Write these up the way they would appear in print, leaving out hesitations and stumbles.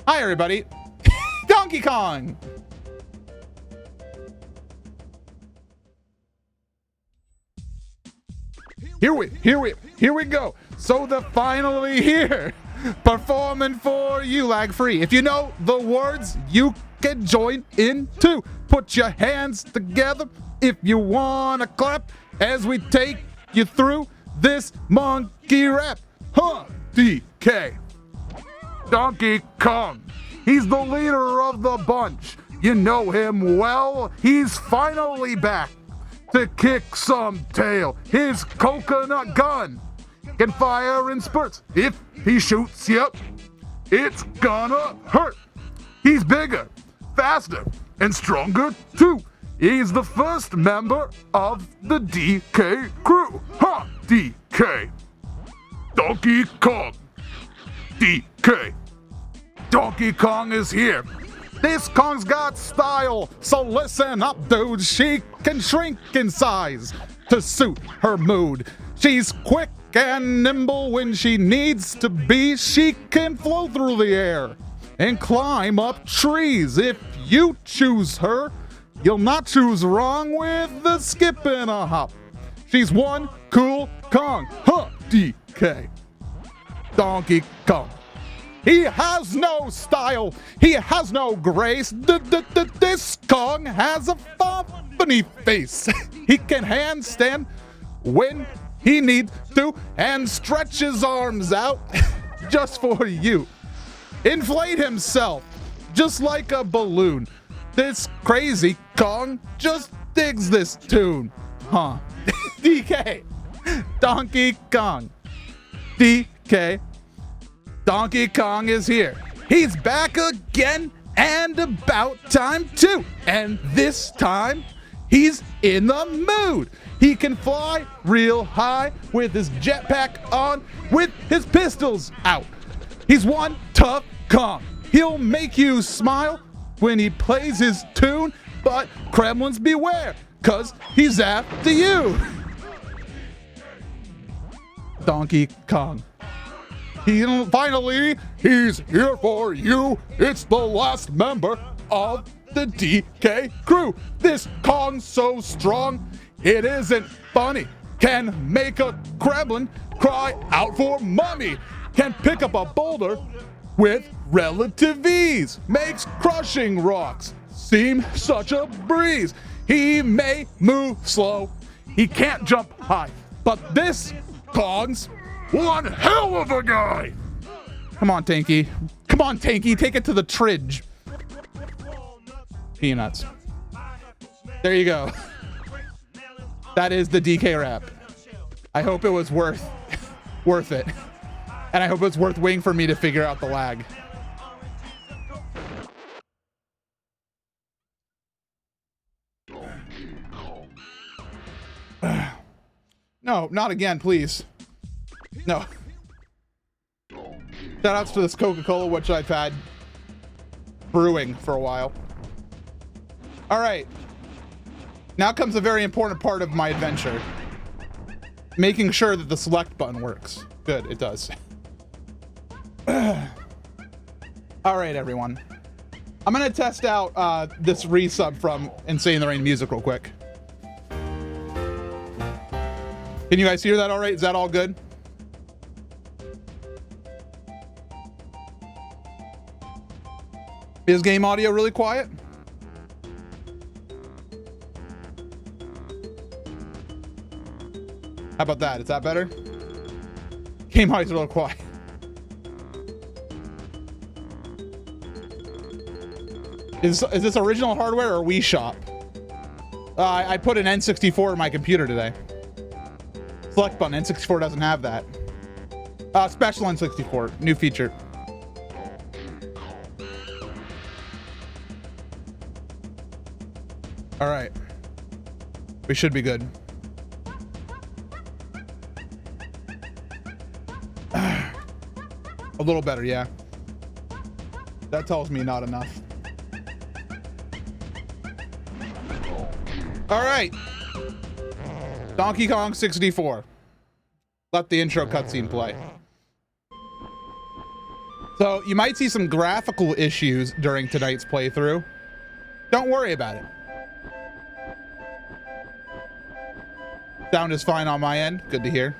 Hi, everybody. Donkey Kong. Here we go. So they're finally here, performing for you lag-free. If you know the words, you can join in too. Put your hands together if you wanna clap as we take you through this monkey rap. Huh, DK. Donkey Kong. He's the leader of the bunch. You know him well. He's finally back to kick some tail. His coconut gun can fire in spurts. If he shoots, yep, it's gonna hurt. He's bigger, faster, and stronger too. He's the first member of the DK crew. Ha! DK. Donkey Kong. DK. Donkey Kong is here. This Kong's got style, so listen up, dude. She can shrink in size to suit her mood. She's quick and nimble when she needs to be. She can flow through the air and climb up trees. If you choose her, you'll not choose wrong with a skip and a hop. She's one cool Kong. Huh, DK. Donkey Kong. He has no style. He has no grace. This Kong has a funny face. He can handstand when he needs to and stretch his arms out just for you. Inflate himself just like a balloon. This crazy Kong just digs this tune. Huh. DK. Donkey Kong. DK. Donkey Kong is here. He's back again and about time too. And this time, he's in the mood. He can fly real high with his jetpack on, with his pistols out. He's one tough Kong. He'll make you smile when he plays his tune, but Kremlins beware, 'cause he's after you. Donkey Kong. Finally, he's here for you. It's the last member of the DK crew. This Kong's so strong, it isn't funny. Can make a Kremlin cry out for mommy. Can pick up a boulder with relative ease. Makes crushing rocks seem such a breeze. He may move slow, he can't jump high, but this Kong's one hell of a guy! Come on, Tanky. Come on, Tanky. Take it to the tridge. Peanuts. There you go. That is the DK rap. I hope it was worth it. And I hope it's worth waiting for me to figure out the lag. No, not again, please. No. Shoutouts to this Coca-Cola, which I've had brewing for a while. All right. Now comes a very important part of my adventure. Making sure that the select button works. Good, it does. All right, everyone. I'm gonna test out this resub from Insane in the Rain music real quick. Can you guys hear that all right? Is that all good? Is game audio really quiet? How about that? Is that better? Game audio's a little quiet. Is this original hardware or Wii Shop? I put an N64 in my computer today. Select button, N64 doesn't have that. Special N64, new feature. All right. We should be good. A little better, yeah. That tells me not enough. All right. Donkey Kong 64. Let the intro cutscene play. So you might see some graphical issues during tonight's playthrough. Don't worry about it. Sound is fine on my end. Good to hear.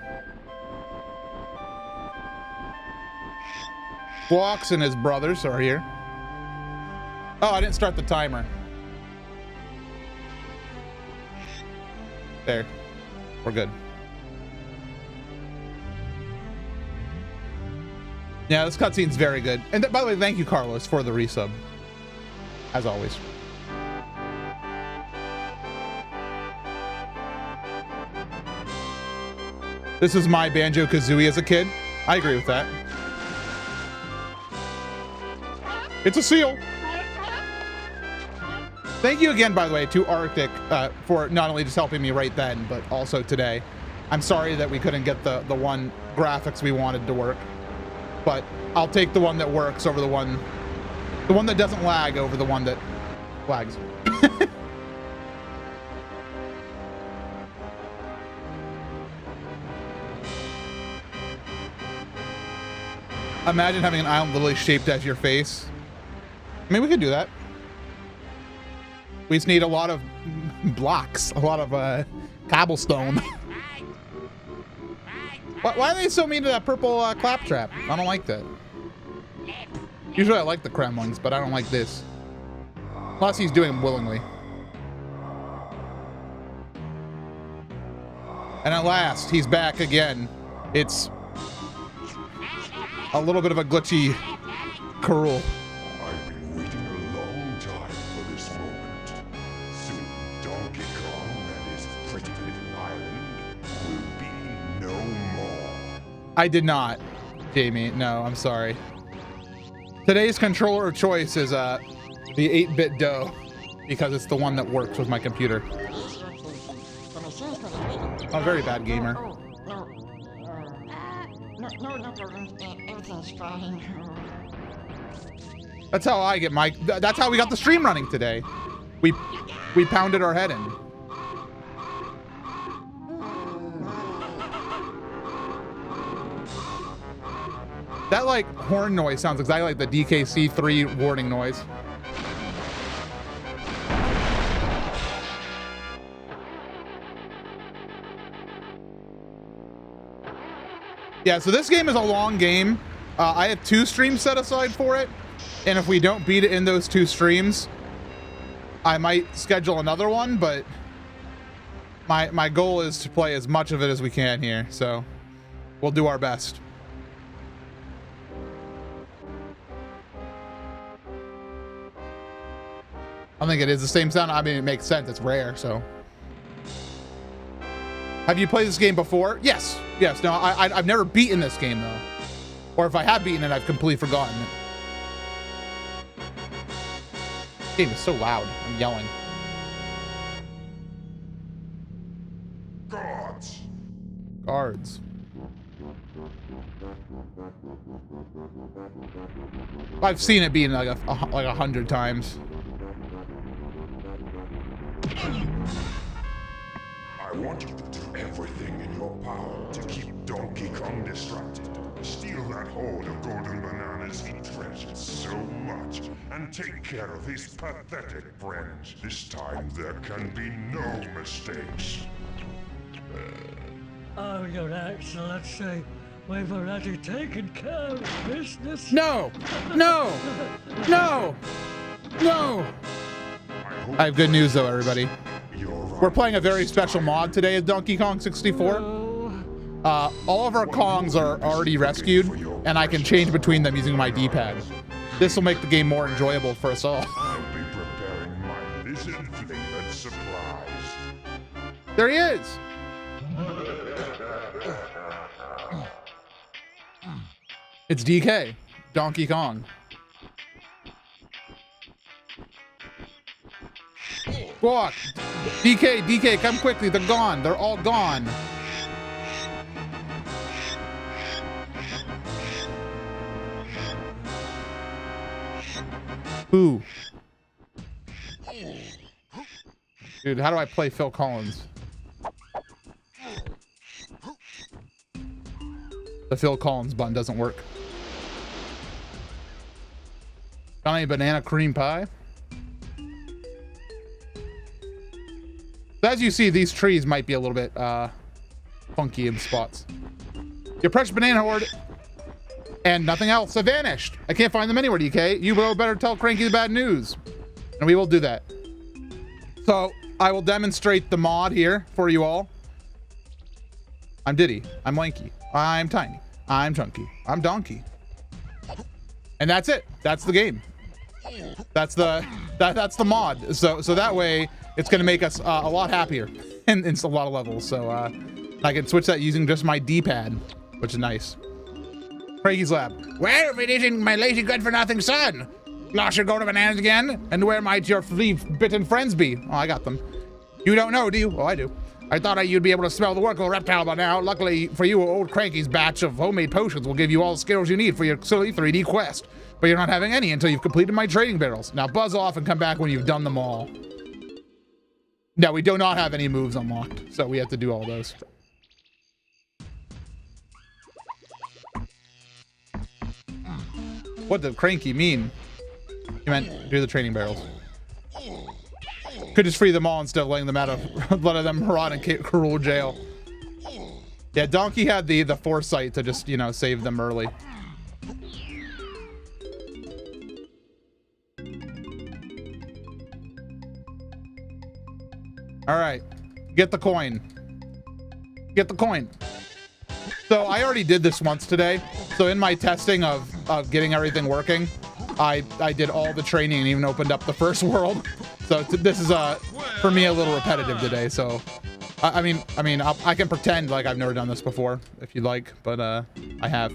Squawks and his brothers are here. Oh, I didn't start the timer. There. We're good. Yeah, this cutscene's very good. And by the way, thank you, Carlos, for the resub. As always. This is my Banjo-Kazooie as a kid. I agree with that. It's a seal. Thank you again, by the way, to Arctic for not only just helping me right then, but also today. I'm sorry that we couldn't get the one graphics we wanted to work, but I'll take the one that works over the one that doesn't lag over the one that lags. Imagine having an island literally shaped as your face. I mean, we could do that. We just need a lot of blocks, a lot of cobblestone. Why are they so mean to that purple claptrap? I don't like that. Usually I like the Kremlings, but I don't like this. Unless he's doing them willingly. And at last, he's back again. It's a little bit of a glitchy Karul. I've been waiting a long time for this moment. Soon Donkey Kong and his pretty little island will be no more. I did not, Jamie. No, I'm sorry. Today's controller of choice is the 8-bit Doe because it's the one that works with my computer. I'm a very bad gamer. No, everything's fine. That's how I get my. That's how we got the stream running today. We pounded our head in. That like horn noise sounds exactly like the DKC3 warning noise. Yeah, so this game is a long game. I have 2 streams set aside for it, and if we don't beat it in those 2 streams, I might schedule another one, but my goal is to play as much of it as we can here, so we'll do our best. I think it is the same sound. I mean, it makes sense. It's rare, so. Have you played this game before? Yes. Yes. No, I've never beaten this game, though. Or if I have beaten it, I've completely forgotten it. This game is so loud. I'm yelling. Guards! Guards. I've seen it beaten like 100 times. I want you to do everything in your power to keep Donkey Kong distracted. Steal that hoard of golden bananas he treasures so much, and take care of his pathetic friends. This time there can be no mistakes. Oh, Your Excellency, we've already taken care of business. No! No! No! No! I have good news, though, everybody. We're playing a very special mod today at Donkey Kong 64. All of our Kongs are already rescued, and I can change between them using my D-pad. This will make the game more enjoyable for us all. I'll be preparing my lizard-flavored surprise. There he is! It's DK, Donkey Kong. Squawk! DK, come quickly, they're gone, they're all gone. Ooh. Dude, how do I play Phil Collins? The Phil Collins button doesn't work. Johnny banana cream pie. So as you see, these trees might be a little bit funky in spots. Your precious banana horde and nothing else have vanished. I can't find them anywhere, DK. You will better tell Cranky the bad news. And we will do that. So I will demonstrate the mod here for you all. I'm Diddy. I'm lanky. I'm tiny. I'm chunky. I'm donkey. And that's it. That's the game. That's the mod. So that way it's going to make us a lot happier in a lot of levels. So I can switch that using just my D-pad, which is nice. Craigie's lab. Well, if it isn't my lazy good-for-nothing son, lost your golden bananas again? And where might your flea-bitten friends be? Oh, I got them. You don't know, do you? Oh, I do. I thought you'd be able to smell the work of a reptile by now. Luckily for you, old Cranky's batch of homemade potions will give you all the skills you need for your silly 3D quest. But you're not having any until you've completed my trading barrels. Now buzz off and come back when you've done them all. No, we do not have any moves unlocked, so we have to do all those. What did Cranky mean? He meant do the training barrels. Could just free them all instead of letting them out of letting them rot in cruel jail. Yeah, Donkey had the foresight to just, you know, save them early. All right, get the coin. Get the coin. So I already did this once today. So in my testing of getting everything working, I did all the training and even opened up the first world. So this is for me a little repetitive today. So I mean I can pretend like I've never done this before if you'd like, but I have.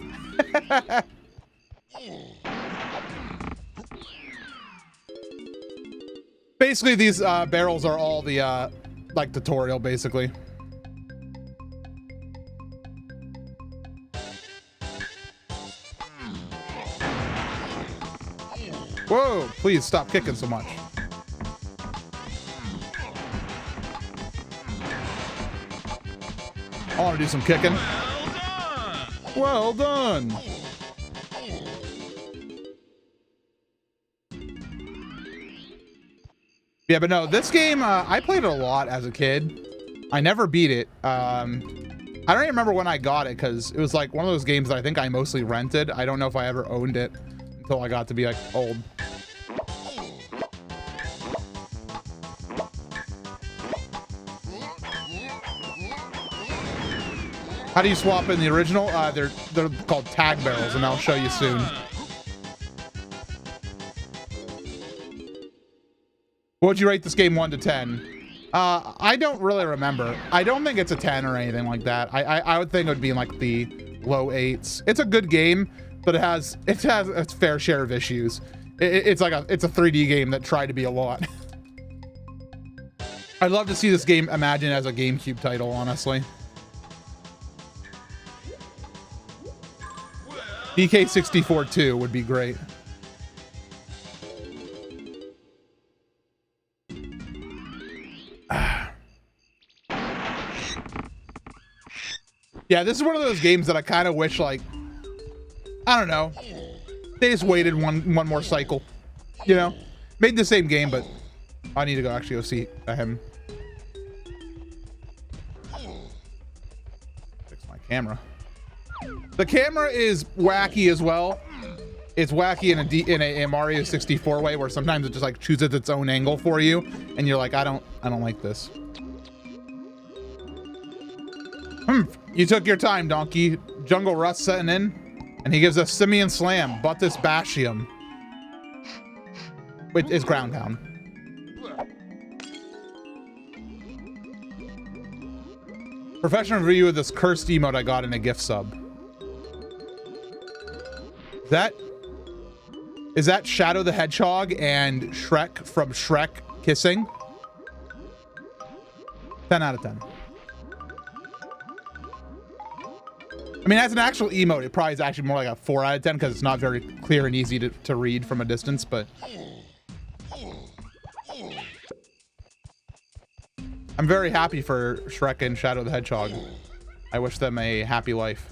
Basically these barrels are all the like tutorial basically. Whoa, please stop kicking so much. I want to do some kicking. Well done. Yeah, but no, this game, I played it a lot as a kid. I never beat it. I don't even remember when I got it because it was like one of those games that I think I mostly rented. I don't know if I ever owned it until I got to be like old. How do you swap in the original? They're called tag barrels, and I'll show you soon. What would you rate this game 1 to 10? I don't really remember. I don't think it's a 10 or anything like that. I would think it would be in like the low 8s. It's a good game, but it has its fair share of issues. It's a 3D game that tried to be a lot. I'd love to see this game imagined as a GameCube title, honestly. DK64 2 would be great. Yeah, this is one of those games that I kind of wish, like, I don't know, they just waited one more cycle, you know? Made the same game, but I need to actually go see him. Fix my camera. The camera is wacky as well. It's wacky in a Mario 64 way, where sometimes it just like chooses its own angle for you, and you're like, I don't like this. You took your time, Donkey. Jungle Rust setting in, and he gives us Simian Slam, Buttus Bashium. Which is ground pound. Professional review of this cursed emote I got in a gift sub. Is that Shadow the Hedgehog and Shrek from Shrek kissing? 10 out of 10. I mean, as an actual emote, it probably is actually more like a 4 out of 10 because it's not very clear and easy to read from a distance, but I'm very happy for Shrek and Shadow the Hedgehog. I wish them a happy life.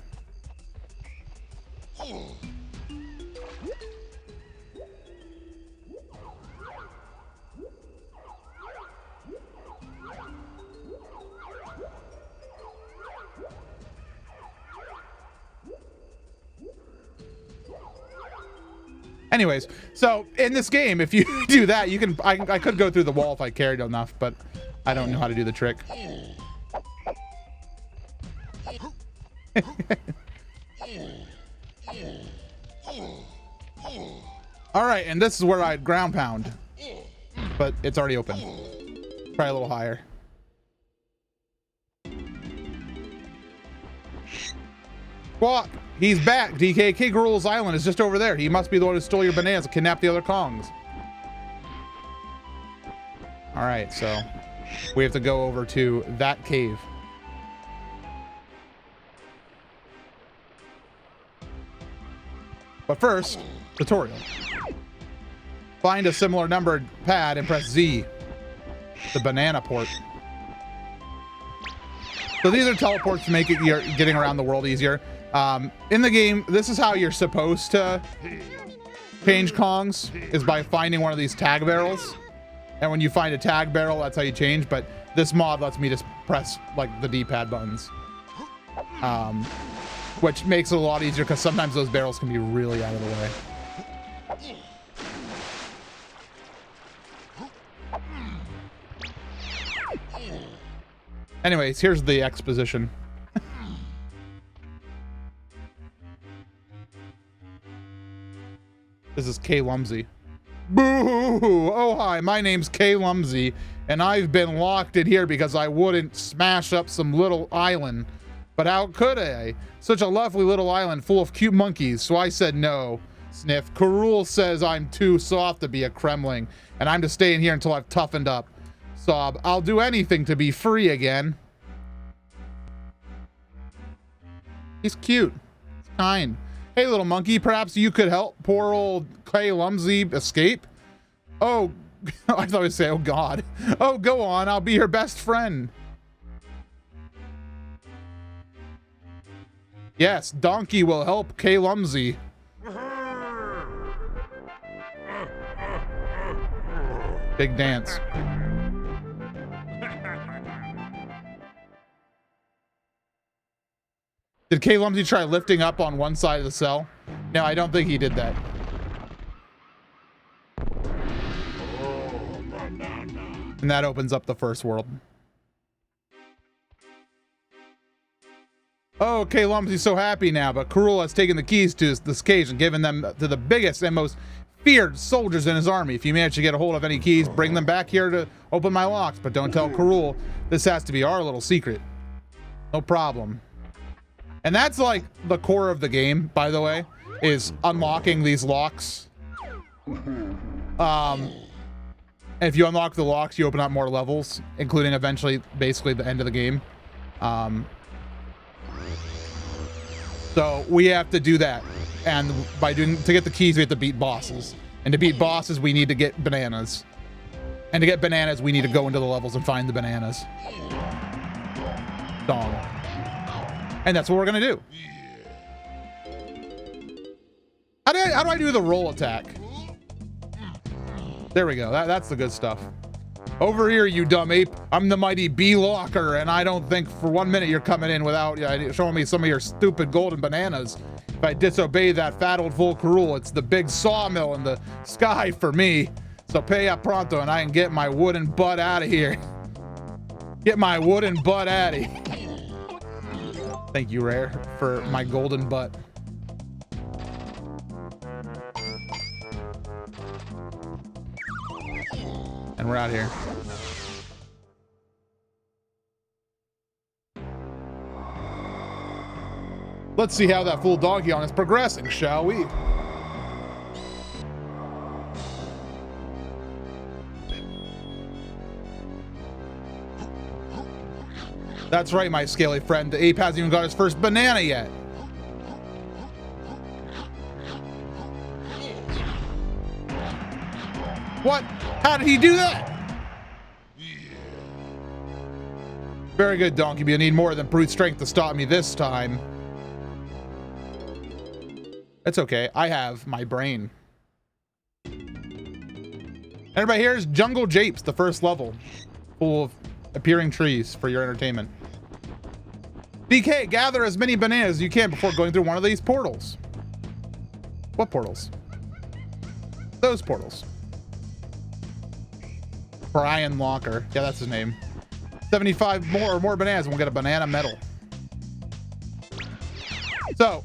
Anyways, so in this game, if you do that, you can. I could go through the wall if I carried enough, but I don't know how to do the trick. All right, and this is where I'd ground pound, but it's already open. Try a little higher. Squawk! He's back! DK, K. Gruel's island is just over there. He must be the one who stole your bananas and kidnapped the other Kongs. Alright, so we have to go over to that cave. But first, tutorial. Find a similar numbered pad and press Z. The banana port. So these are teleports to make it getting around the world easier. In the game, this is how you're supposed to change Kongs, is by finding one of these tag barrels. And when you find a tag barrel, that's how you change. But this mod lets me just press like the D-pad buttons, which makes it a lot easier because sometimes those barrels can be really out of the way. Anyways, here's the exposition. This is K. Lumsy. Boo! Oh, hi, my name's K. Lumsy, and I've been locked in here because I wouldn't smash up some little island. But how could I? Such a lovely little island full of cute monkeys, so I said no. Sniff. Karul says I'm too soft to be a Kremling, and I'm to stay in here until I've toughened up. Sob. I'll do anything to be free again. He's cute. He's kind. Hey, little monkey, perhaps you could help poor old K. Lumsy escape? Oh, I thought I'd say, oh, God. Oh, go on. I'll be your best friend. Yes, Donkey will help K. Lumsy. Big dance. Did K. Lumsy try lifting up on one side of the cell? No, I don't think he did that. And that opens up the first world. Oh, K. Lumsy's so happy now, but Karul has taken the keys to this cage and given them to the biggest and most feared soldiers in his army. If you manage to get a hold of any keys, bring them back here to open my locks, but don't tell Karul. This has to be our little secret. No problem. And that's like the core of the game, by the way, is unlocking these locks. If you unlock the locks, you open up more levels, including eventually basically the end of the game. So we have to do that. And to get the keys, we have to beat bosses. And to beat bosses, we need to get bananas. And to get bananas, we need to go into the levels and find the bananas. Dong. And that's what we're gonna do. How do I do the roll attack? There we go. That's the good stuff. Over here, you dumb ape. I'm the mighty bee locker, and I don't think for 1 minute you're coming in without showing me some of your stupid golden bananas. If I disobey that fat old fool Karul, it's the big sawmill in the sky for me. So pay up pronto, and I can get my wooden butt out of here. Get my wooden butt out of here. Thank you, Rare, for my golden butt. And we're out here. Let's see how that fool Donkey is progressing, shall we? That's right, my scaly friend. The ape hasn't even got his first banana yet. What? How did he do that? Very good, Donkey, but you need more than brute strength to stop me this time. It's okay. I have my brain. Everybody, here's Jungle Japes, the first level, full of appearing trees for your entertainment. DK, gather as many bananas as you can before going through one of these portals. What portals? those portals. Brian Locker. Yeah, that's his name. 75 more bananas and we'll get a banana medal. So,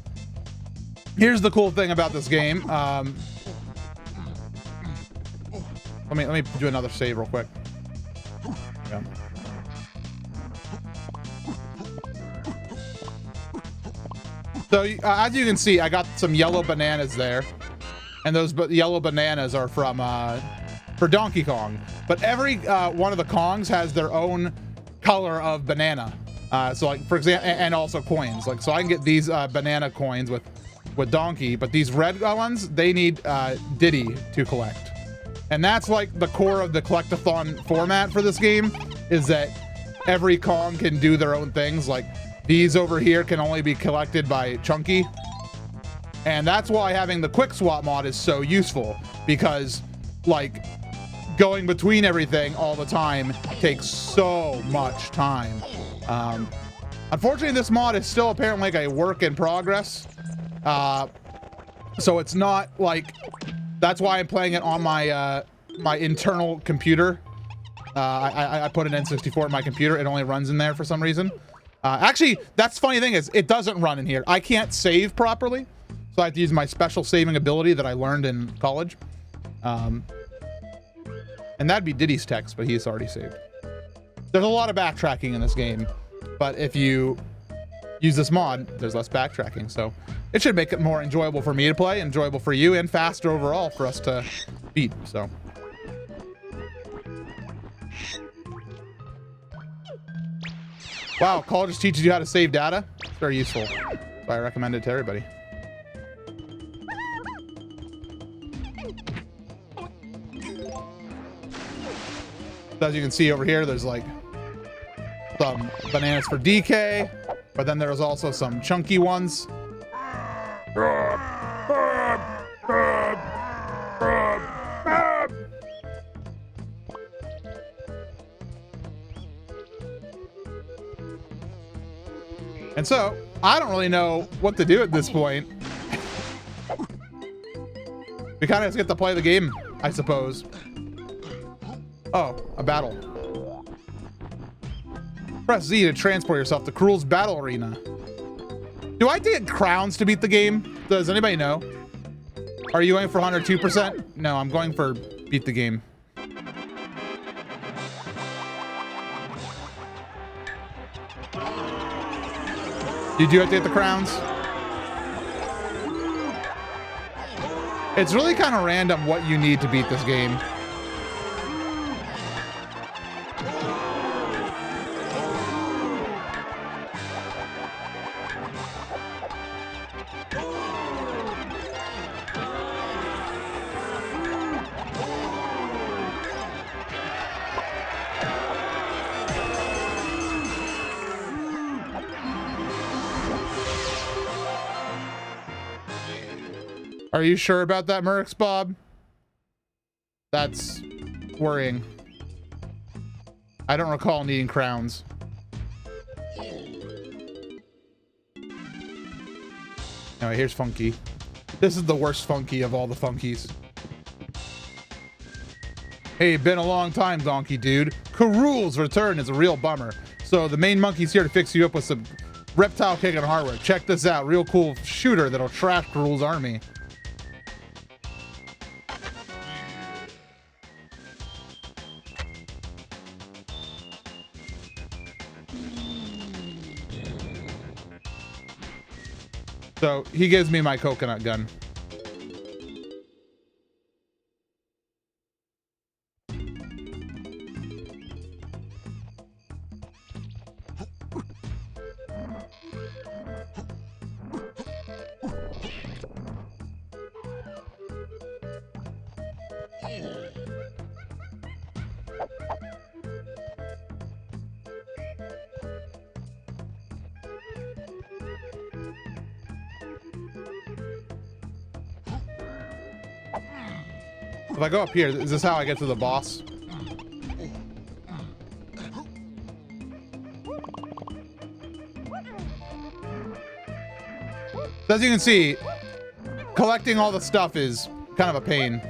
here's the cool thing about this game. Let me do another save real quick. Yeah. So, as you can see, I got some yellow bananas there. And those yellow bananas are from for Donkey Kong. But every one of the Kongs has their own color of banana. So like, for example, and also coins. Like, so I can get these banana coins with Donkey, but these red ones, they need Diddy to collect. And that's like the core of the collectathon format for this game, is that every Kong can do their own things. Like these over here can only be collected by Chunky. And that's why having the quick swap mod is so useful, because like going between everything all the time takes so much time. Unfortunately, this mod is still apparently like a work in progress. So it's not like, that's why I'm playing it on my my internal computer. I put an N64 in my computer. It only runs in there for some reason. Actually, that's the funny thing is it doesn't run in here. I can't save properly. So I have to use my special saving ability that I learned in college. And that'd be Diddy's text, but he's already saved. There's a lot of backtracking in this game, but if you use this mod, there's less backtracking. So it should make it more enjoyable for me to play, enjoyable for you, and faster overall for us to beat. So. Wow, college just teaches you how to save data. It's very useful. So I recommend it to everybody. So as you can see over here, there's like some bananas for DK, but then there's also some chunky ones. And so, I don't really know what to do at this point. We kind of just get to play the game, I suppose. Oh, a battle. Press Z to transport yourself to Cruel's battle arena. Do I have to get crowns to beat the game? Does anybody know? Are you going for 102%? No, I'm going for beat the game. Did you have to get the crowns? It's really kind of random what you need to beat this game. Are you sure about that, Mercs, Bob? That's worrying. I don't recall needing crowns. Anyway, here's Funky. This is the worst Funky of all the Funkies. Hey, been a long time, Donkey Dude. K. return is a real bummer. So the main monkey's here to fix you up with some reptile kicking hardware. Check this out. Real cool shooter that'll trash K. army. So he gives me my coconut gun. If I go up here, is this how I get to the boss? As you can see, collecting all the stuff is kind of a pain.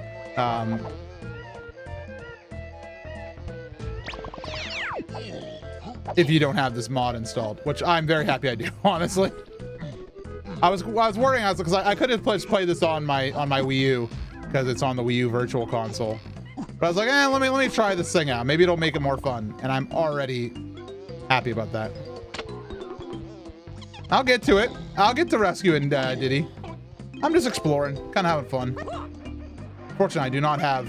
If you don't have this mod installed, which I'm very happy I do, honestly. I was worrying, because I could have played this on my Wii U, because it's on the Wii U Virtual Console. But I was like, let me try this thing out. Maybe it'll make it more fun. And I'm already happy about that. I'll get to it. I'll get to rescuing Diddy. I'm just exploring, kind of having fun. Fortunately, I do not have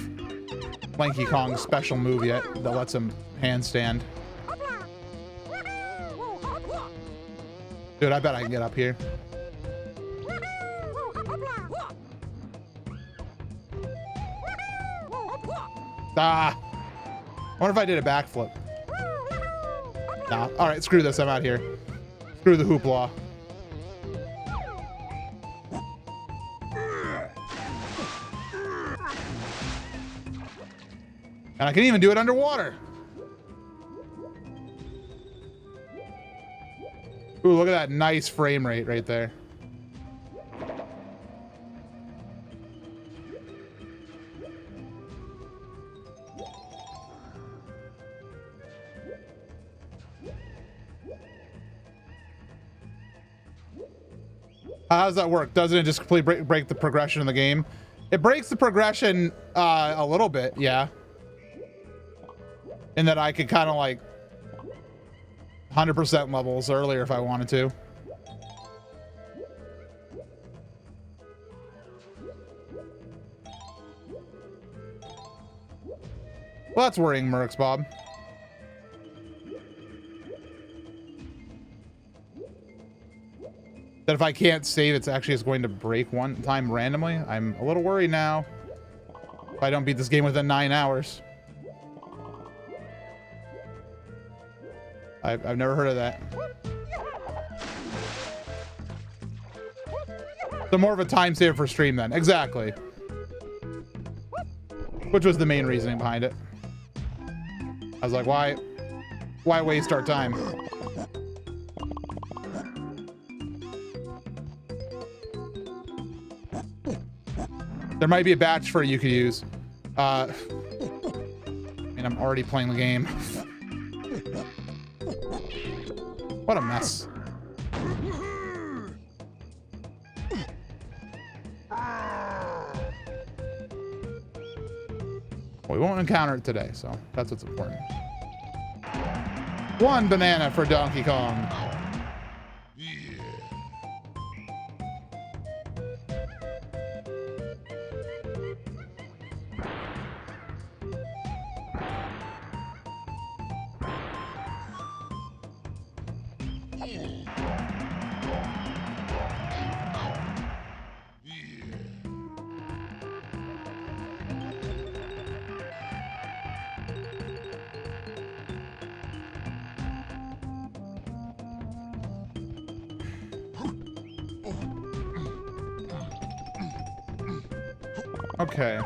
Lanky Kong's special move yet that lets him handstand. Dude, I bet I can get up here. Ah! I wonder if I did a backflip. Nah. Alright, screw this. I'm out here. Screw the hoopla. And I can even do it underwater. Ooh, look at that nice frame rate right there. How does that work? Doesn't it just completely break the progression in the game? It breaks the progression a little bit, yeah. In that I could kind of like 100% levels earlier if I wanted to. Well, that's worrying, Mercs Bob. That if I can't save, it's actually just going to break one time randomly. I'm a little worried now. If I don't beat this game within 9 hours. I've never heard of that. So more of a time saver for stream then. Exactly. Which was the main reasoning behind it. I was like, why waste our time? There might be a batch for you could use. I mean, I'm already playing the game. What a mess. Well, we won't encounter it today, so that's what's important. 1 banana for Donkey Kong. Okay.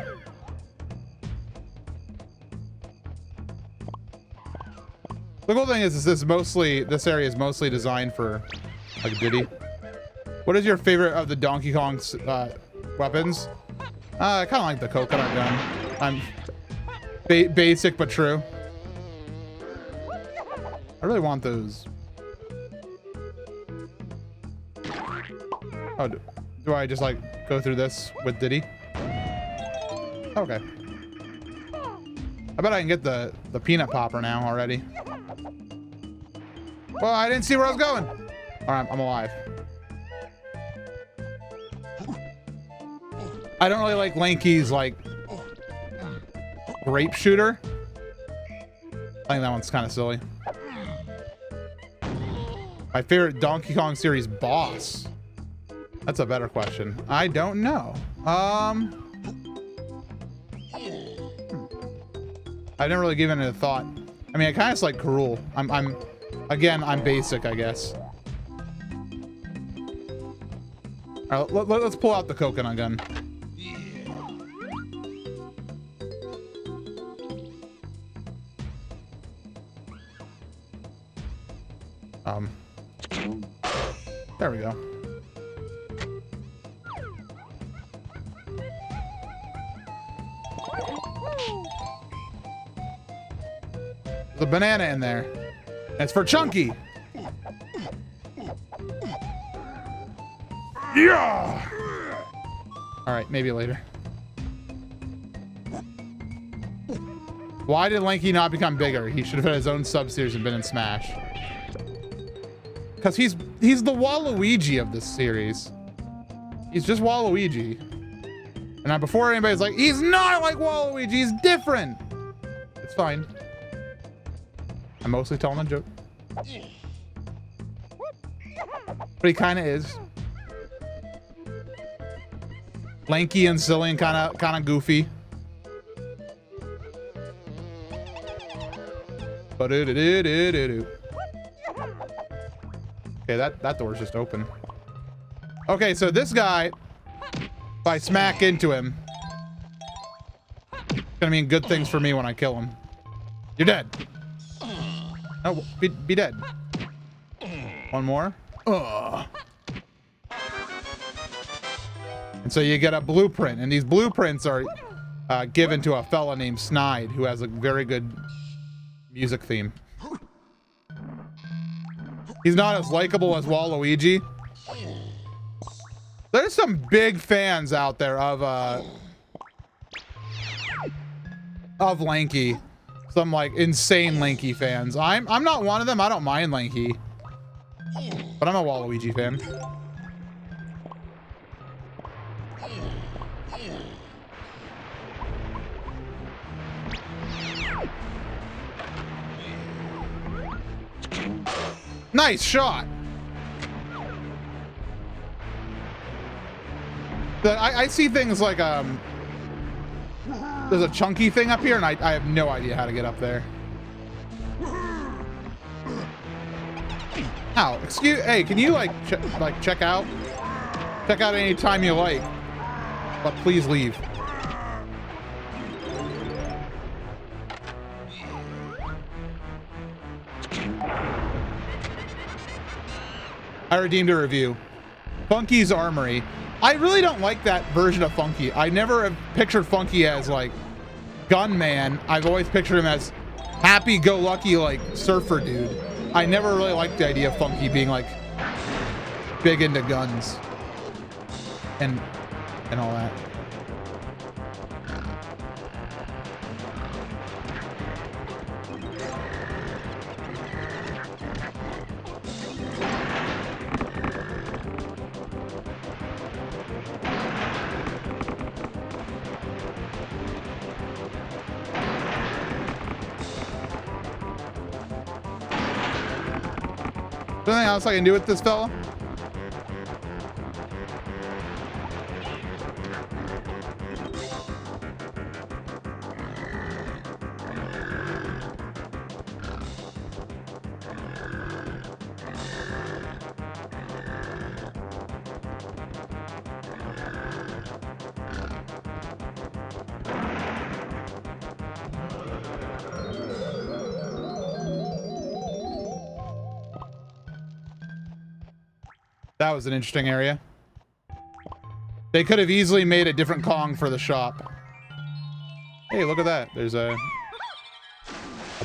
The cool thing is this area is mostly designed for like Diddy. What is your favorite of the Donkey Kong's weapons? I kind of like the coconut gun. I'm basic but true. I really want those. Oh, do I just like go through this with Diddy? Okay. I bet I can get the peanut popper now already. Well, I didn't see where I was going. All right, I'm alive. I don't really like Lanky's like grape shooter. I think that one's kind of silly. My favorite Donkey Kong series boss. That's a better question. I don't know. I didn't really give it a thought. I mean, I kind of just like Karul. I'm basic, I guess. All right, let's pull out the coconut gun. There we go. There's a banana in there. It's for Chunky. Yeah! Alright, maybe later. Why did Lanky not become bigger? He should have had his own sub-series and been in Smash. Because he's the Waluigi of this series. He's just Waluigi. And before anybody's like, he's not like Waluigi, he's different. It's fine. I'm mostly telling a joke. But he kind of is. Lanky and silly and kind of goofy. Okay, that door's just open. Okay, so this guy, if I smack into him, it's gonna mean good things for me when I kill him. You're dead. Oh, be dead. One more. Ugh. And so you get a blueprint, and these blueprints are given to a fella named Snide, who has a very good music theme. He's not as likable as Waluigi. There's some big fans out there of Lanky. Some like insane Lanky fans. I'm not one of them. I don't mind Lanky. But I'm a Waluigi fan. Nice shot. I see things like there's a chunky thing up here, and I have no idea how to get up there. Ow, hey, can you check out any time you like, but please leave. I redeemed a review. Funky's Armory. I really don't like that version of Funky. I never have pictured Funky as like gunman. I've always pictured him as happy-go-lucky like surfer dude. I never really liked the idea of Funky being like big into guns and all that. Anything else I can do with this fella? That was an interesting area. They could have easily made a different Kong for the shop. Hey, look at that. There's a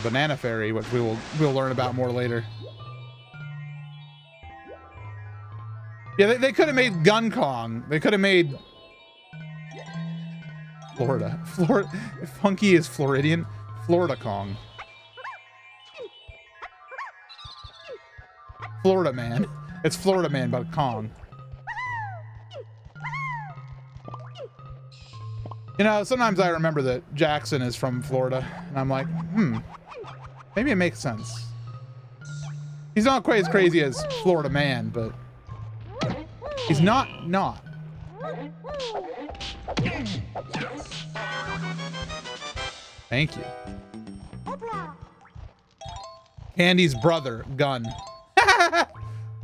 banana fairy, which we'll learn about more later. Yeah, they could have made Gun Kong. They could have made Florida. Funky is Floridian. Florida Kong. Florida Man. It's Florida Man, but Kong. You know, sometimes I remember that Jackson is from Florida, and I'm like, maybe it makes sense. He's not quite as crazy as Florida Man, but he's not. Thank you. Candy's brother, Gun.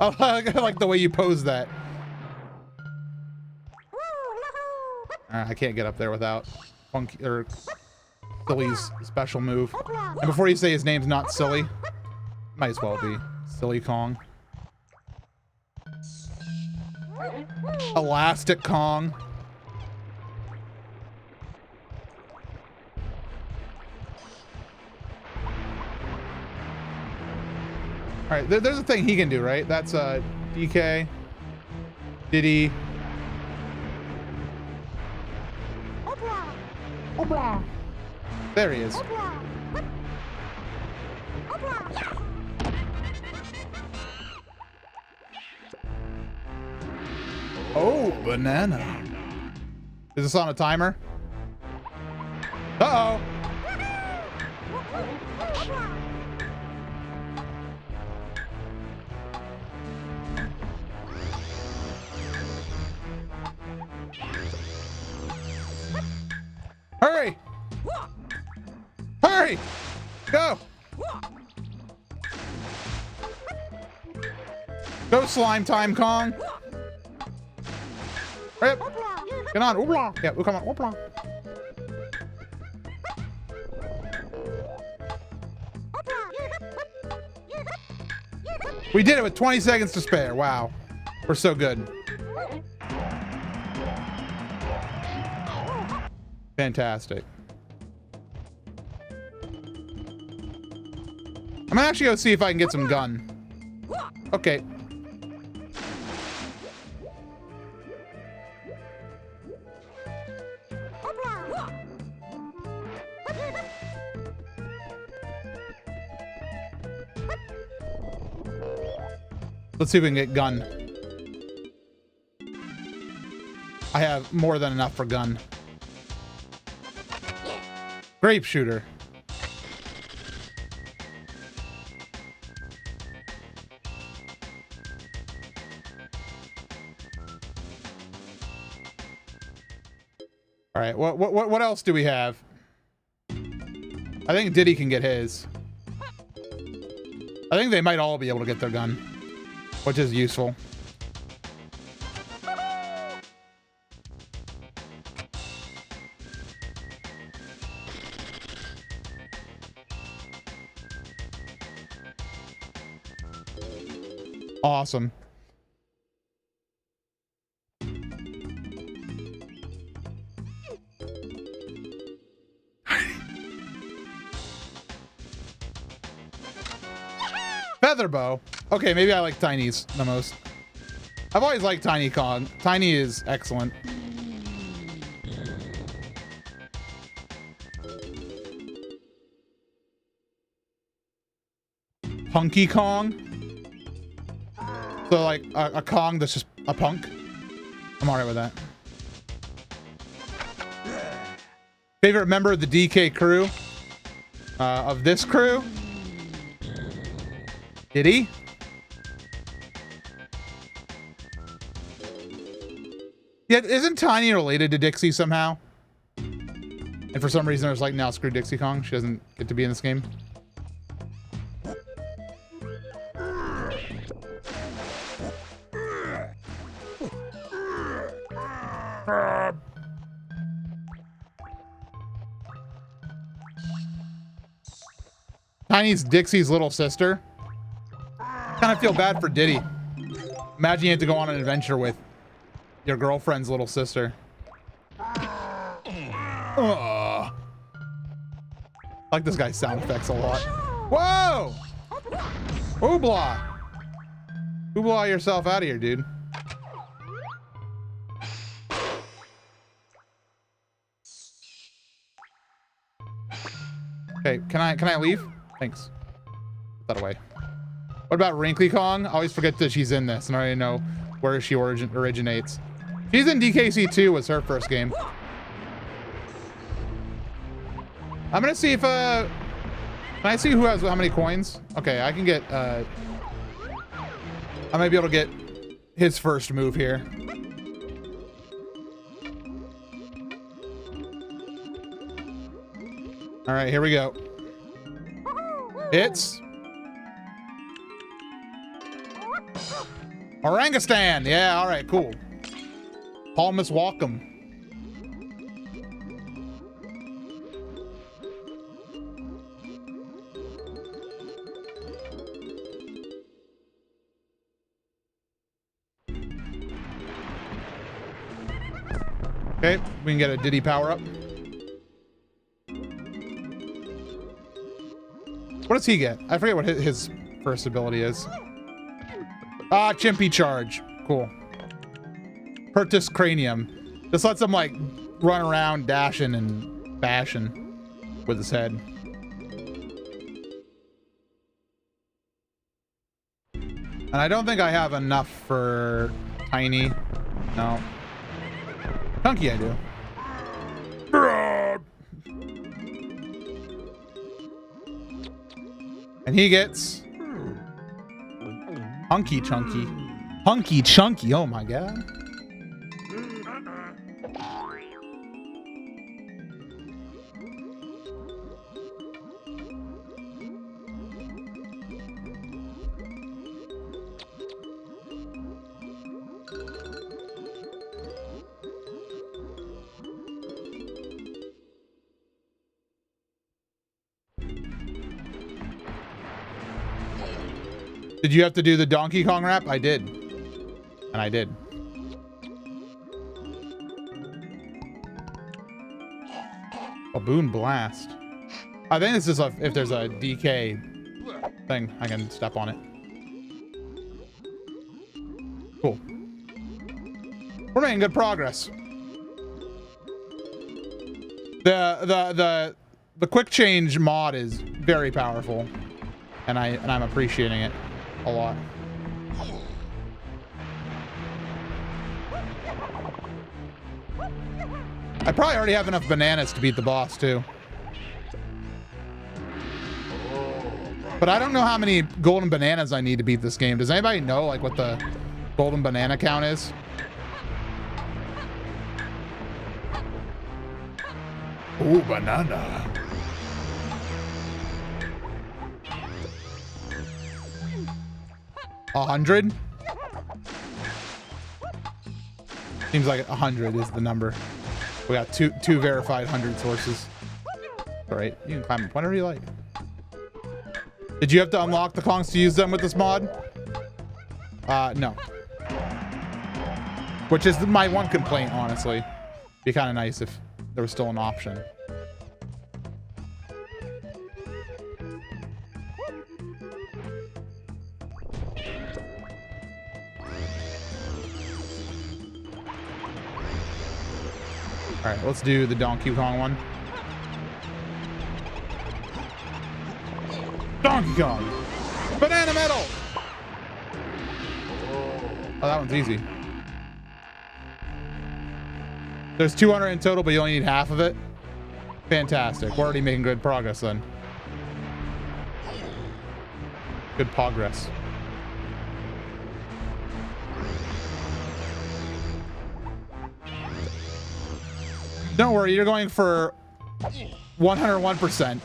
Oh, I like the way you pose that. I can't get up there without Funky or Silly's special move. And before you say his name's not Silly, might as well be Silly Kong. Elastic Kong. All right, there's a thing he can do, right? That's DK, Diddy. There he is. Oh, banana. Is this on a timer? Uh-oh. Hurry! Hurry! Go! Go slime time, Kong! Hurry up! Get on! Oobla! Yeah, come on! Oobla! We did it with 20 seconds to spare. Wow. We're so good. Fantastic. I'm gonna actually go see if I can get some gun. Okay. Let's see if we can get gun. I have more than enough for gun. Grape shooter. All right, what else do we have? I think Diddy can get his. I think they might all be able to get their gun, which is useful. Awesome. Feather bow. Okay, maybe I like Tiny's the most. I've always liked Tiny Kong. Tiny is excellent. Punky Kong. So like a Kong that's just a punk. I'm alright with that. Favorite member of the DK crew? Of this crew? Did he? Yeah, isn't Tiny related to Dixie somehow? And for some reason there's like, now screw Dixie Kong. She doesn't get to be in this game. Tiny's Dixie's little sister. Kind of feel bad for Diddy. Imagine you had to go on an adventure with your girlfriend's little sister. I like this guy's sound effects a lot. Whoa! Oobla! Oobla yourself out of here, dude. Okay, can I leave? Thanks. Put that away. What about Wrinkly Kong? I always forget that she's in this, and I already know where she originates. She's in DKC 2, was her first game. I'm gonna see if can I see who has how many coins? Okay, I can get I might be able to get his first move here. All right, here we go. It's Orangutan. Yeah, all right, cool. Palmas Walkum. Okay, we can get a Diddy power up. What does he get? I forget what his first ability is. Ah, Chimpy Charge. Cool. Pertus Cranium. This lets him like run around dashing and bashing with his head. And I don't think I have enough for Tiny. No. Chunky I do. And he gets Hunky Chunky. Hunky Chunky, oh my god. Did you have to do the Donkey Kong rap? I did. And I did. A Boon Blast. I think this is if there's a DK thing, I can step on it. Cool. We're making good progress. The quick change mod is very powerful, and I'm appreciating it a lot. I probably already have enough bananas to beat the boss too. But I don't know how many golden bananas I need to beat this game. Does anybody know like what the golden banana count is? Ooh, banana. A 100? Seems like 100 is the number. We got two verified 100 sources. All right, you can climb up whenever you like. Did you have to unlock the Kongs to use them with this mod? No. Which is my one complaint, honestly. Be kind of nice if there was still an option. All right, let's do the Donkey Kong one. Donkey Kong! Banana Medal! Oh, that one's easy. There's 200 in total, but you only need half of it. Fantastic. We're already making good progress then. Good progress. Don't worry, you're going for 101%.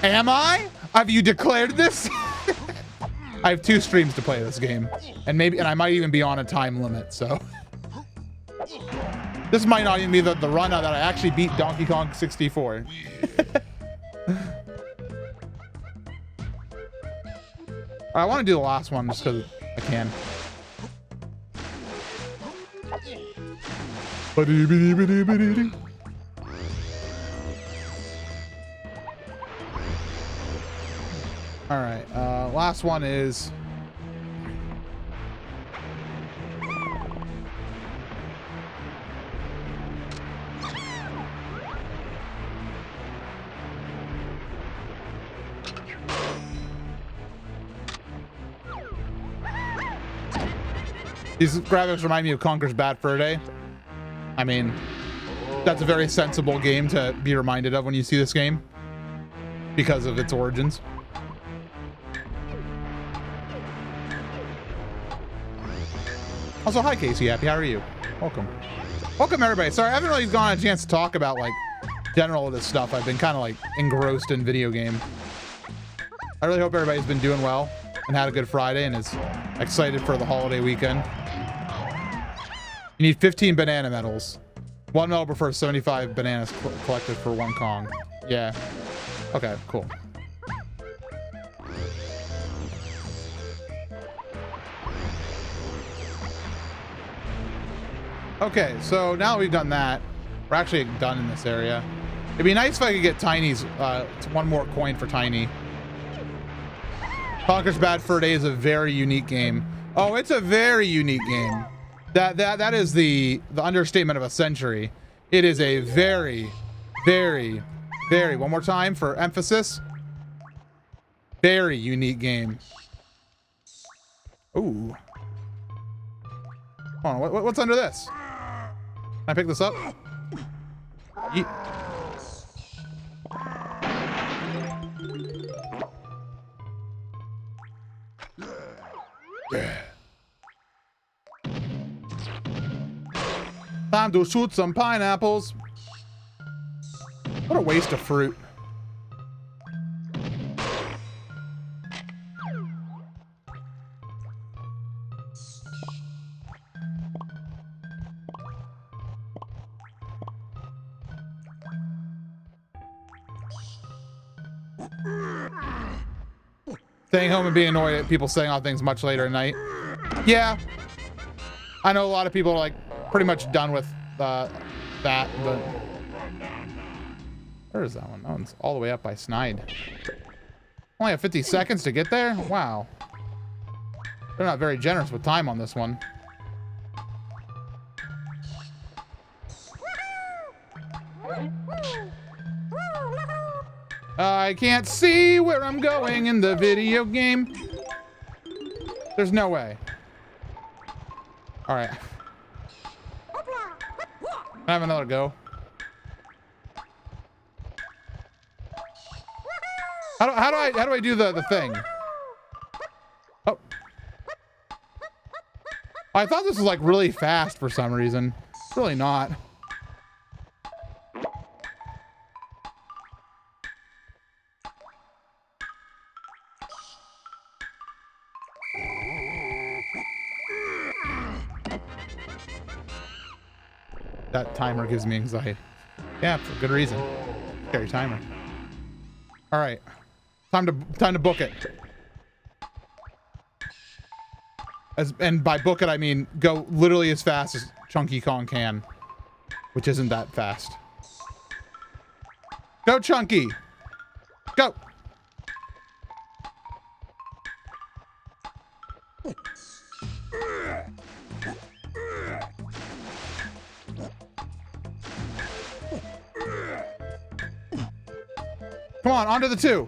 Am I? Have you declared this? I have 2 streams to play this game, and I might even be on a time limit, so. This might not even be the run that I actually beat Donkey Kong 64. I want to do the last one just because I can. All right, last one is these graphics remind me of Conker's Bad Fur Day. I mean, that's a very sensible game to be reminded of when you see this game because of its origins. Also, hi Casey, Happy, how are you? Welcome. Welcome everybody. Sorry, I haven't really gotten a chance to talk about like general of this stuff. I've been kind of like engrossed in video game. I really hope everybody's been doing well and had a good Friday and is excited for the holiday weekend. You need 15 banana medals. 1 medal prefers 75 bananas collected for 1 Kong. Yeah. Okay, cool. Okay, so now we've done that, we're actually done in this area. It'd be nice if I could get Tiny's, 1 more coin for Tiny. Conker's Bad Fur Day is a very unique game. Oh, it's a very unique game. That is the understatement of a century. It is a very, very, very, one more time for emphasis, very unique game. Ooh. Hold on, what's under this? Can I pick this up? Time to shoot some pineapples. What a waste of fruit. Staying home and being annoyed at people saying off things much later at night. Yeah. I know a lot of people are like pretty much done with that, but where is that one? That one's all the way up by Snide. Only have 50 seconds to get there? Wow. They're not very generous with time on this one. I can't see where I'm going in the video game. There's no way. All right. Can I have another go? How do I do the thing? Oh. I thought this was like really fast for some reason. It's really not. That timer gives me anxiety. Yeah, for good reason. Scary timer. All right, time to book it. And by book it, I mean go literally as fast as Chunky Kong can, which isn't that fast. Go, Chunky. Go. Come on, onto the 2.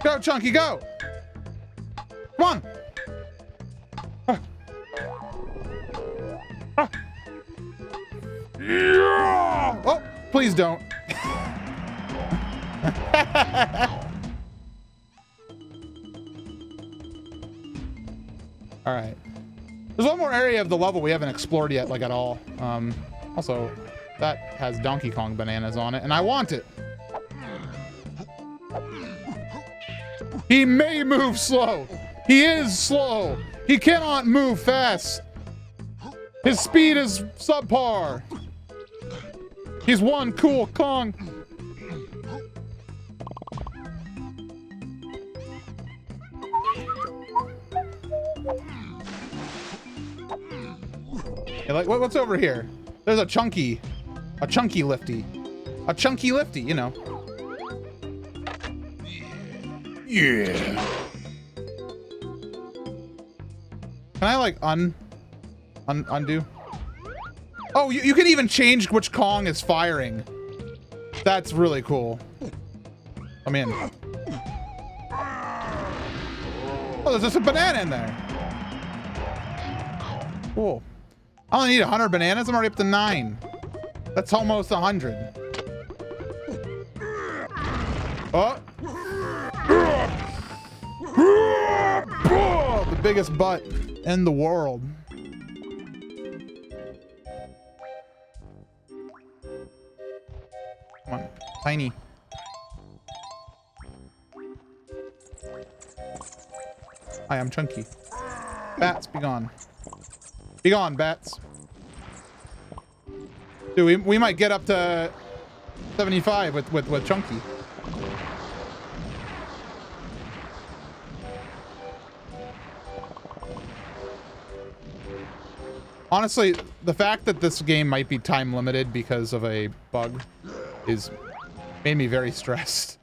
Go, Chunky, go! Come on! Yeah! Oh, please don't. All right. There's one more area of the level we haven't explored yet, like at all. Also, that has Donkey Kong bananas on it, and I want it. He may move slow. He is slow. He cannot move fast. His speed is subpar. He's one cool Kong. Yeah, like, what's over here? There's a chunky lifty. A chunky lifty, you know. Yeah. Can I like undo? Oh, you can even change which Kong is firing. That's really cool. I'm in. Oh, there's just a banana in there. Cool. I only need 100 bananas. I'm already up to 9. That's almost 100. Oh. The biggest butt in the world. Come on, tiny. Hi, I'm Chunky. Bats, be gone. Be gone, bats. Dude, we might get up to 75 with Chunky. Honestly, the fact that this game might be time limited because of a bug is made me very stressed.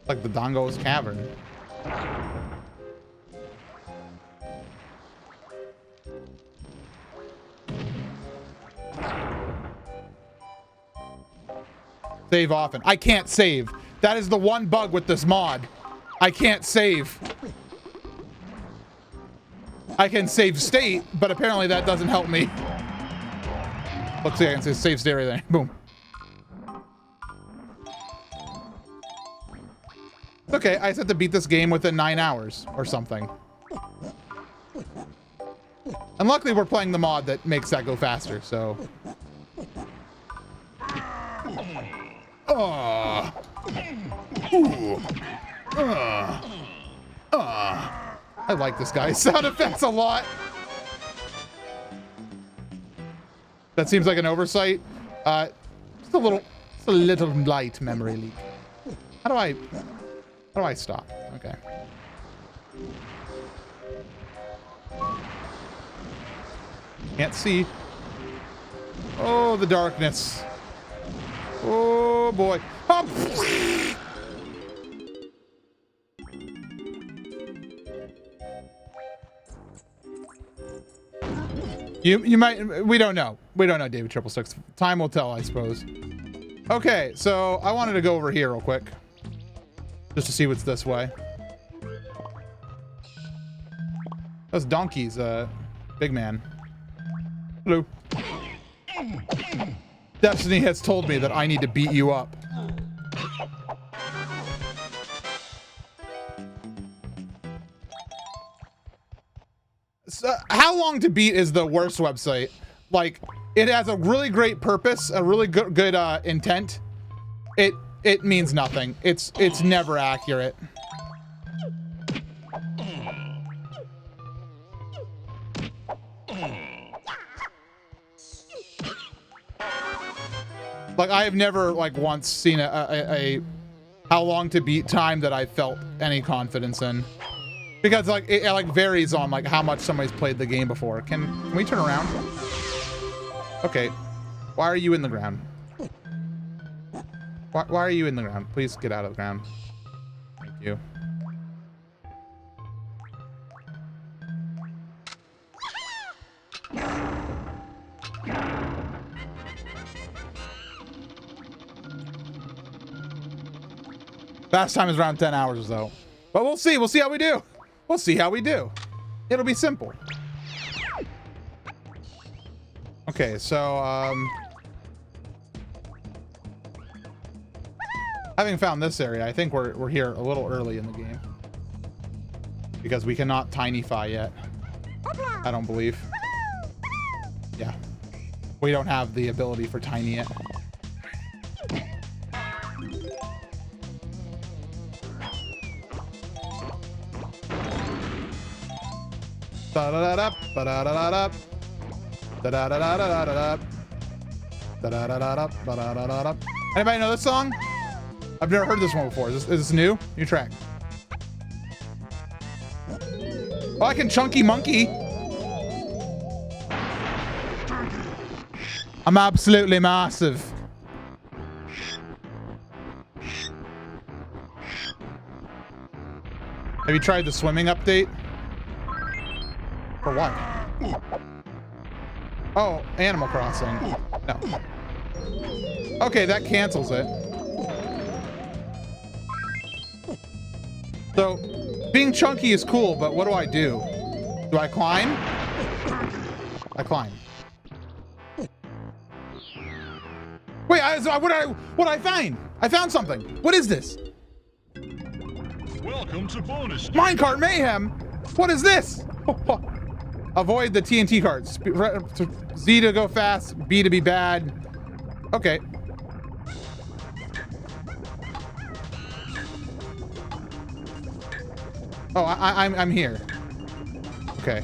Like the Dongo's Cavern. Save often. I can't save. That is the one bug with this mod. I can't save. I can save state, but apparently that doesn't help me. Let's see, I can say save state right there. Boom. Okay, I just have to beat this game within 9 hours or something. And luckily we're playing the mod that makes that go faster, so. I like this guy's sound effects a lot. That seems like an oversight. Just a little light memory leak. How do I stop? Okay. Can't see. Oh, the darkness. Oh boy. Oh. You might, we don't know. We don't know, David 666. Time will tell, I suppose. Okay, so I wanted to go over here real quick. Just to see what's this way. Those donkeys, big man. Hello. Destiny has told me that I need to beat you up. So, How Long to Beat is the worst website. Like, it has a really great purpose, a really good intent. It means nothing. It's never accurate. Like, I have never, like, once seen a How Long to Beat time that I felt any confidence in. Because, like, it like varies on, like, how much somebody's played the game before. Can we turn around? Okay. Why are you in the ground? Why are you in the ground? Please get out of the ground. Thank you. Fast time is around 10 hours or so. But we'll see. We'll see how we do. We'll see how we do. It'll be simple. Okay, so, having found this area, I think we're here a little early in the game. Because we cannot tinify yet. I don't believe. Yeah. We don't have the ability for tiny yet. Da-da-da-da, ba-da-da-da-da. Da-da-da-da-da-da-da. Da-da-da-da-da, ba-da-da-da-da. Anybody know this song? I've never heard this one before. Is this new? New track. Oh, I can Chunky Monkey. I'm absolutely massive. Have you tried the swimming update? For what? Oh, Animal Crossing. No. Okay, that cancels it. So, being chunky is cool, but what do I do? Do I climb? I climb. Wait, what I find? I found something. What is this? Welcome to bonus. Minecart Mayhem. What is this? Avoid the TNT cards. Z to go fast, B to be bad. Okay. Oh, I'm here. Okay.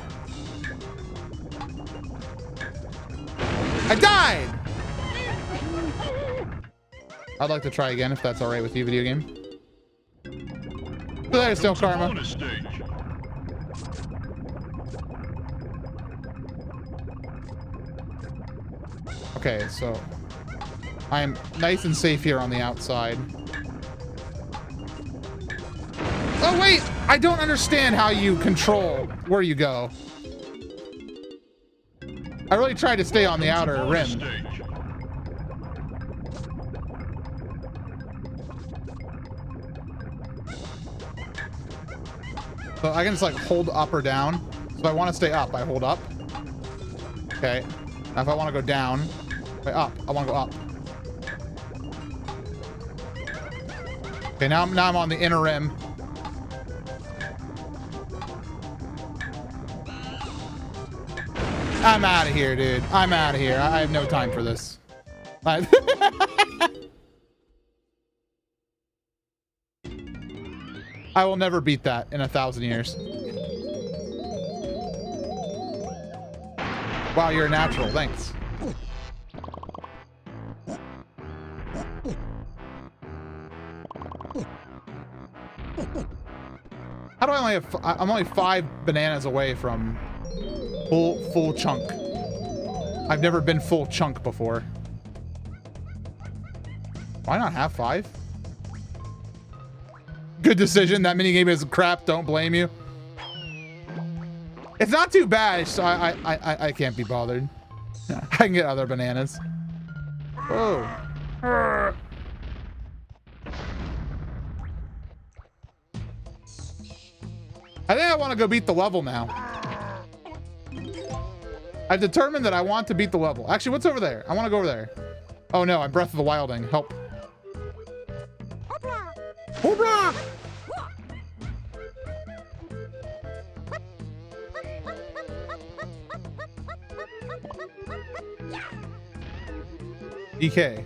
I died! I'd like to try again if that's alright with you, video game. So there's no karma. Bonus stage. Okay, so I am nice and safe here on the outside. Oh, wait! I don't understand how you control where you go. I really tried to stay on the outer rim. So I can just like hold up or down. So if I want to stay up, I hold up. Okay. Now if I want to go down, wait, up. I want to go up. Okay, now I'm on the inner rim. I'm out of here, dude. I'm out of here. I have no time for this. I will never beat that in 1,000 years. Wow, you're a natural. Thanks. How do I only have... I'm only 5 bananas away from full chunk. I've never been full chunk before. Why not have 5? Good decision. That minigame is crap. Don't blame you. It's not too bad, so I can't be bothered. I can get other bananas. Oh. I think I want to go beat the level now. I've determined that I want to beat the level. Actually, what's over there? I want to go over there. Oh no, I'm Breath of the Wilding. Help. Hoorah! DK.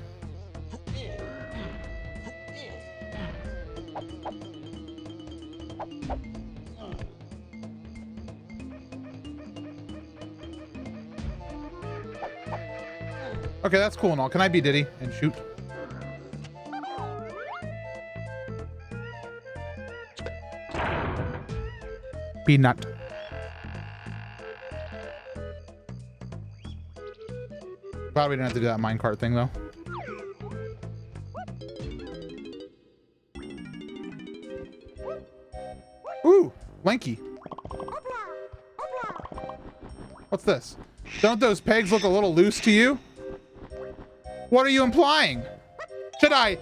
Okay, that's cool and all. Can I be Diddy and shoot? Peanut. Glad we didn't have to do that minecart thing though. Ooh, lanky. What's this? Don't those pegs look a little loose to you? What are you implying? Should I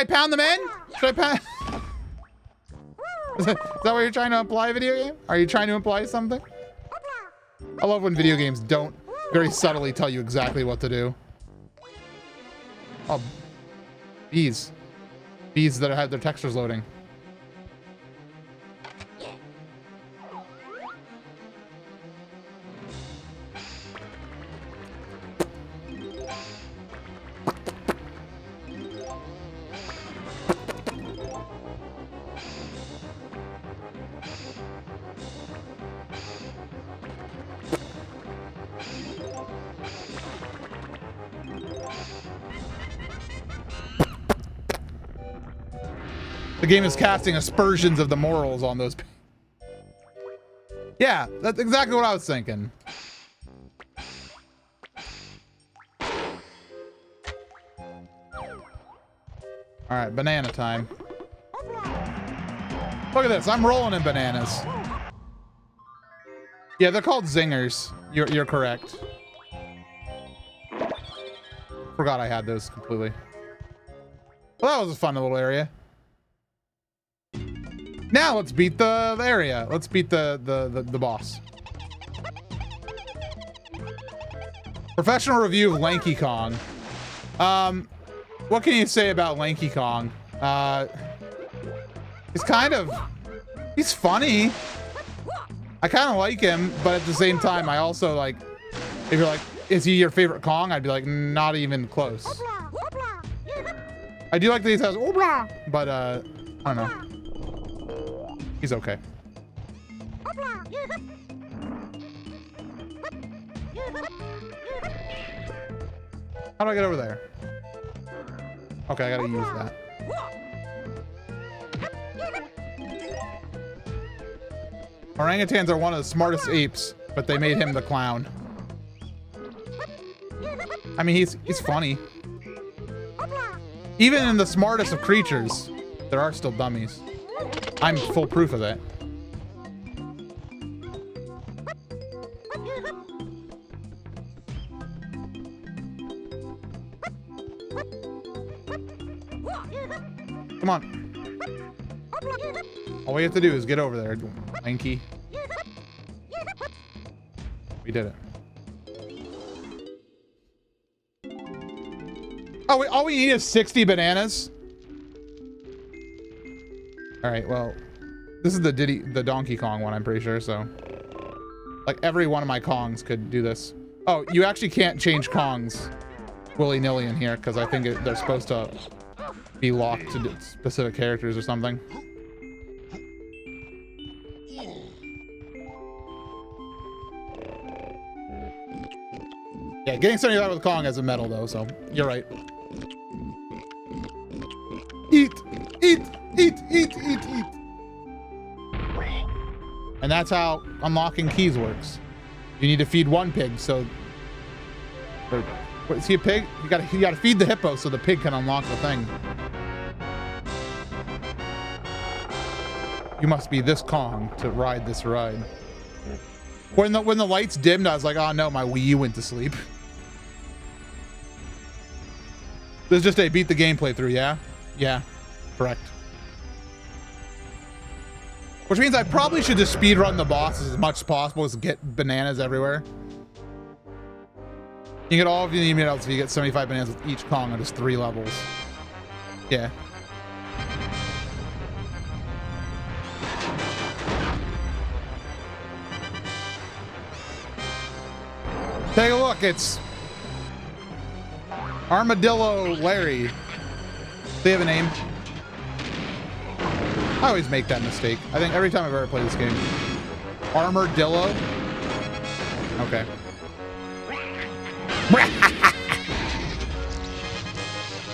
pound them in? Should I pound? Is that what you're trying to imply, video game? Are you trying to imply something? I love when video games don't very subtly tell you exactly what to do. Oh, bees. Bees that had their textures loading. The game is casting aspersions of the morals on those. Yeah, that's exactly what I was thinking. All right, banana time. Look at this, I'm rolling in bananas. Yeah, they're called zingers. You're correct. Forgot I had those completely. Well, that was a fun little area. Now let's beat the area. Let's beat the boss. Professional review of Lanky Kong. What can you say about Lanky Kong? He's funny. I kind of like him, but at the same time, I also like, if you're like, is he your favorite Kong? I'd be like, not even close. I do like that he says, but I don't know. He's okay. How do I get over there? Okay, I gotta use that. Orangutans are one of the smartest apes, but they made him the clown. I mean, he's funny. Even in the smartest of creatures, there are still dummies. I'm full proof of that. Come on. All we have to do is get over there, Lanky. We did it. Oh, all we need is 60 bananas. All right, well, this is the Donkey Kong one, I'm pretty sure, so. Like, every one of my Kongs could do this. Oh, you actually can't change Kongs willy-nilly in here, because I think they're supposed to be locked to specific characters or something. Yeah, getting 75 with Kong as a medal, though, so you're right. Eat, eat, eat, eat, eat, eat. And that's how unlocking keys works. You need to feed one pig, so... Is he a pig? You gotta feed the hippo so the pig can unlock the thing. You must be this Kong to ride this ride. When the lights dimmed, I was like, oh no, my Wii U went to sleep. This is just a beat the game playthrough, yeah? Yeah, correct. Which means I probably should just speedrun the bosses as much as possible to get bananas everywhere. You get all of the medals if you get 75 bananas with each Kong on just 3 levels. Yeah. Take a look, it's Armadillo Larry. They have a name. I always make that mistake. I think every time I've ever played this game. Armadillo? Okay.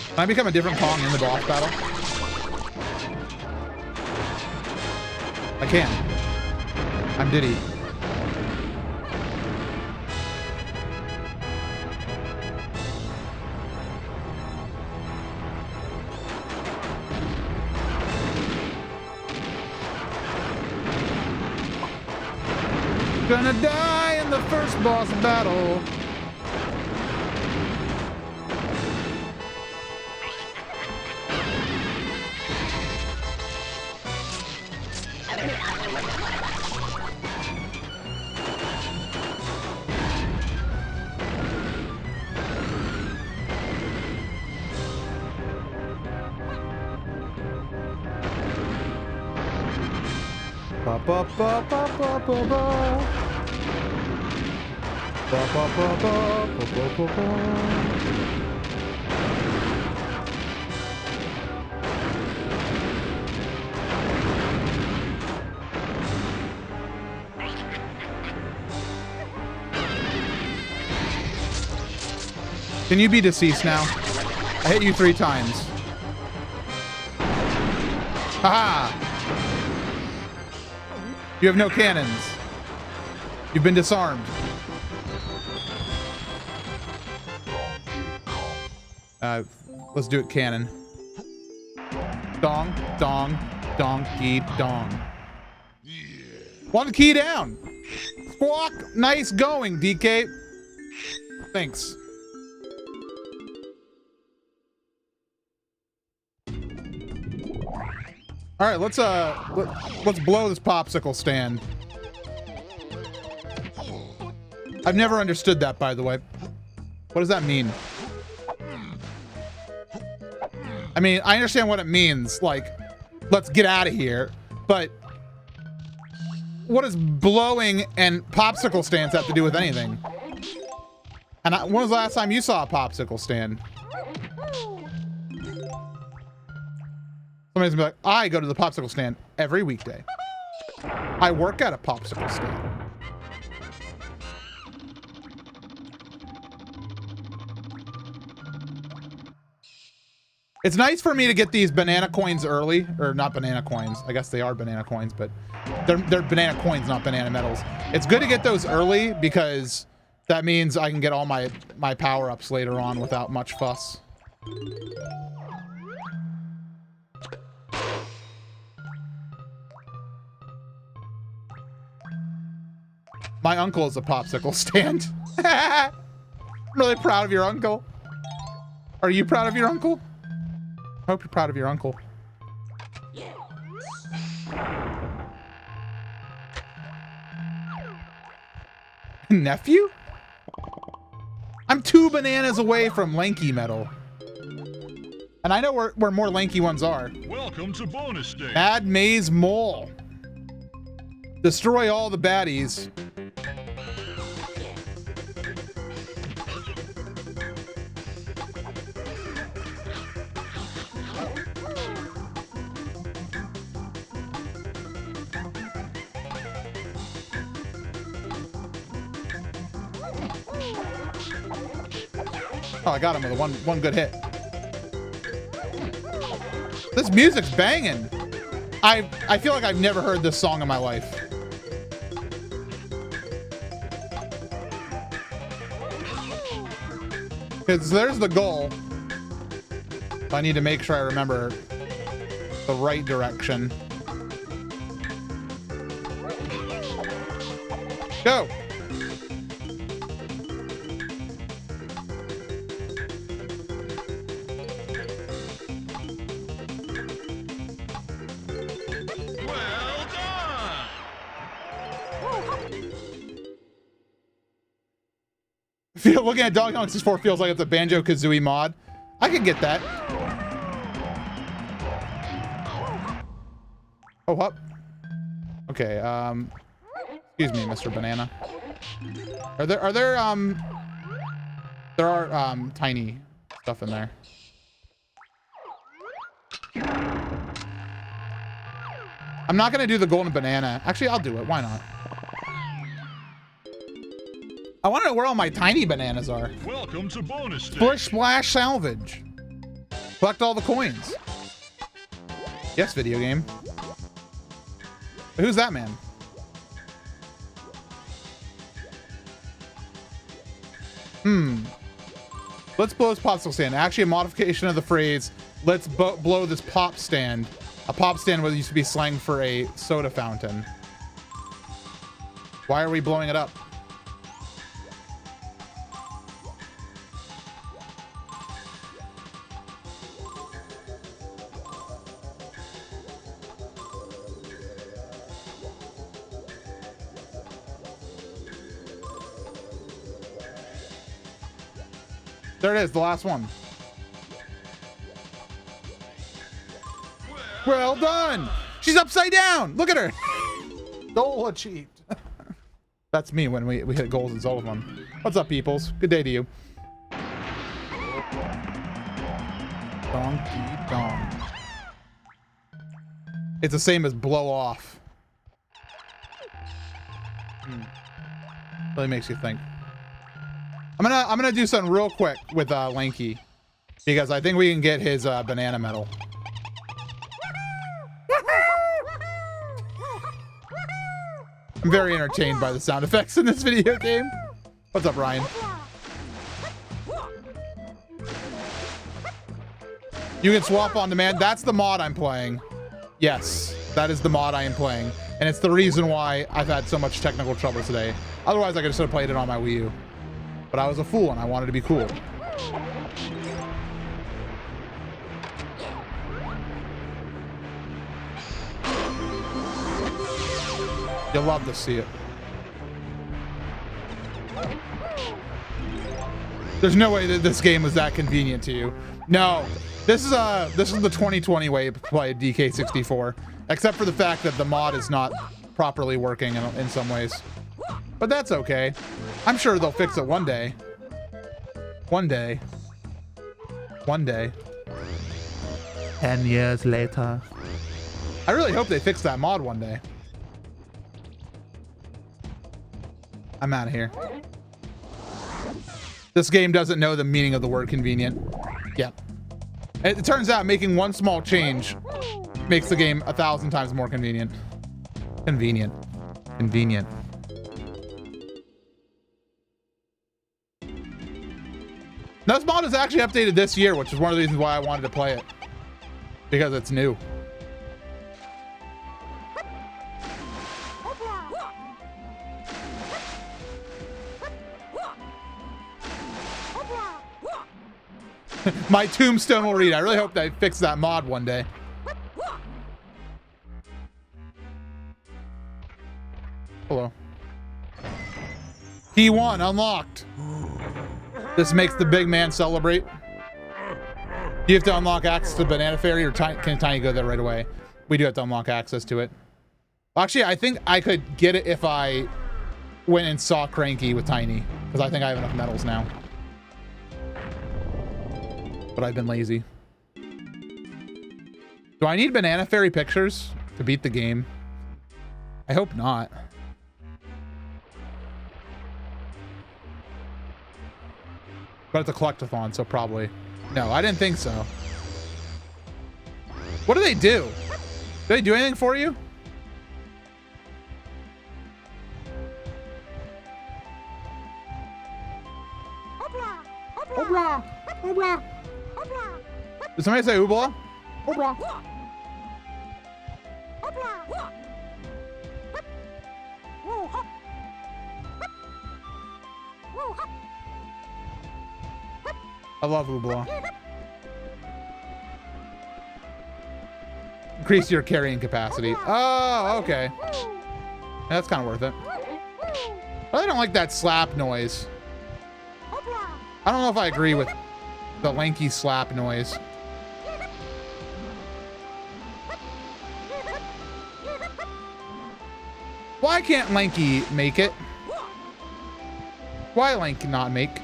Can I become a different Kong in the boss battle? I can. I'm Diddy. Gonna die in the first boss battle. Ba ba ba ba ba ba ba. Ba ba ba ba ba ba ba ba. Can you be deceased now? I hit you 3 times. Haha! You have no cannons. You've been disarmed. Let's do it cannon. Dong, dong, donkey, dong. One key down. Squawk. Nice going, DK. Thanks. All right, let's blow this popsicle stand. I've never understood that, by the way. What does that mean? I mean, I understand what it means, like, let's get out of here, but what does blowing and popsicle stands have to do with anything? And when was the last time you saw a popsicle stand? Somebody's gonna be like, I go to the popsicle stand every weekday. I work at a popsicle stand. It's nice for me to get these banana coins early, or not banana coins. I guess they are banana coins, but they're banana coins, not banana medals. It's good to get those early because That means I can get all my power-ups later on without much fuss. My uncle is a popsicle stand. I'm really proud of your uncle. Are you proud of your uncle? I hope you're proud of your uncle. Nephew? I'm 2 bananas away from Lanky Metal. And I know where more lanky ones are. Welcome to bonus stage. Mad Maze Mole. Destroy all the baddies. Oh, I got him with one good hit. This music's banging. I feel like I've never heard this song in my life. Because there's the goal. I need to make sure I remember the right direction. Go! Looking at Donkey Kong 64 feels like it's a Banjo-Kazooie mod. I could get that. Oh, up. Okay, excuse me, Mr. Banana. There are tiny stuff in there. I'm not gonna do the golden banana. Actually, I'll do it. Why not? I want to know where all my tiny bananas are. Welcome to bonus stage. Splish Splash Salvage. Collect all the coins. Yes, video game. Who's that man? Let's blow this popsicle stand. Actually, a modification of the phrase, let's blow this pop stand. A pop stand was used to be slang for a soda fountain. Why are we blowing it up? There it is, the last one. Well done! She's upside down! Look at her! Goal achieved. That's me when we hit goals in Zolomon. What's up, peoples? Good day to you. Donkey Dong. It's the same as blow off. Really makes you think. I'm gonna do something real quick with Lanky, because I think we can get his banana medal. I'm very entertained by the sound effects in this video game. What's up, Ryan? You can swap on demand. That's the mod I'm playing. Yes, that is the mod I am playing, and it's the reason why I've had so much technical trouble today. Otherwise, I could just have played it on my Wii U. But I was a fool and I wanted to be cool. You'll love to see it. There's no way that this game was that convenient to you. No, this is the 2020 way to play DK64, except for the fact that the mod is not properly working in some ways. But that's okay. I'm sure they'll fix it one day. One day. One day. 10 years later. I really hope they fix that mod one day. I'm out of here. This game doesn't know the meaning of the word convenient. Yep. It turns out making one small change makes the game 1,000 times more convenient. Convenient. Convenient. This mod is actually updated this year, which is one of the reasons why I wanted to play it. Because it's new. My tombstone will read. I really hope they fix that mod one day. Hello. Key 1 unlocked. This makes the big man celebrate. Do you have to unlock access to Banana Fairy, or can Tiny go there right away? We do have to unlock access to it. Actually, I think I could get it if I went and saw Cranky with Tiny, because I think I have enough medals now. But I've been lazy. Do I need Banana Fairy pictures to beat the game? I hope not. But it's a collectathon, so probably. No, I didn't think so. What do they do? Do they do anything for you? Obla! Obla! Did somebody say Oobla? Obla! I love Oobla. Increase your carrying capacity. Oh, okay. That's kind of worth it. I don't like that slap noise. I don't know if I agree with the lanky slap noise. Why can't Lanky make it? Why Lanky not make?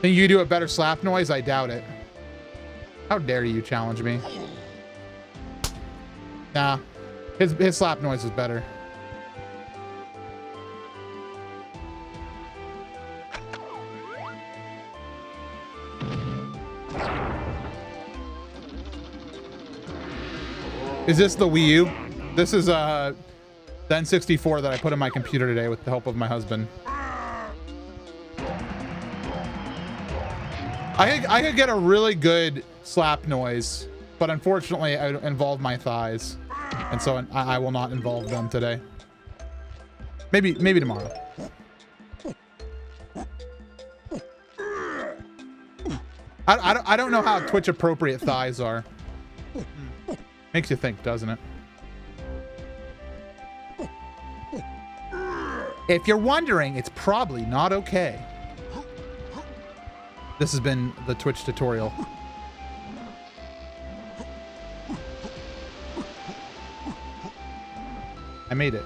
Think you do a better slap noise? I doubt it. How dare you challenge me? Nah, his slap noise is better. Is this the Wii U? This is the N64 that I put in my computer today with the help of my husband. I could get a really good slap noise, but unfortunately I involve my thighs, and so I will not involve them today. Maybe tomorrow. I don't know how Twitch appropriate thighs are. Makes you think, doesn't it? If you're wondering, it's probably not okay. This has been the Twitch tutorial. I made it.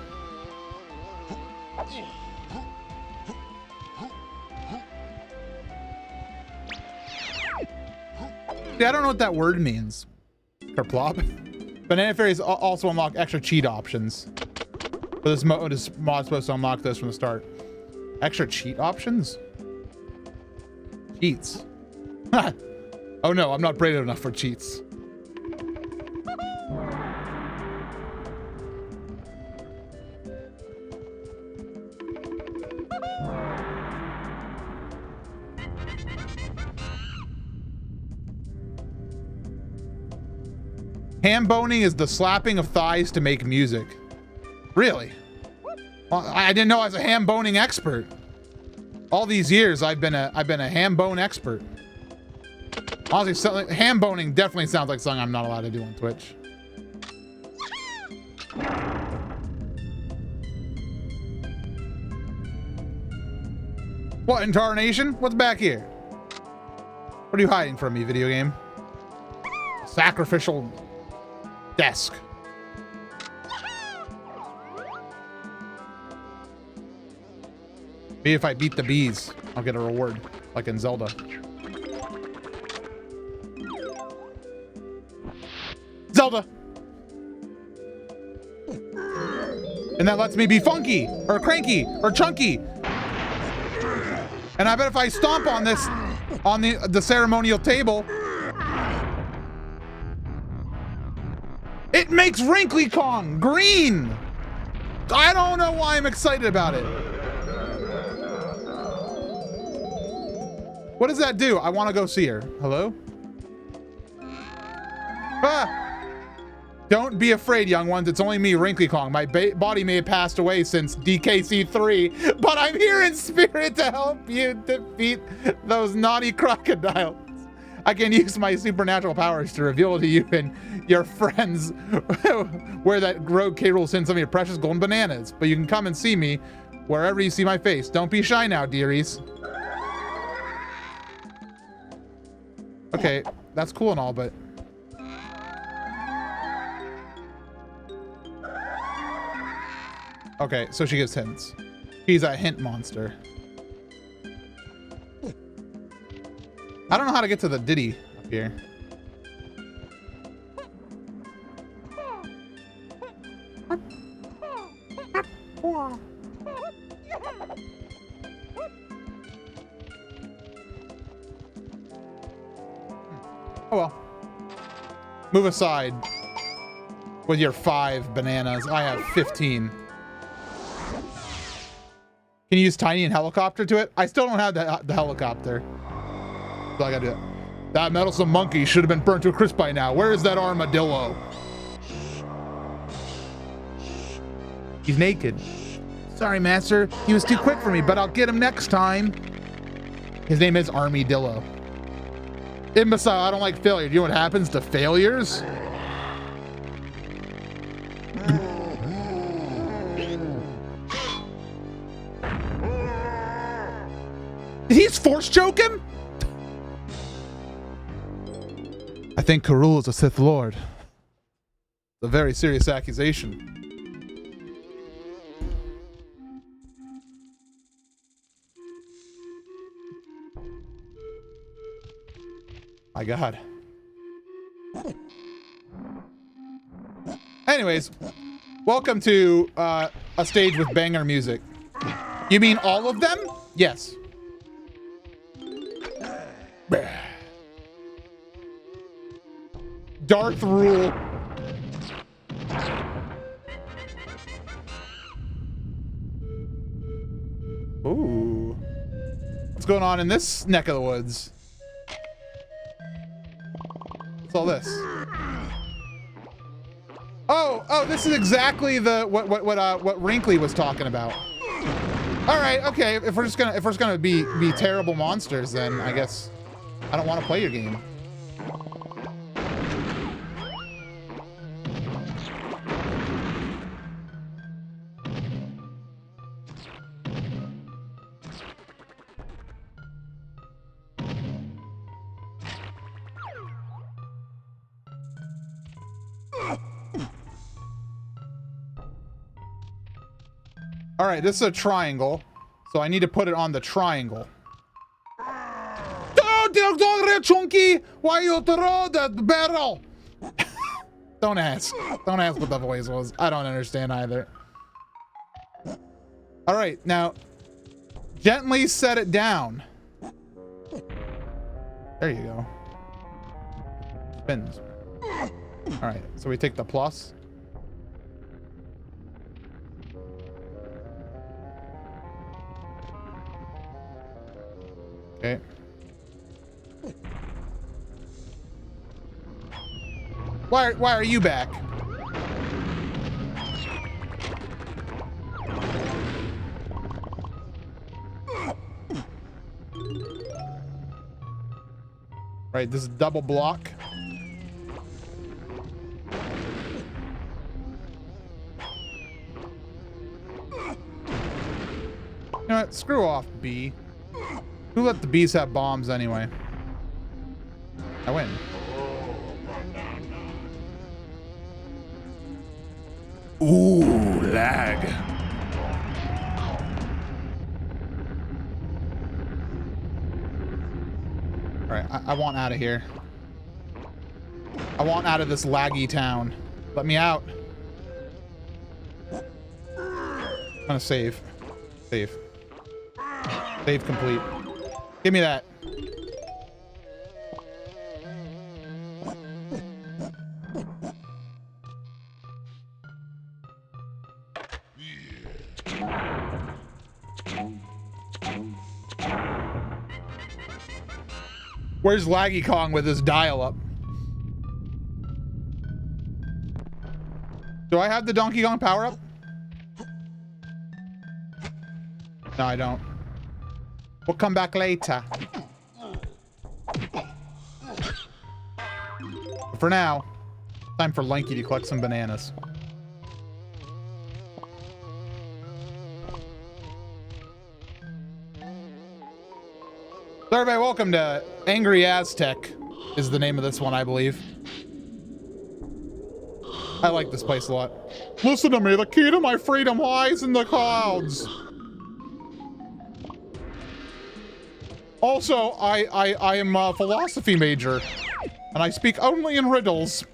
See, I don't know what that word means. Kerplop. Banana Fairies also unlock extra cheat options. But this mod is supposed to unlock this from the start. Extra cheat options? Cheats. Oh no, I'm not brave enough for cheats. Ham boning is the slapping of thighs to make music. Really? Well, I didn't know I was a ham boning expert. All these years I've been a ham bone expert. Honestly, ham boning definitely sounds like something I'm not allowed to do on Twitch. What in tarnation? What's back here? What are you hiding from me, video game? Sacrificial desk. Maybe if I beat the bees, I'll get a reward, like in Zelda. Zelda! And that lets me be funky, or cranky, or chunky. And I bet if I stomp on this, on the ceremonial table, It makes Wrinkly Kong green. I don't know why I'm excited about it. What does that do? I want to go see her. Hello? Ah! Don't be afraid, young ones. It's only me, Wrinkly Kong. My body may have passed away since DKC3, but I'm here in spirit to help you defeat those naughty crocodiles. I can use my supernatural powers to reveal to you and your friends where that rogue K. Rool sends some of your precious golden bananas. But you can come and see me wherever you see my face. Don't be shy now, dearies. Okay, that's cool and all, but... Okay, so she gives hints. She's a hint monster. I don't know how to get to the Diddy up here. Oh well. Move aside with your 5 bananas. I have 15. Can you use Tiny and helicopter to it? I still don't have the helicopter. So I gotta do it. That meddlesome monkey should have been burnt to a crisp by now. Where is that armadillo? He's naked. Sorry, master. He was too quick for me, but I'll get him next time. His name is Armadillo. Imbecile, I don't like failure. Do you know what happens to failures? Did he just force choke him? I think K. Rool is a Sith Lord. It's a very serious accusation. My God. Anyways, welcome to a stage with banger music. You mean all of them? Yes. Darth Rool. Ooh. What's going on in this neck of the woods? What's all this? Oh, this is exactly the what Wrinkly was talking about. All right, okay. If we're just gonna be terrible monsters, then I guess I don't want to play your game. All right, this is a triangle, so I need to put it on the triangle. Chunky, why you throw that barrel? Don't ask. Don't ask what the voice was. I don't understand either. All right, now gently set it down. There you go. Spins. All right, so we take the plus. Okay. Why are you back? Right, this is double block. You know what? Screw off, B. Who let the bees have bombs anyway? I win. Ooh, lag. All right, I want out of here. I want out of this laggy town. Let me out. I'm gonna save. Save. Save complete. Give me that. Where's Laggy Kong with his dial-up? Do I have the Donkey Kong power-up? No, I don't. We'll come back later. But for now, time for Lanky to collect some bananas. So everybody, welcome to Angry Aztec is the name of this one, I believe. I like this place a lot. Listen to me, the key to my freedom lies in the clouds. Also, I am a philosophy major, and I speak only in riddles.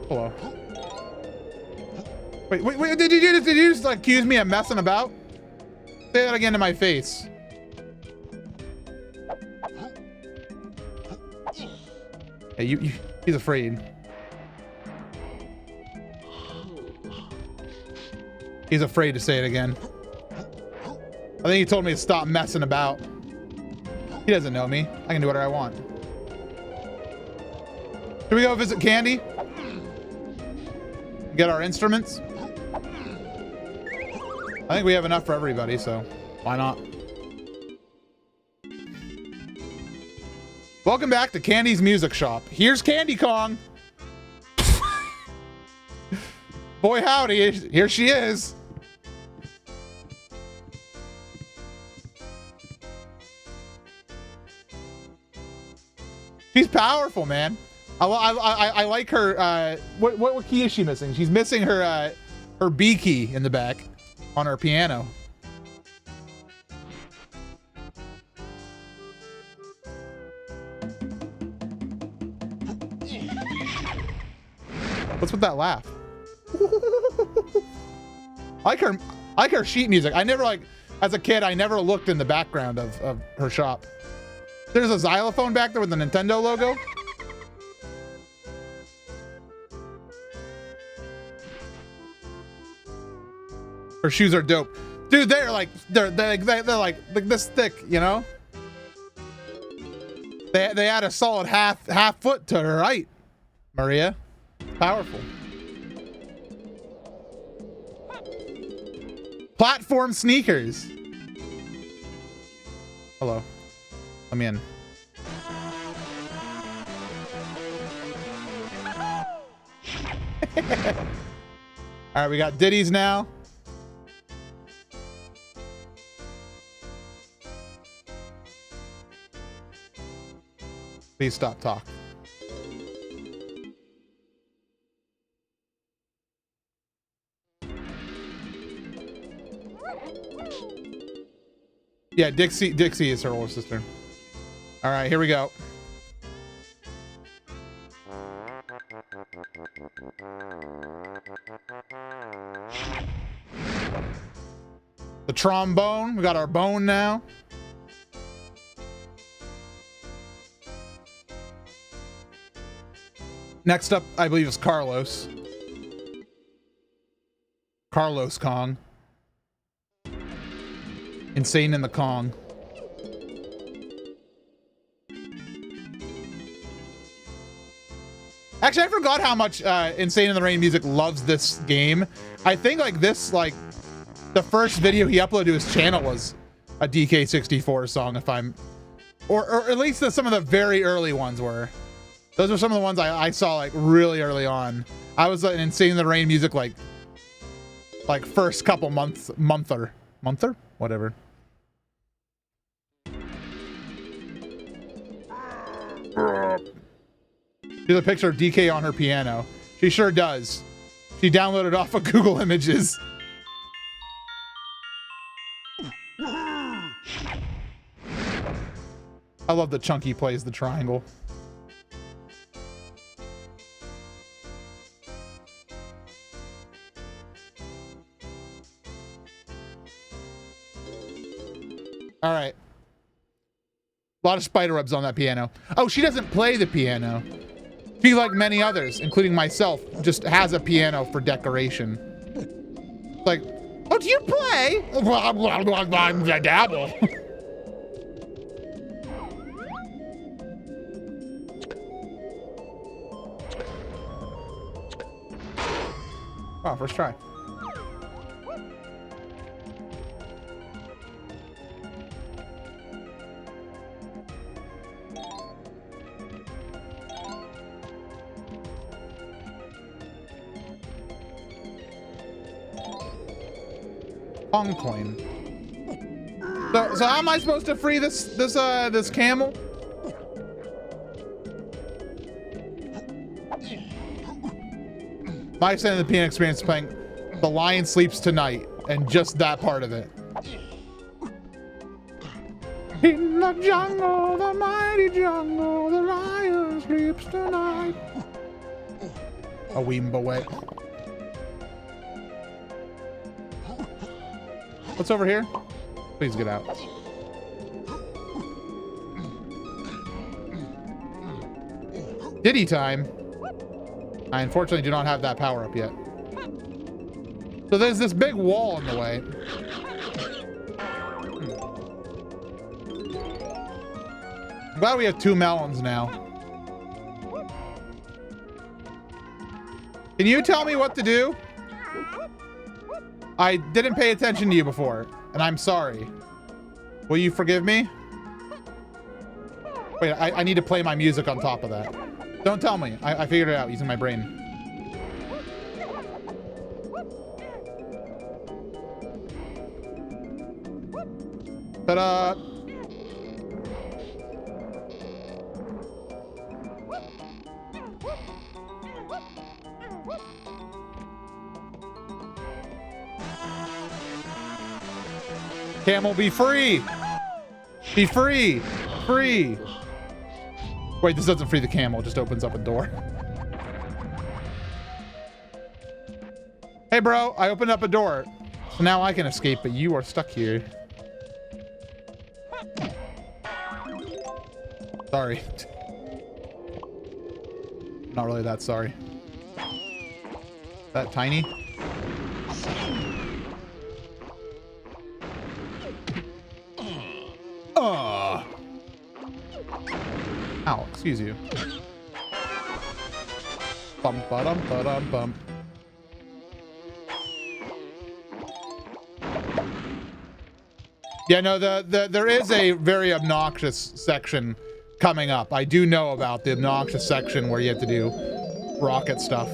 Hello. Wait, did you just accuse me of messing about? Say that again to my face. Hey, he's afraid. He's afraid to say it again. I think he told me to stop messing about. He doesn't know me. I can do whatever I want. Should we go visit Candy? Get our instruments? I think we have enough for everybody, so why not? Welcome back to Candy's Music Shop. Here's Candy Kong. Boy howdy, here she is. She's powerful, man. I like her. What key is she missing? She's missing her B key in the back on her piano. What's with that laugh? I like her sheet music. I never as a kid, I never looked in the background of her shop. There's a xylophone back there with the Nintendo logo. Her shoes are dope, dude. They're like this thick, you know. They add a solid half foot to her height. Maria, powerful. Platform sneakers. Hello, let me in. All right, we got ditties now. Please stop talking. Yeah, Dixie is her older sister. All right, here we go. The trombone. We got our bone now. Next up, I believe, is Carlos. Carlos Kong. Insane in the Kong. Actually, I forgot how much Insane in the Rain Music loves this game. I think the first video he uploaded to his channel was a DK64 song, if I'm, or at least some of the very early ones were. Those are some of the ones I saw like really early on. I was an Insane in the Rain Music like first couple monther, whatever. There's a picture of DK on her piano. She sure does. She downloaded off of Google Images. I love that Chunky plays the triangle. All right. A lot of spider webs on that piano. Oh, she doesn't play the piano. She, like many others, including myself, just has a piano for decoration. Like, oh, do you play? I dabble. Oh, first try. Pong coin. So how am I supposed to free this camel? My extent of the piano experience playing The Lion Sleeps Tonight and just that part of it. In the jungle, the mighty jungle, the lion sleeps tonight. A weemba way. What's over here? Please get out. Diddy time. I unfortunately do not have that power up yet. So there's this big wall in the way. I'm glad we have 2 melons now. Can you tell me what to do? I didn't pay attention to you before, and I'm sorry. Will you forgive me? Wait, I need to play my music on top of that. Don't tell me. I figured it out using my brain. Ta-da! Camel, be free! Be free! Free! Wait, this doesn't free the camel, it just opens up a door. Hey bro, I opened up a door. So now I can escape, but you are stuck here. Sorry. Not really that sorry. That tiny? Ow, excuse you. Bum ba dum ba dum bum. Yeah, no, there is a very obnoxious section coming up. I do know about the obnoxious section where you have to do rocket stuff.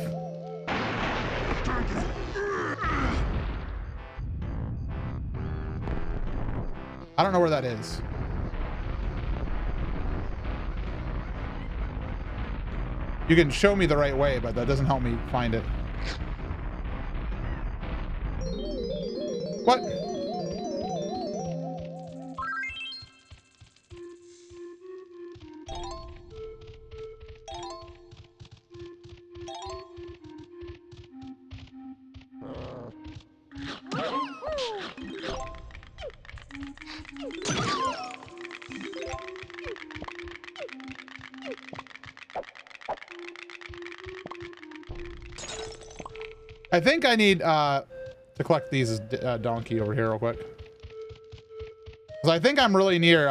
I don't know where that is. You can show me the right way, but that doesn't help me find it. What? I think I need to collect these donkey over here real quick. Because I think I'm really near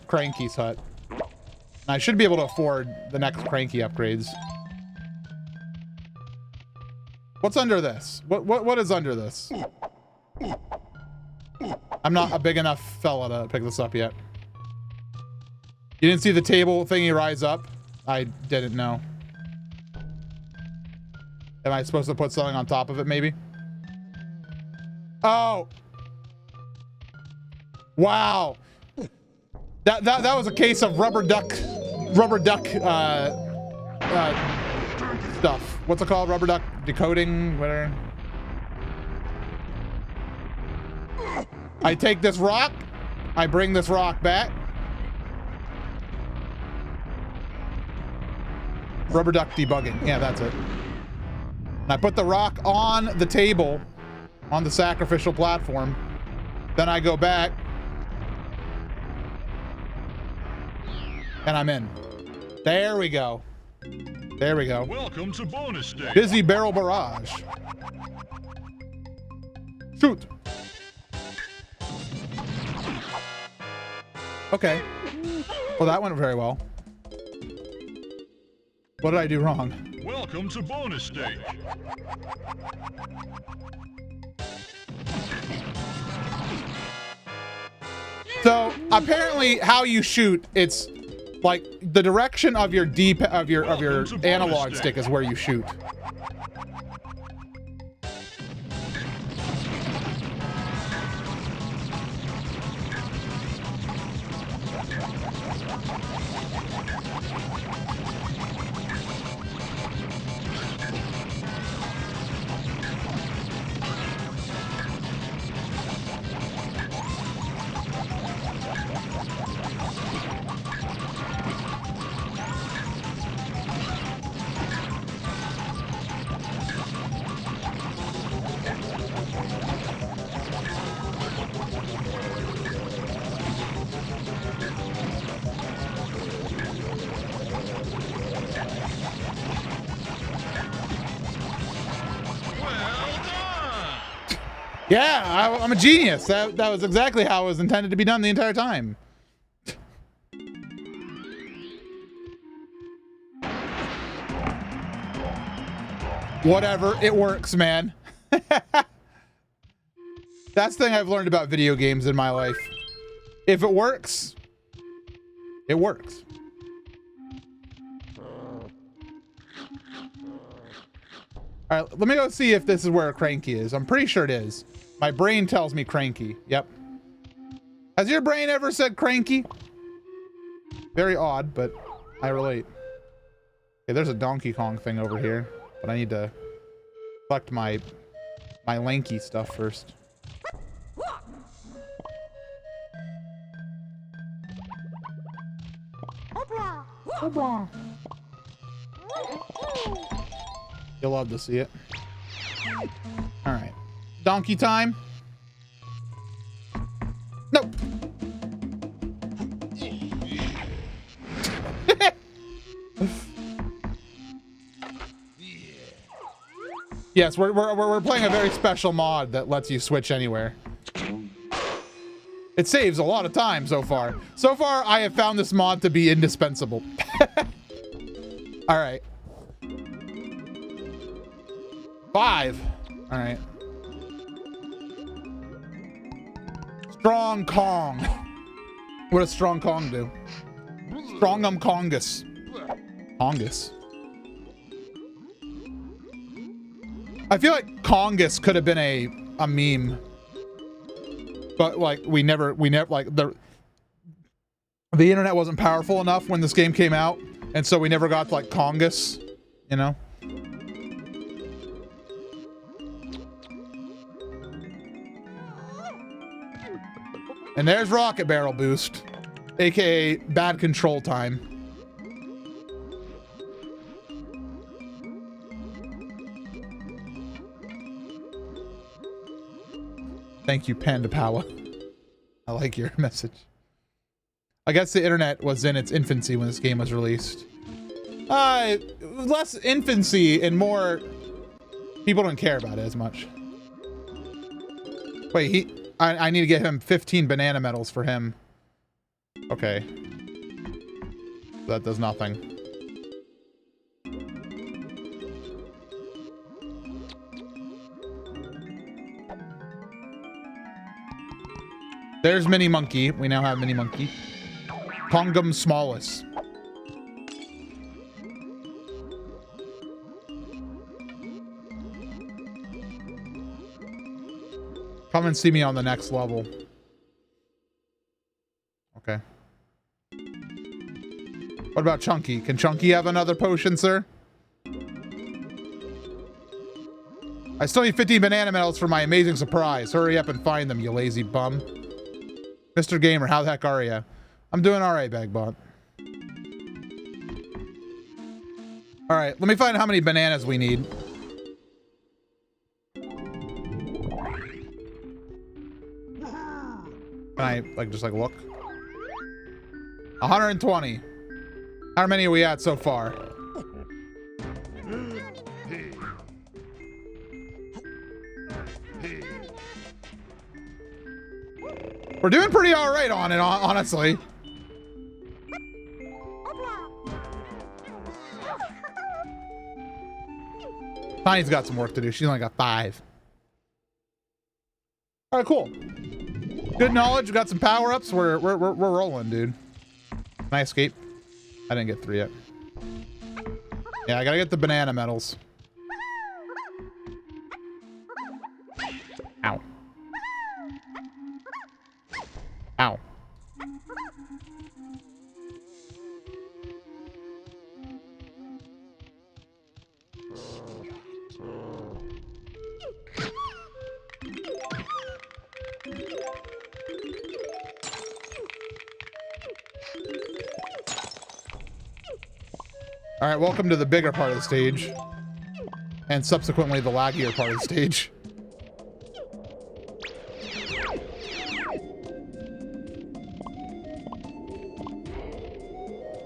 Cranky's hut. And I should be able to afford the next Cranky upgrades. What's under this? What is under this? I'm not a big enough fella to pick this up yet. You didn't see the table thingy rise up? I didn't know. Am I supposed to put something on top of it, maybe? Oh! Wow! That was a case of rubber duck stuff. What's it called? Rubber duck decoding, whatever. I take this rock, I bring this rock back. Rubber duck debugging, yeah, that's it. And I put the rock on the table, on the sacrificial platform. Then I go back, And I'm in. There we go. There we go. Welcome to bonus stage. Busy barrel barrage. Shoot. Okay. Well, that went very well. What did I do wrong? Welcome to bonus stage. So apparently, how you shoot, it's like the direction of your your analog stick is where you shoot. Yeah, I'm a genius. That was exactly how it was intended to be done the entire time. Whatever, it works, man. That's the thing I've learned about video games in my life. If it works, it works. All right, let me go see if this is where Cranky is. I'm pretty sure it is. My brain tells me Cranky. Yep. Has your brain ever said Cranky? Very odd, but I relate. Okay, there's a Donkey Kong thing over here, but I need to collect my lanky stuff first. You'll love to see it. All right. Donkey time. Nope. Yes, we're playing a very special mod that lets you switch anywhere. It saves a lot of time so far. So far, I have found this mod to be indispensable. All right. 5. All right. Strong Kong. What does Strong Kong do? Strongum Kongus. Kongus. I feel like Kongus could have been a meme. But like we never like the internet wasn't powerful enough when this game came out, and so we never got to like Kongus, you know? And there's Rocket Barrel Boost, aka bad control time. Thank you, Panda Power. I like your message. I guess the internet was in its infancy when this game was released. Less infancy and more people don't care about it as much. Wait, I need to get him 15 banana medals for him. Okay. That does nothing. There's Mini Monkey. We now have Mini Monkey. Kongum Smallest. Come and see me on the next level. Okay. What about Chunky? Can Chunky have another potion, sir? I still need 15 banana medals for my amazing surprise. Hurry up and find them, you lazy bum. Mr. Gamer, how the heck are you? I'm doing all right, Bagbot. All right, let me find how many bananas we need. Can I, like, just, like, look? 120. How many are we at so far? We're doing pretty all right on it, honestly. Tiny's got some work to do. She's only got 5. All right, cool. Good knowledge. We got some power-ups. We're rolling, dude. Can I escape? I didn't get 3 yet. Yeah, I gotta get the banana medals. Ow. Ow. All right, welcome to the bigger part of the stage, and subsequently the laggier part of the stage.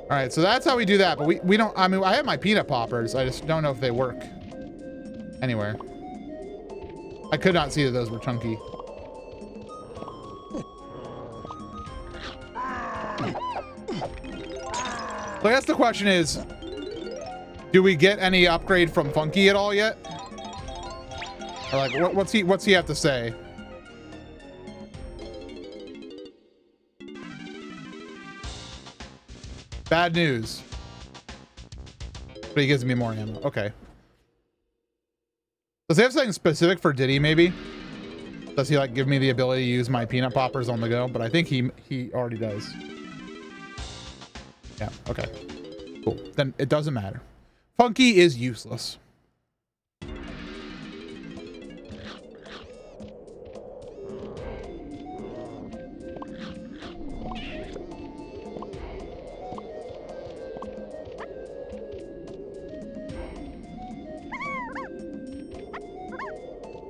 All right, so that's how we do that, but we don't, I mean, I have my peanut poppers. I just don't know if they work anywhere. I could not see that those were chunky. So I guess the question is, do we get any upgrade from Funky at all yet? Or like, what's he have to say? Bad news. But he gives me more ammo. Okay. Does he have something specific for Diddy, maybe? Does he like give me the ability to use my peanut poppers on the go? But I think he already does. Yeah, okay. Cool. Then it doesn't matter. Funky is useless.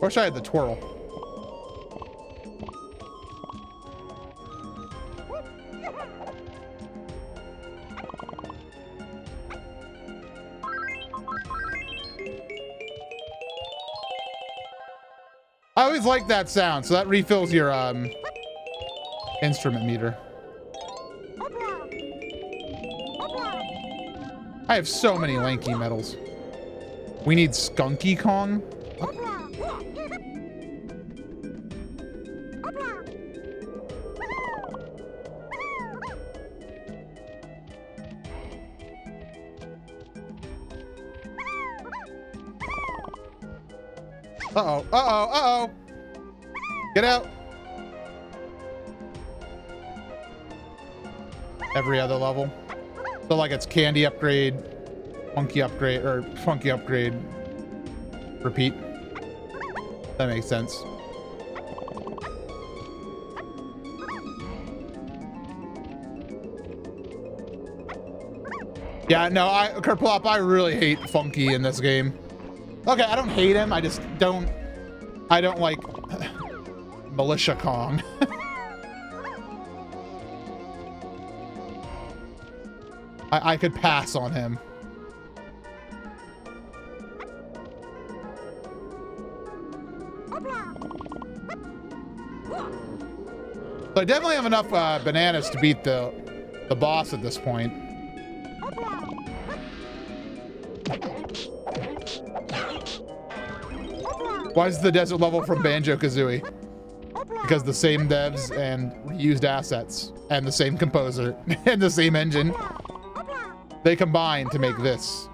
Wish I had the twirl. I always like that sound, so that refills your instrument meter. I have so many lanky medals. We need Skunky Kong. Uh-oh, uh-oh, uh-oh. Get out. Every other level. So like it's candy upgrade, funky upgrade, or funky upgrade, repeat. That makes sense. Yeah, no, Kerplop, I really hate Funky in this game. Okay, I don't hate him. I just don't. I don't like Militia Kong. I could pass on him. So I definitely have enough bananas to beat the boss at this point. Why is the desert level from Banjo-Kazooie? Because the same devs and reused assets and the same composer and the same engine, they combined to make this.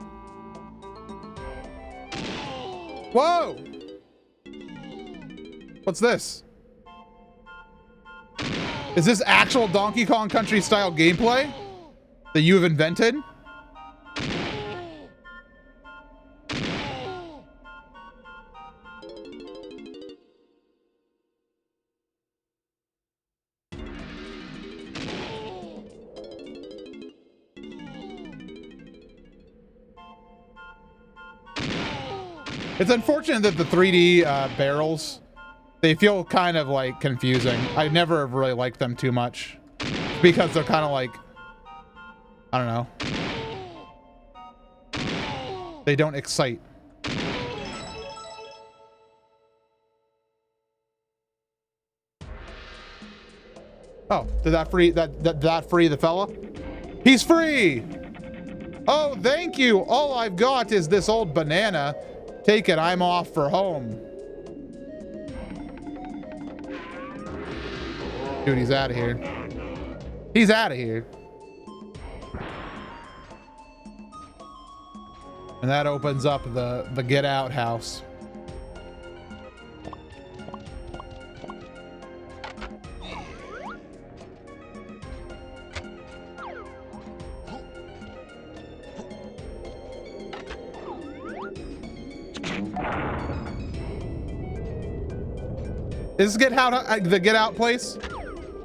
Whoa! What's this? Is this actual Donkey Kong Country style gameplay that you have invented? It's unfortunate that the 3D barrels, they feel kind of like confusing. I never have really liked them too much because they're kind of like, I don't know. They don't excite. Oh, did that free that free the fella? He's free! Oh, thank you! All I've got is this old banana. Take it, I'm off for home. Dude, he's out of here. He's out of here. And that opens up the get out house. Is this get out the get out place?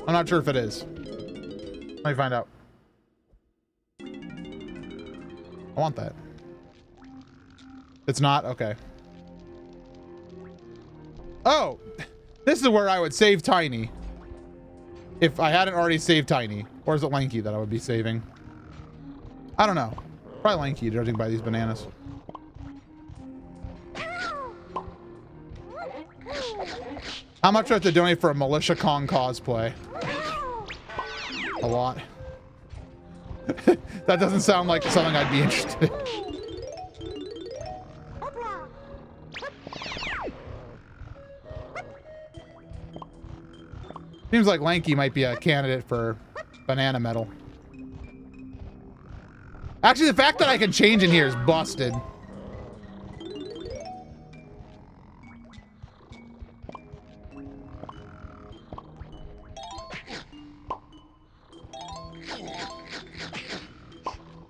I'm not sure if it is. Let me find out. I want that. It's not? Okay. Oh! This is where I would save Tiny. If I hadn't already saved Tiny. Or is it Lanky that I would be saving? I don't know. Probably Lanky, judging by these bananas. How much do I have to donate for a Militia Kong cosplay? A lot. That doesn't sound like something I'd be interested in. Seems like Lanky might be a candidate for banana medal. Actually, the fact that I can change in here is busted.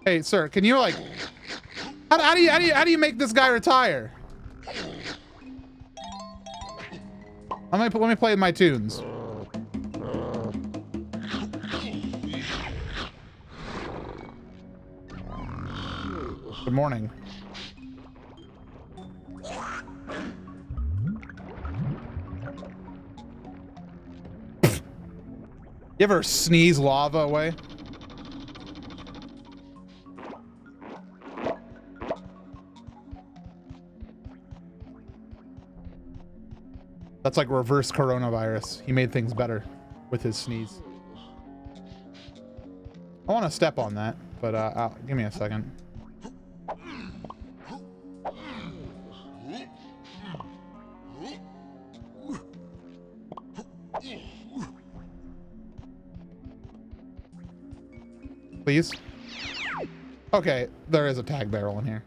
Hey, sir, can you like, how do you make this guy retire? Let me play my tunes. Good morning. You ever sneeze lava away? That's like reverse coronavirus. He made things better with his sneeze. I want to step on that, but give me a second. Please? Okay, there is a tag barrel in here.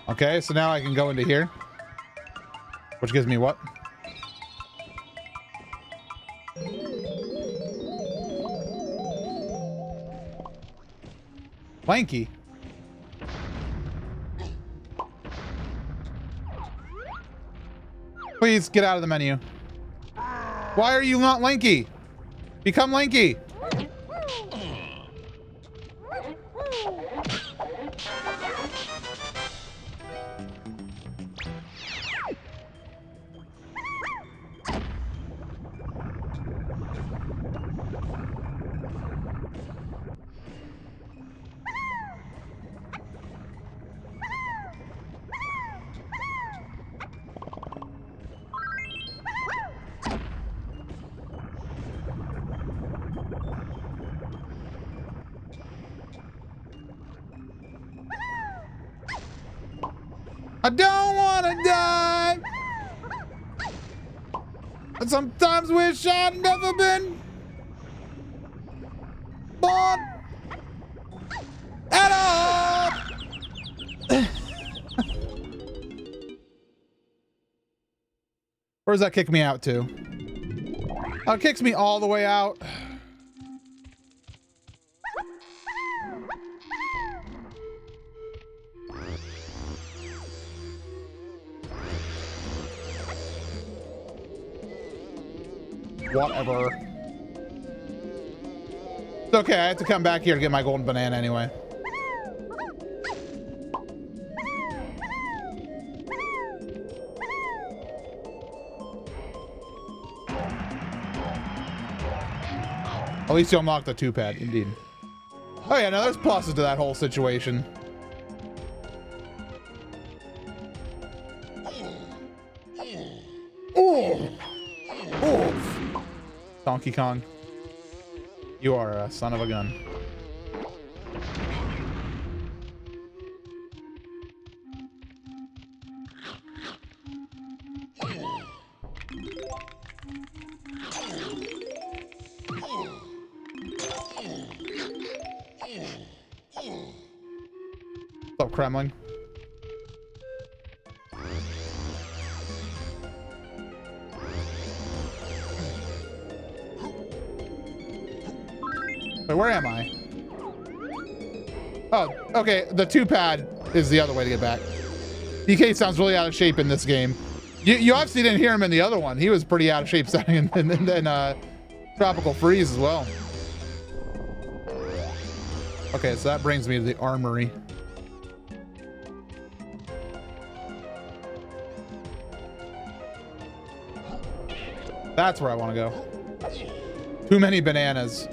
Okay, so now I can go into here. Which gives me what? Lanky. Please get out of the menu. Why are you not Lanky? Become Lanky. I don't want to die. I sometimes wish I'd never been born at all. Where does that kick me out to? Oh, it kicks me all the way out. Whatever. It's okay, I have to come back here to get my golden banana anyway. At least you unlock the 2-pad, indeed. Oh yeah, no, there's pluses to that whole situation. Oh! Oh! Donkey Kong. You are a son of a gun. What's up, Kremlin? Wait, where am I? Oh, okay. The 2-pad is the other way to get back. DK sounds really out of shape in this game. You obviously didn't hear him in the other one. He was pretty out of shape setting in Tropical Freeze as well. Okay, so that brings me to the armory. That's where I want to go. Too many bananas.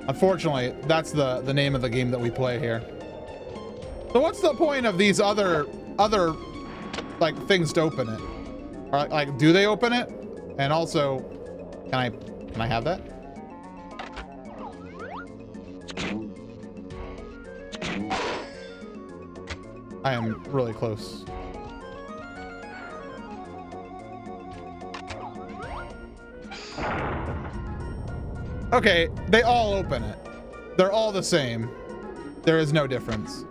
Unfortunately, that's the name of the game that we play here. So what's the point of these other like things to open it? Or like, do they open it? And also, can I have that? I am really close. Okay, they all open it. They're all the same. There is no difference.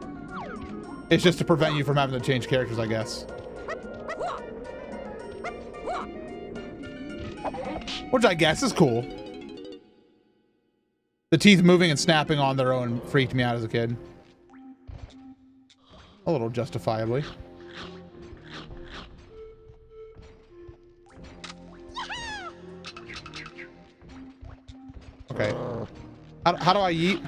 It's just to prevent you from having to change characters, I guess. Which I guess is cool. The teeth moving and snapping on their own freaked me out as a kid. A little justifiably. Okay. How do I yeet?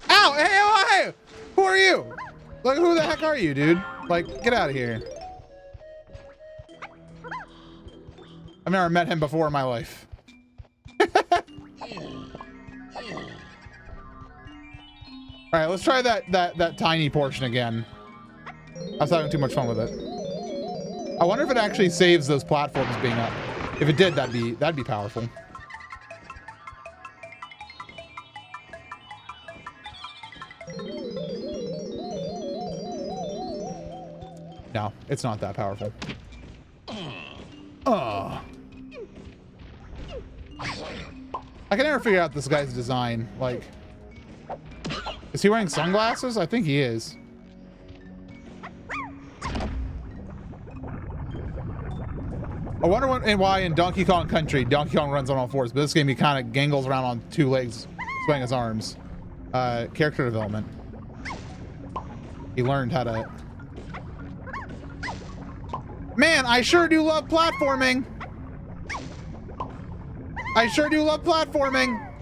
Ow! Hey! Who are you? Like, who the heck are you, dude? Like, get out of here. I've never met him before in my life. All right, let's try that tiny portion again. I was having too much fun with it. I wonder if it actually saves those platforms being up. If it did, that'd be powerful. No, it's not that powerful. I can never figure out this guy's design. Like, is he wearing sunglasses? I think he is. I wonder why in Donkey Kong Country, Donkey Kong runs on all fours, but this game he kind of gangles around on 2 legs, swinging his arms. Character development. He learned how to... Man, I sure do love platforming. I sure do love platforming.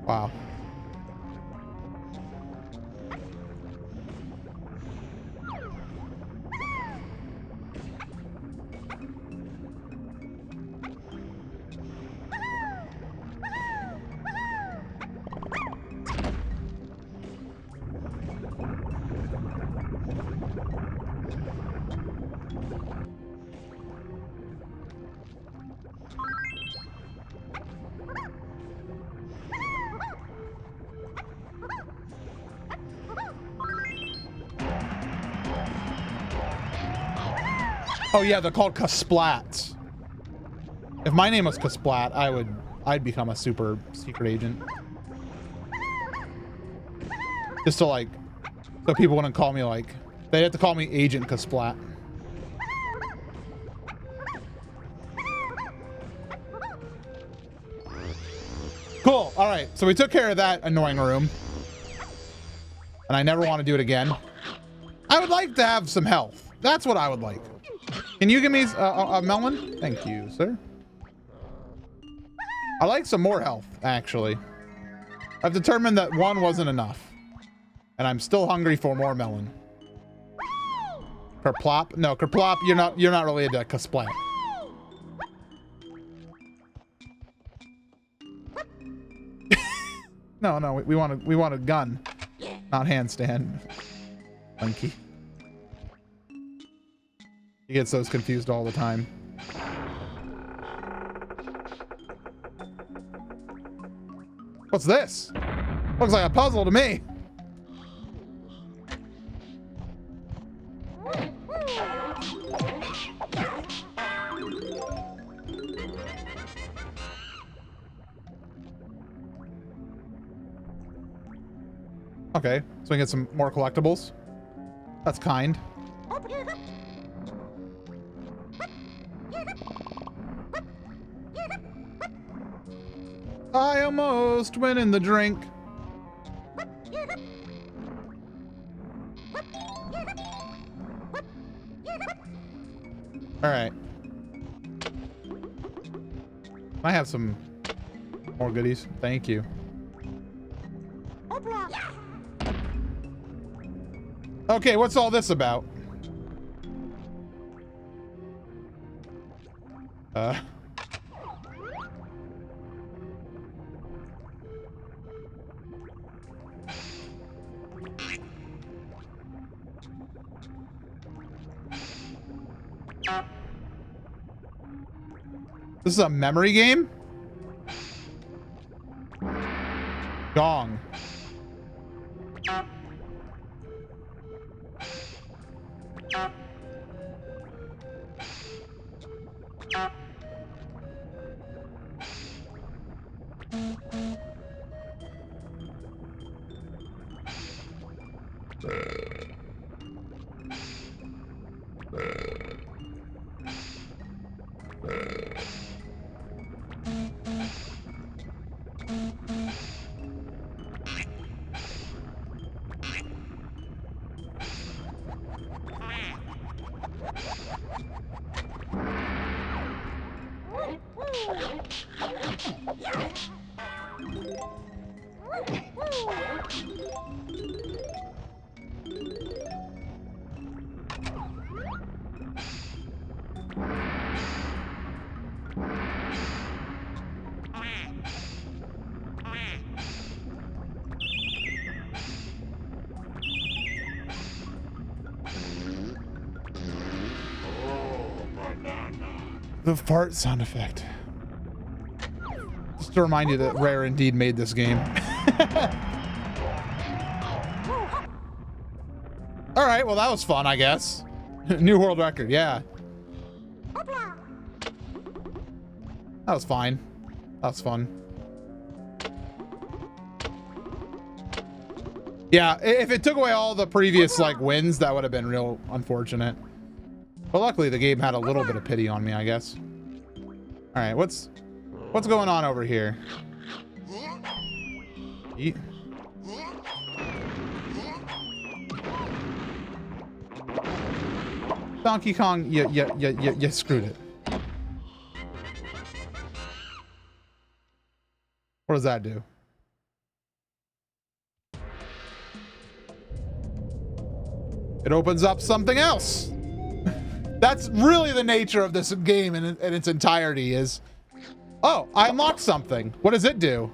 Wow. Oh yeah, they're called Kasplats. If my name was Kasplat, I'd become a super secret agent. Just to like, so people wouldn't call me like, they had to call me Agent Kasplat. Cool. All right. So we took care of that annoying room. And I never want to do it again. I would like to have some health. That's what I would like. Can you give me a melon? Thank you, sir. I like some more health, actually. I've determined that one wasn't enough. And I'm still hungry for more melon. Kerplop? No, Kerplop, you're not related to Kasplat. No, we want a gun, not handstand. Monkey. He gets those confused all the time. What's this? Looks like a puzzle to me. Okay, so we get some more collectibles. That's kind. I almost went in the drink. All right. I have some more goodies. Thank you. Okay, what's all this about? This is a memory game? Gong. The fart sound effect. Just to remind you that Rare indeed made this game. All right, well that was fun, I guess. New world record, yeah. That was fine. That was fun. Yeah, if it took away all the previous like wins, that would have been real unfortunate. But luckily the game had a little bit of pity on me, I guess. All right, what's going on over here? Eat. Donkey Kong, you screwed it. What does that do? It opens up something else. That's really the nature of this game in its entirety is, oh, I unlocked something. What does it do?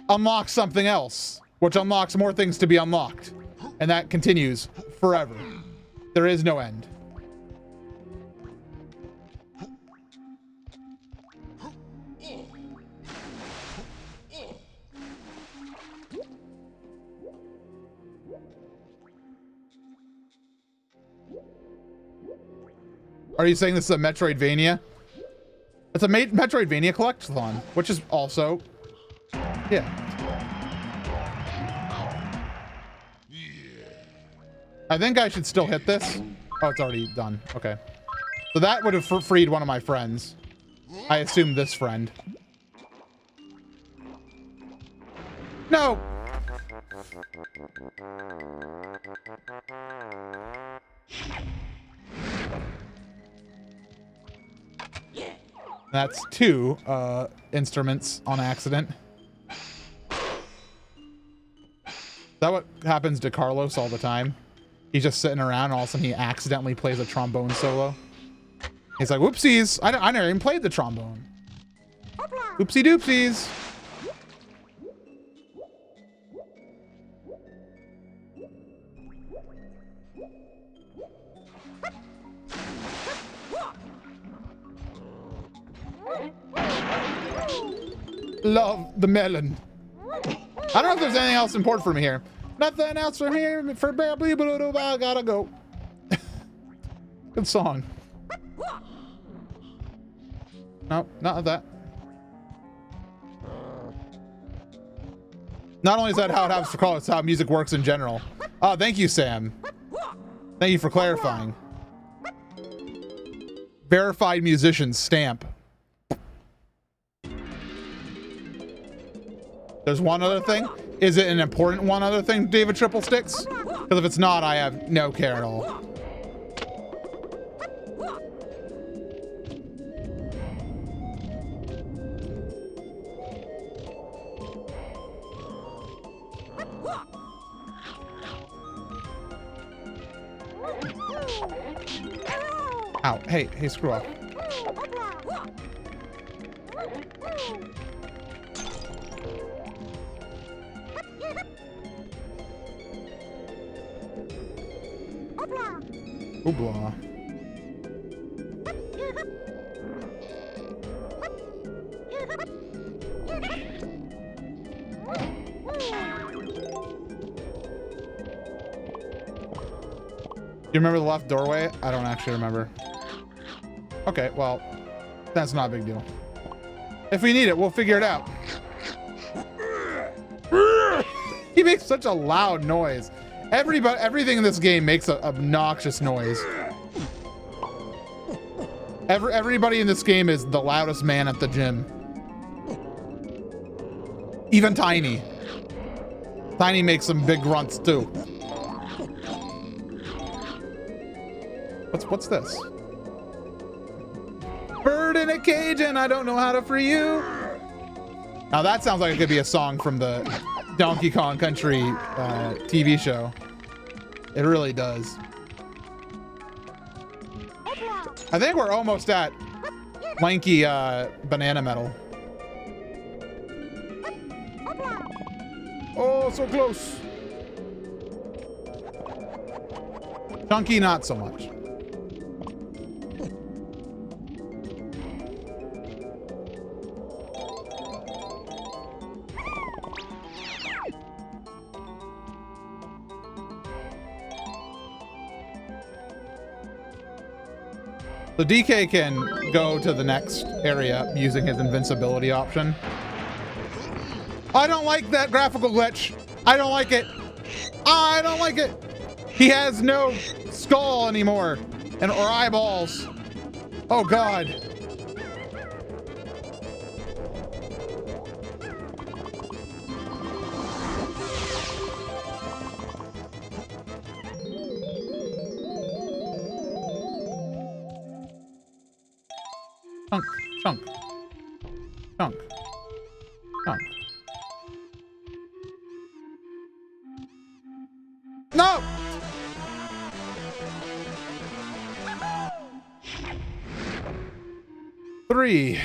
Unlock something else, which unlocks more things to be unlocked. And that continues forever. There is no end. Are you saying this is a Metroidvania? It's a Metroidvania collectathon, which is also, yeah. I think I should still hit this. Oh, it's already done. Okay. So that would have freed one of my friends. I assume this friend. No. That's 2 instruments on accident. Is that what happens to Carlos all the time? He's just sitting around and all of a sudden he accidentally plays a trombone solo. He's like, whoopsies, I never even played the trombone. Oopsie doopsies. Love the melon. I don't know if there's anything else important for me here. Nothing else from here for Barely Blue. I gotta go. Good song. Nope, not that. Not only is that how it happens for Call, it's how music works in general. Oh, thank you, Sam. Thank you for clarifying. Verified musician stamp. There's one other thing. Is it an important one other thing, David Triple Sticks? Because if it's not, I have no care at all. Ow, hey, screw off. Oobla. You remember the left doorway? I don't actually remember. Okay, well, that's not a big deal. If we need it, we'll figure it out. He makes such a loud noise. Everything in this game makes an obnoxious noise. Everybody in this game is the loudest man at the gym. Even Tiny. Tiny makes some big grunts too. What's this? Bird in a cage and I don't know how to free you. Now that sounds like it could be a song from the Donkey Kong Country TV show. It really does. I think we're almost at Lanky Banana Metal. Oh, so close. Chunky, not so much. So DK can go to the next area using his invincibility option. I don't like that graphical glitch. I don't like it. I don't like it. He has no skull anymore or eyeballs. Oh God. Chunk. No! Three.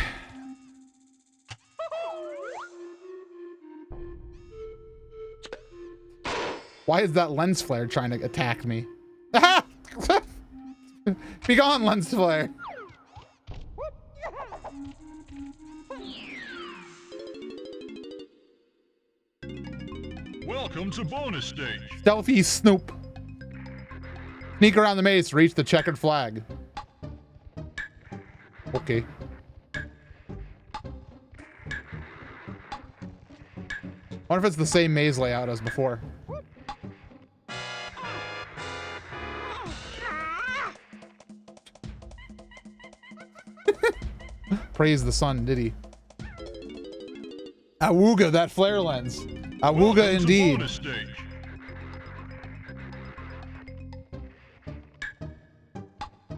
Why is that lens flare trying to attack me? Be gone, lens flare. Welcome to bonus stage. Stealthy Snoop. Sneak around the maze to reach the checkered flag. Okay. Wonder if it's the same maze layout as before. Praise the sun, did he? Awooga, that flare lens. Awooga Welcome to indeed. bonus stage.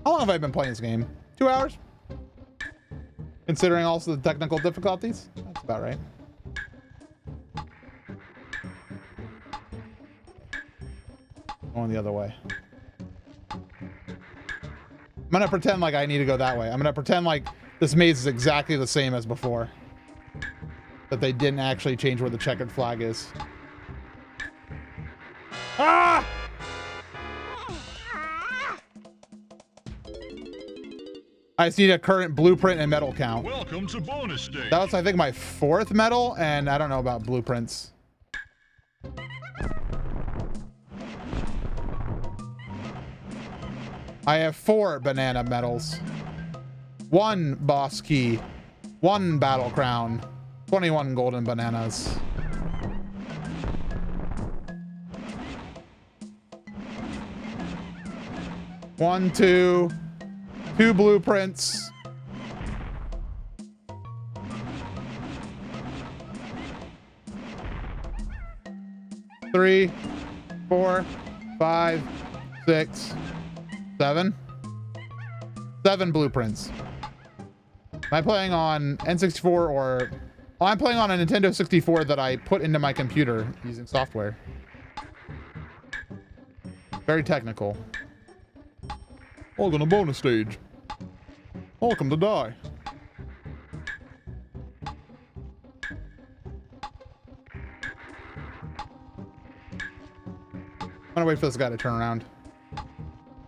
How long have I been playing this game? 2 hours? Considering also the technical difficulties? That's about right. Going the other way. I'm gonna pretend like I need to go that way. I'm gonna pretend like this maze is exactly the same as before. That they didn't actually change where the checkered flag is. Ah! I just need a current blueprint and medal count. Welcome to bonus stage. That was, I think, my 4th medal, and I don't know about blueprints. I have 4 banana medals, 1 boss key, 1 battle crown, 21 golden bananas. One, two blueprints. Three, 4, 5, 6, 7. 7 blueprints. Am I playing on N64 or... Oh, I'm playing on a Nintendo 64 that I put into my computer using software. Very technical. Welcome to bonus stage. Welcome to die. I'm gonna wait for this guy to turn around.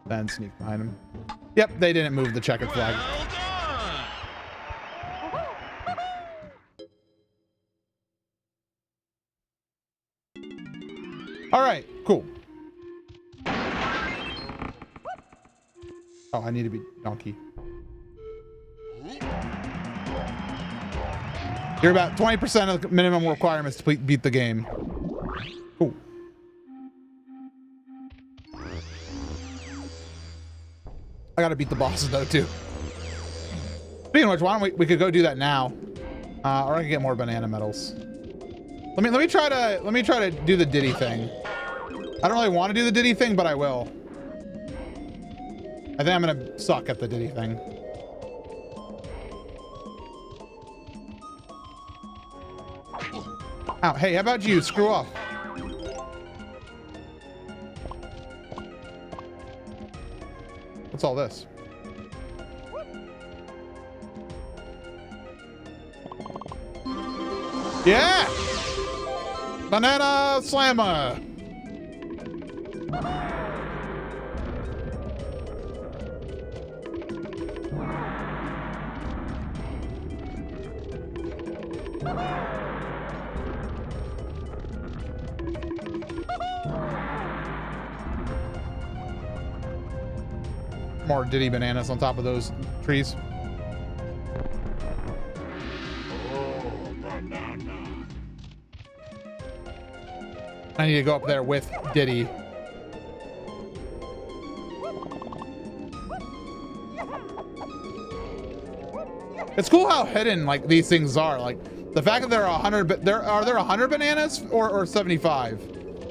Then sneak behind him. Yep, they didn't move the checkered flag. Well done. All right, cool. Oh, I need to be donkey. You're about 20% of the minimum requirements to beat the game. Cool. I gotta beat the bosses though too. Speaking of which, why don't we could go do that now, or I can get more banana medals. Let me try to do the Diddy thing. I don't really want to do the Diddy thing, but I will. I think I'm gonna suck at the Diddy thing. Ow, hey, how about you? Screw off. What's all this? Yeah! Banana slammer! More Diddy bananas on top of those trees. I need to go up there with Diddy. It's cool how hidden like these things are. Like the fact that there are 100, but there 100 bananas or 75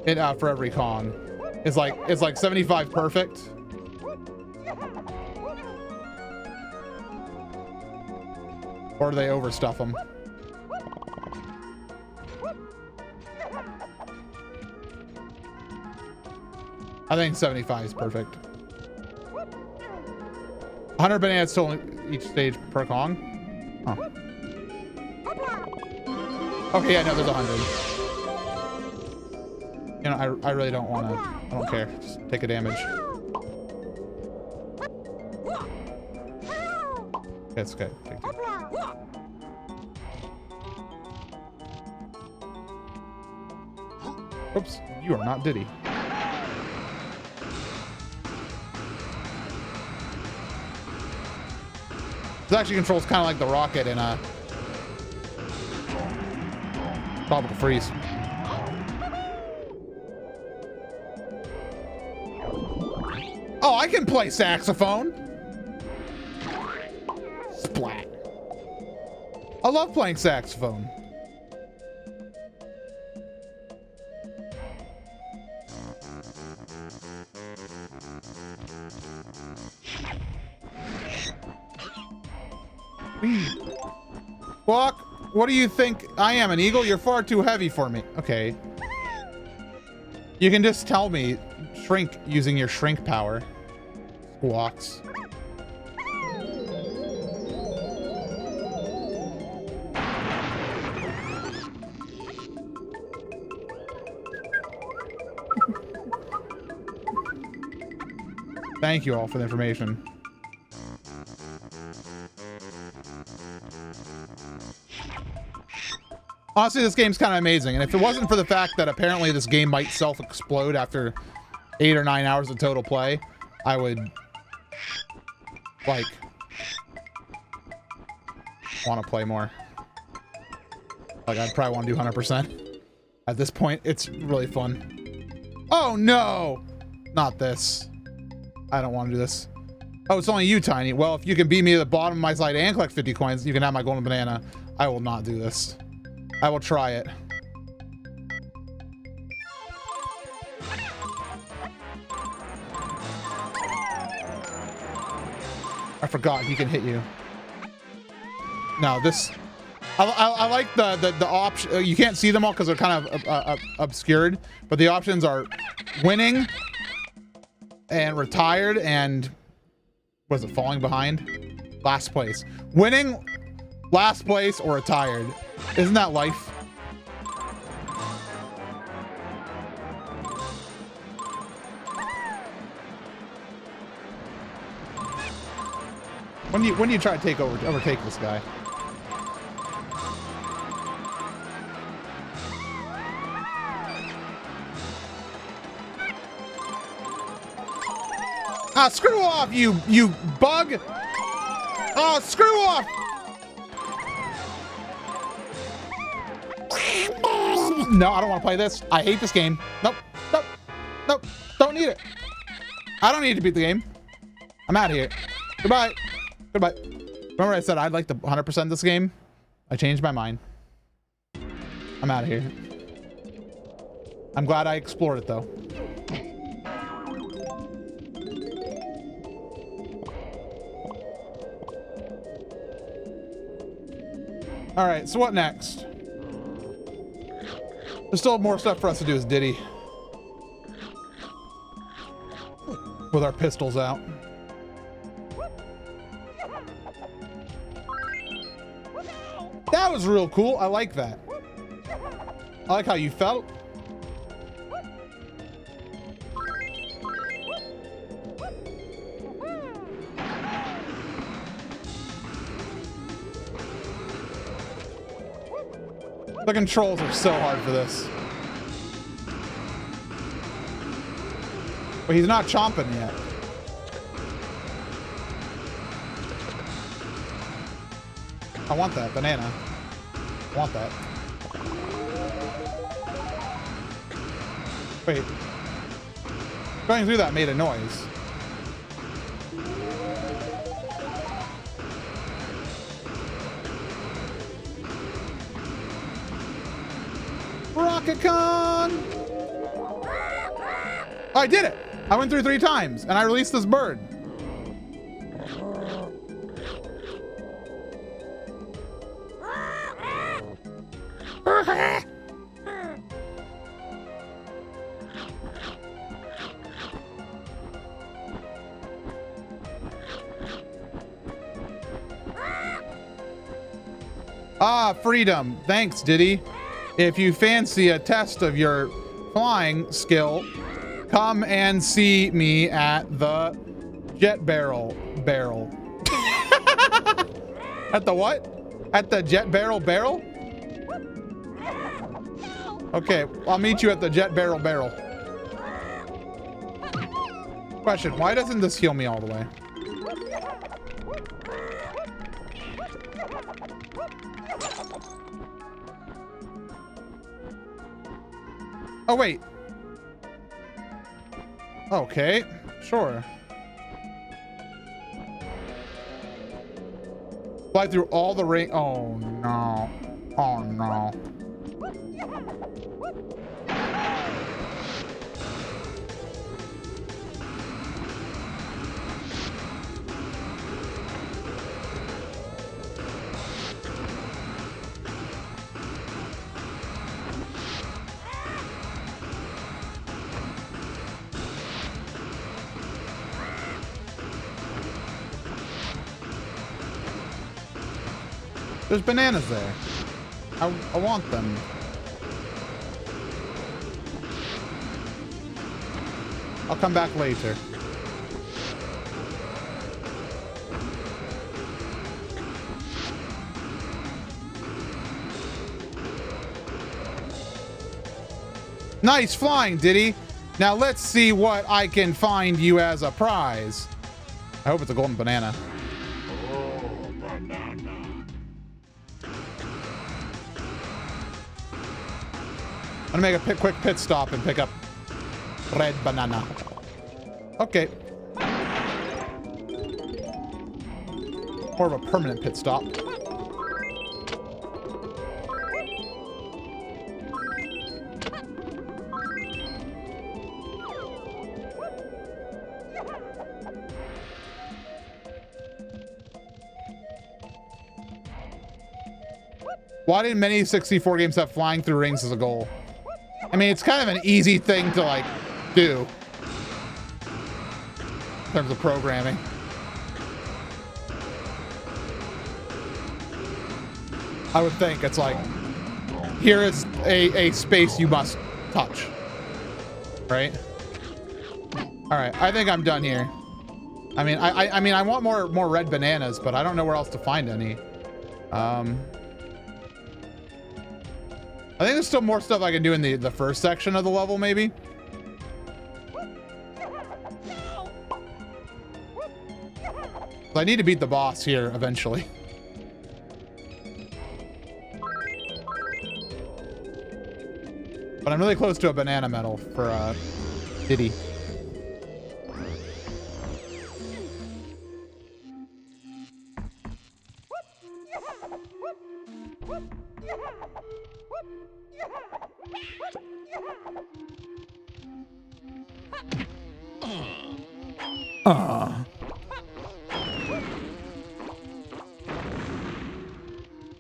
in for every Kong. It's like 75 perfect. Or do they overstuff them? I think 75 is perfect. 100 bananas still each stage per Kong? Oh. Okay, yeah, no, there's 100. You know, I really don't want to. I don't care. Just take a damage. It's okay. Take two. Oops, you are not Diddy. This actually controls kind of like the rocket in a Tropical Freeze. Oh, I can play saxophone. Splat. I love playing saxophone. Squawk, what do you think I am, an eagle? You're far too heavy for me. Okay. You can just tell me, shrink, using your shrink power. Squawks. Thank you all for the information. Honestly, this game's kind of amazing, and if it wasn't for the fact that apparently this game might self-explode after 8 or 9 hours of total play, I would, like, want to play more. Like, I'd probably want to do 100%. At this point, it's really fun. Oh, no! Not this. I don't want to do this. Oh, it's only you, Tiny. Well, if you can beat me to the bottom of my slide and collect 50 coins, you can have my golden banana. I will not do this. I will try it. I forgot he can hit you. No, this... I like the option. You can't see them all because they're kind of obscured, but the options are winning and retired and... Was it falling behind? Last place. Winning, last place, or retired. Isn't that life? When do you try to overtake this guy? Ah, screw off, you bug! Oh, screw off! No, I don't want to play this. I hate this game. Nope, nope, nope. Don't need it. I don't need to beat the game. I'm out of here. Goodbye. Goodbye. Remember I said I'd like to 100% this game? I changed my mind. I'm out of here. I'm glad I explored it, though. All right, so what next? There's still more stuff for us to do as Diddy. With our pistols out. That was real cool. I like that. I like how you felt. The controls are so hard for this. But he's not chomping yet. I want that banana. I want that. Wait. Going through that made a noise. Rocket Kong! Oh, I did it! I went through 3 times, and I released this bird. Ah, freedom. Thanks, Diddy. If you fancy a test of your flying skill, come and see me at the Jet Barrel. At the what? At the Jet Barrel? Okay, I'll meet you at the Jet Barrel. Question, why doesn't this heal me all the way? Oh, wait. Okay, sure. Fly through all the ring. Oh no. Oh no. There's bananas there. I want them. I'll come back later. Nice flying, Diddy. Now let's see what I can find you as a prize. I hope it's a golden banana. I'm gonna make a quick pit stop and pick up red banana. Okay. More of a permanent pit stop. Why didn't many 64 games have flying through rings as a goal? I mean, it's kind of an easy thing to, like, do in terms of programming. I would think it's like, here is a space you must touch, right? All right, I think I'm done here. I mean, I mean, I want more red bananas, but I don't know where else to find any. I think there's still more stuff I can do in the first section of the level, maybe. I need to beat the boss here eventually. But I'm really close to a banana medal for Diddy.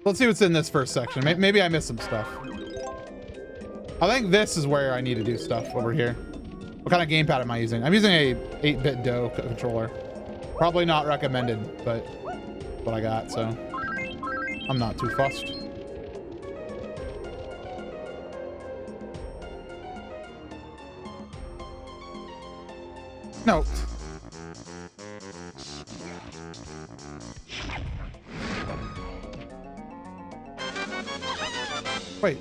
Let's see what's in this first section. Maybe I missed some stuff. I think this is where I need to do stuff over here. What kind of gamepad am I using? I'm using a 8-bit DOE controller. Probably not recommended, but what I got, so I'm not too fussed. No. Wait,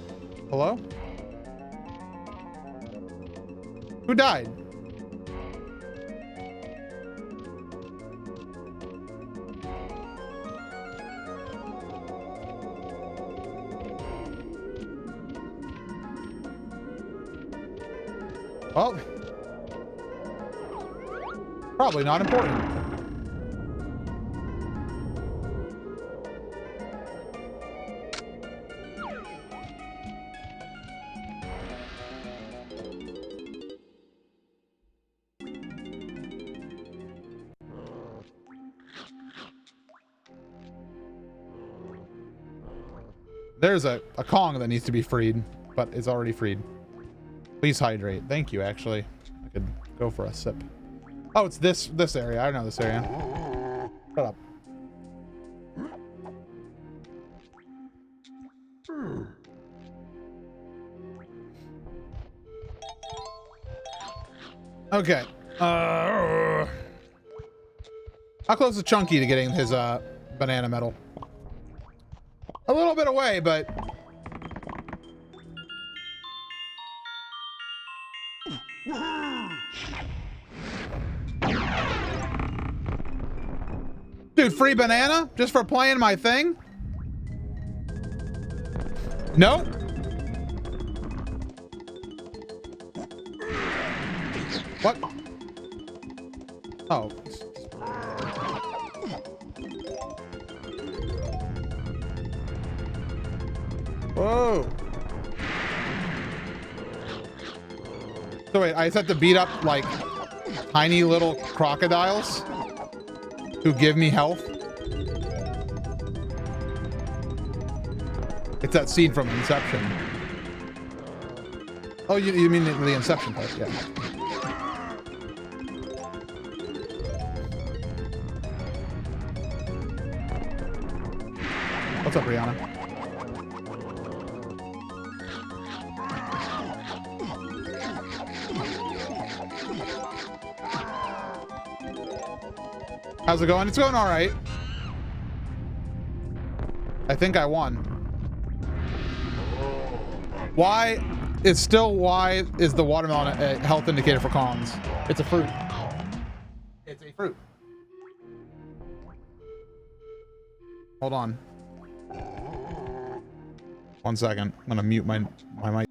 hello? Who died? Well, probably not important. There's a Kong that needs to be freed, but it's already freed. Please hydrate. Thank you, actually. I could go for a sip. Oh, it's this area. I know this area. Shut up. Okay. How close is Chunky to getting his banana medal? A little bit away, but dude, free banana just for playing my thing? Nope. What? Oh. Whoa. So wait, I just have to beat up like tiny little crocodiles who give me health? It's that scene from Inception. Oh, you mean the Inception part, yeah. What's up, Rihanna? How's it going? It's going all right. I think I won. Why is the watermelon a health indicator for Kongs? It's a fruit. It's a fruit. Hold on. 1 second. I'm gonna mute my mic.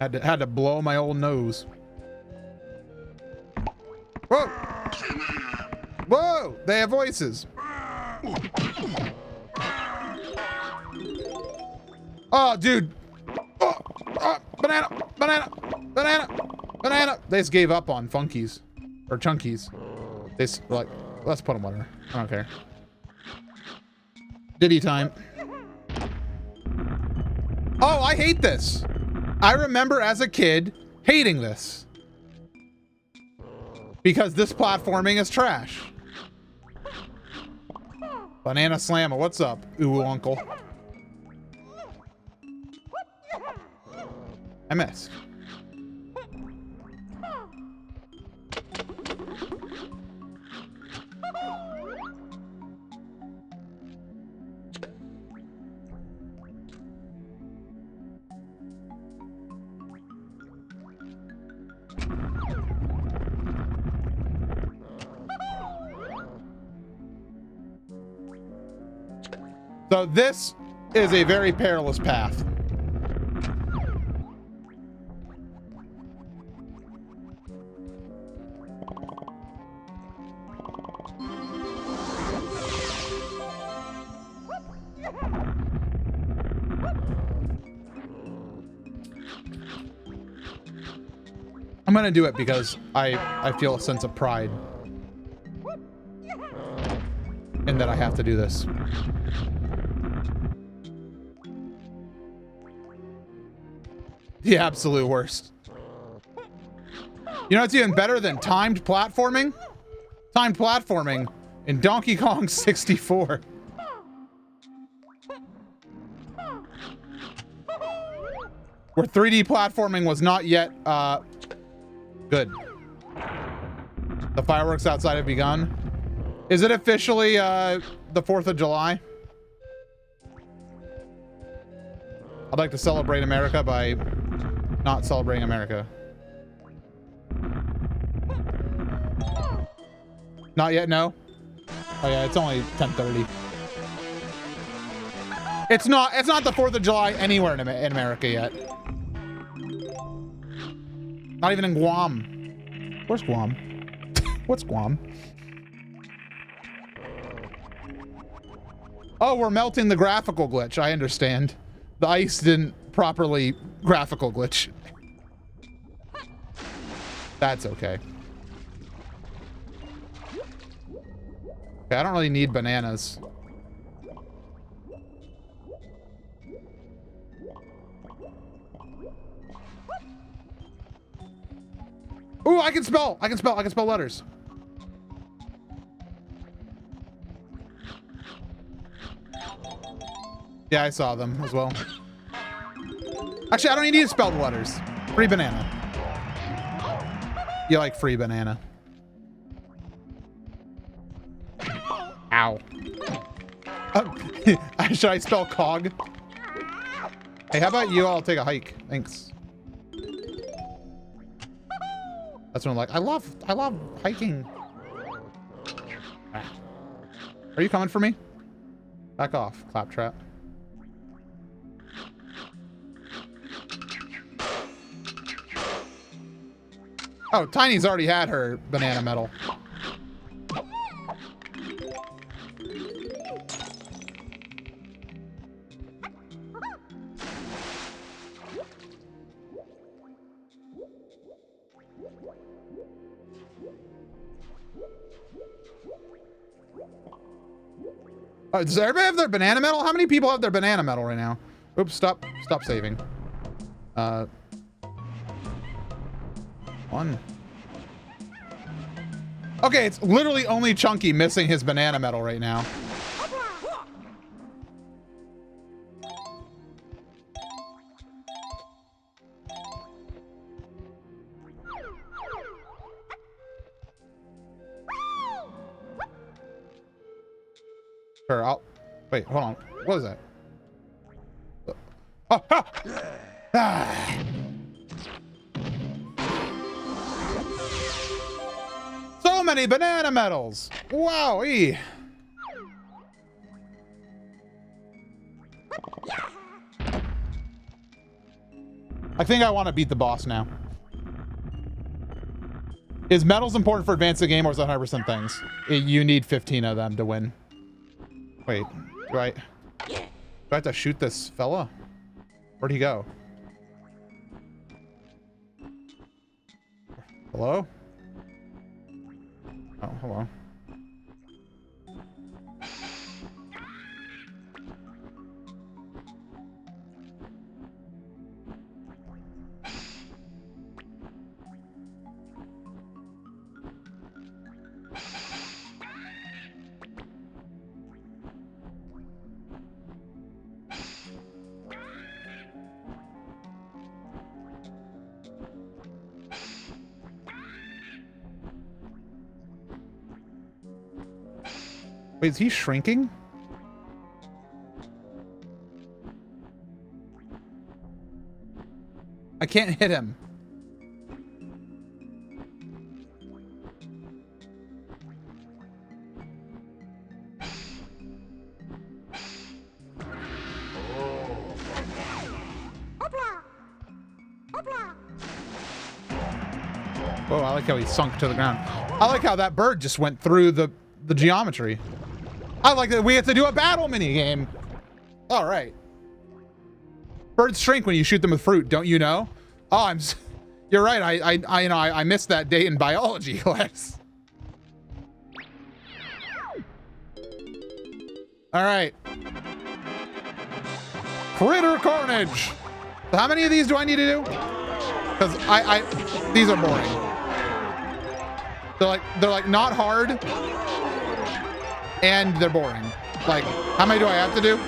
Had to blow my old nose. Whoa! Whoa! They have voices. Oh, dude. Oh, banana, banana, banana, banana. They just gave up on Funkies or Chunkies. They like, let's put them whatever. I don't care. Diddy time. Oh, I hate this. I remember as a kid hating this because this platforming is trash. Banana Slammer, what's up, ooh uncle? I missed. So this is a very perilous path. I'm gonna do it because I feel a sense of pride in that I have to do this. The absolute worst. You know what's even better than timed platforming? Timed platforming in Donkey Kong 64. Where 3D platforming was not yet good. The fireworks outside have begun. Is it officially the 4th of July? I'd like to celebrate America by not celebrating America. Not yet, no? Oh yeah, it's only 10:30. It's not the 4th of July anywhere in America yet. Not even in Guam. Where's Guam? What's Guam? Oh, we're melting the graphical glitch. I understand. The ice didn't properly graphical glitch. That's okay. Okay, I don't really need bananas. Ooh, I can spell letters. Yeah, I saw them as well. Actually, I don't even need to spell the letters. Free banana. You like free banana. Ow. Should I spell cog? Hey, how about you all take a hike? Thanks. That's what I'm like. I love hiking. Ah. Are you coming for me? Back off, Claptrap. Oh, Tiny's already had her banana medal. Does everybody have their banana medal? How many people have their banana medal right now? Oops, stop saving. One. Okay, it's literally only Chunky missing his banana medal right now. Sure, wait, hold on. What is that? Oh, ah! So many banana medals! Wowee! I think I want to beat the boss now. Is medals important for advancing the game, or is that 100% things? You need 15 of them to win. Wait, do I have to shoot this fella? Where'd he go? Hello? Oh, hello. Wait, is he shrinking? I can't hit him. Whoa, I like how he sunk to the ground. I like how that bird just went through the geometry. I like that we have to do a battle mini game. All right. Birds shrink when you shoot them with fruit, don't you know? Oh, you're right. I missed that day in biology class. All right. Critter Carnage. So how many of these do I need to do? Because these are boring. They're like not hard. And they're boring. Like, how many do I have to do?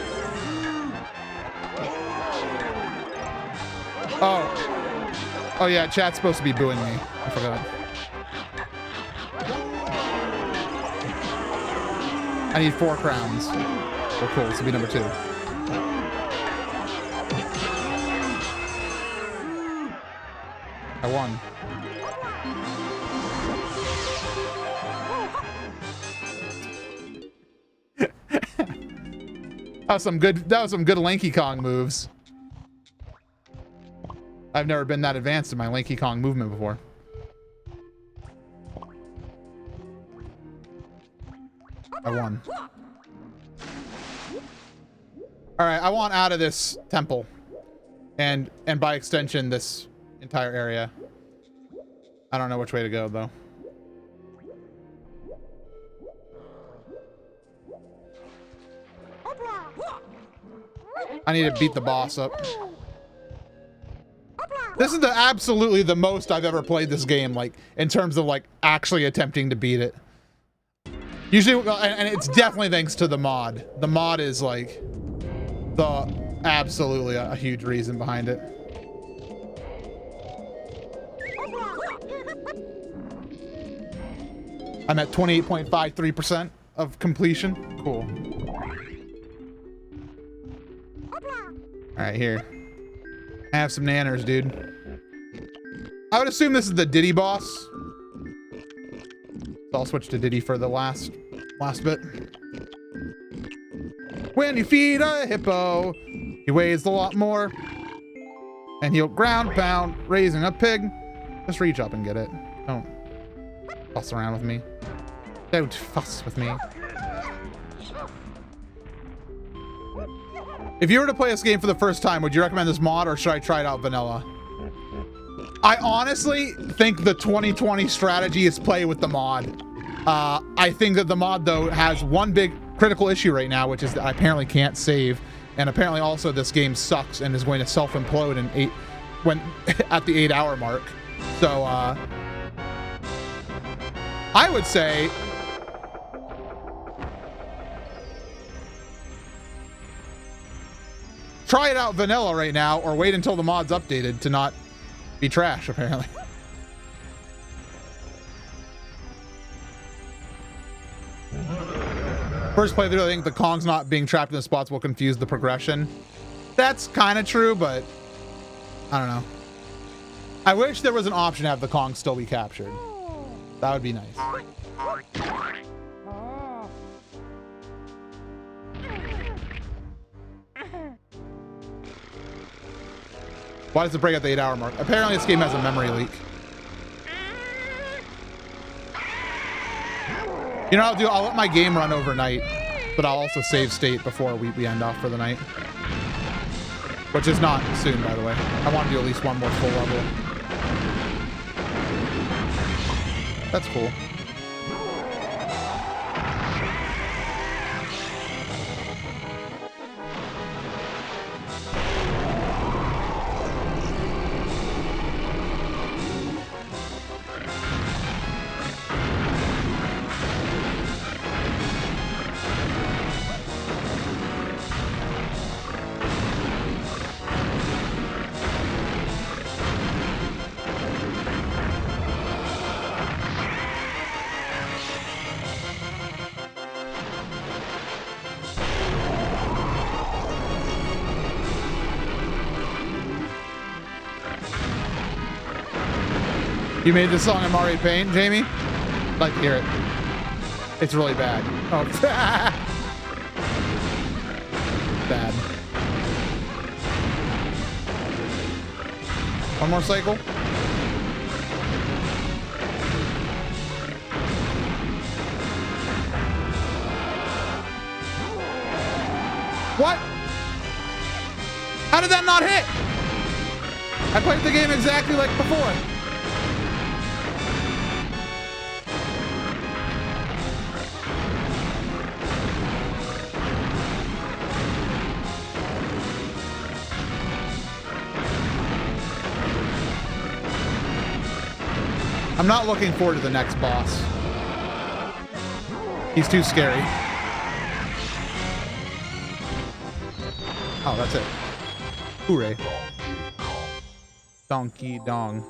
Oh yeah, chat's supposed to be booing me. I forgot. I need 4 crowns. Oh, cool. This will be number 2. I won. That was some good Lanky Kong moves. I've never been that advanced in my Lanky Kong movement before. I won. All right, I want out of this temple. And by extension, this entire area. I don't know which way to go, though. I need to beat the boss up. This is absolutely the most I've ever played this game, like, in terms of, like, actually attempting to beat it. Usually, and it's definitely thanks to the mod. The mod is, like, absolutely a huge reason behind it. I'm at 28.53% of completion. Cool. All right, here. I have some nanners, dude. I would assume this is the Diddy boss. So I'll switch to Diddy for the last bit. When you feed a hippo, he weighs a lot more. And he'll ground pound, raising a pig. Just reach up and get it. Fuss around with me. Don't fuss with me. If you were to play this game for the first time, would you recommend this mod or should I try it out vanilla? I honestly think the 2020 strategy is play with the mod. I think that the mod, though, has one big critical issue right now, which is that I apparently can't save. And apparently also this game sucks and is going to self-implode in at the 8-hour mark. So, I would say try it out vanilla right now or wait until the mod's updated to not be trash, apparently. First playthrough, I think the Kongs not being trapped in the spots will confuse the progression. That's kind of true, but I don't know. I wish there was an option to have the Kongs still be captured. That would be nice. Why does it break at the 8-hour mark? Apparently this game has a memory leak. You know what I'll do? I'll let my game run overnight, but I'll also save state before we end off for the night. Which is not soon, by the way. I want to do at least one more full level. That's cool. You made this song in Mario Paint, Jamie? I'd like to hear it. It's really bad. Oh, bad. One more cycle. What? How did that not hit? I played the game exactly like before. I'm not looking forward to the next boss. He's too scary. Oh, that's it. Hooray. Donkey Dong.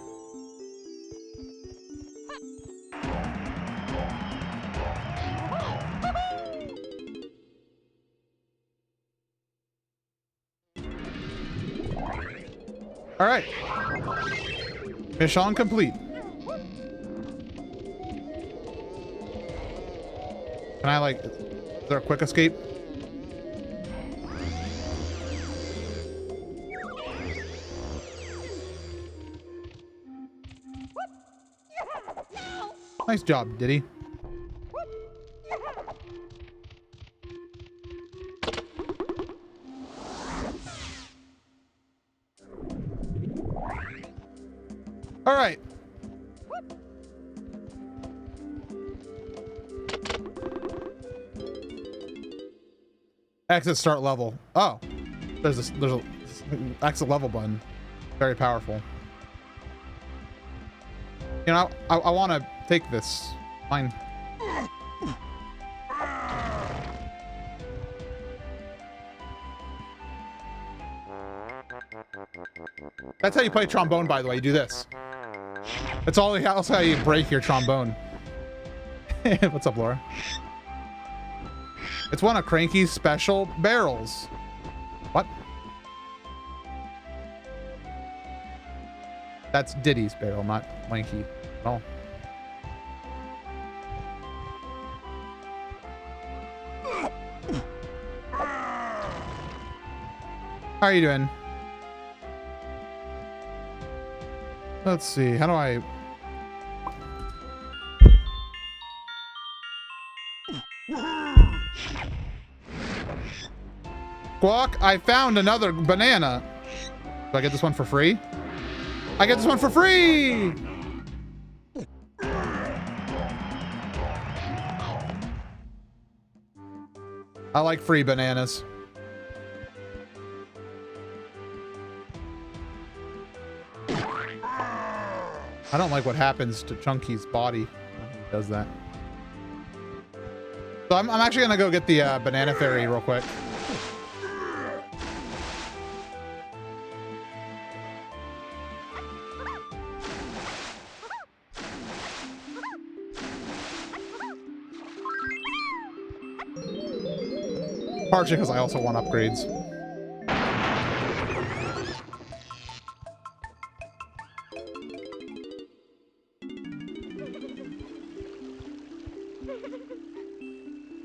All right. Mission complete. Can I, like, is there a quick escape? Nice job, Diddy. All right. Exit start level. Oh, there's a exit level button. Very powerful. You know, I want to take this. Fine. That's how you play trombone, by the way. You do this. That's all else how you break your trombone. What's up, Laura? It's one of Cranky's special barrels. What? That's Diddy's barrel, not Wanky at all. How are you doing? Let's see. How do I... Squawk, I found another banana. Do I get this one for free? I get this one for free! I like free bananas. I don't like what happens to Chunky's body when he does that. So I'm actually gonna go get the banana fairy real quick. Partially because I also want upgrades.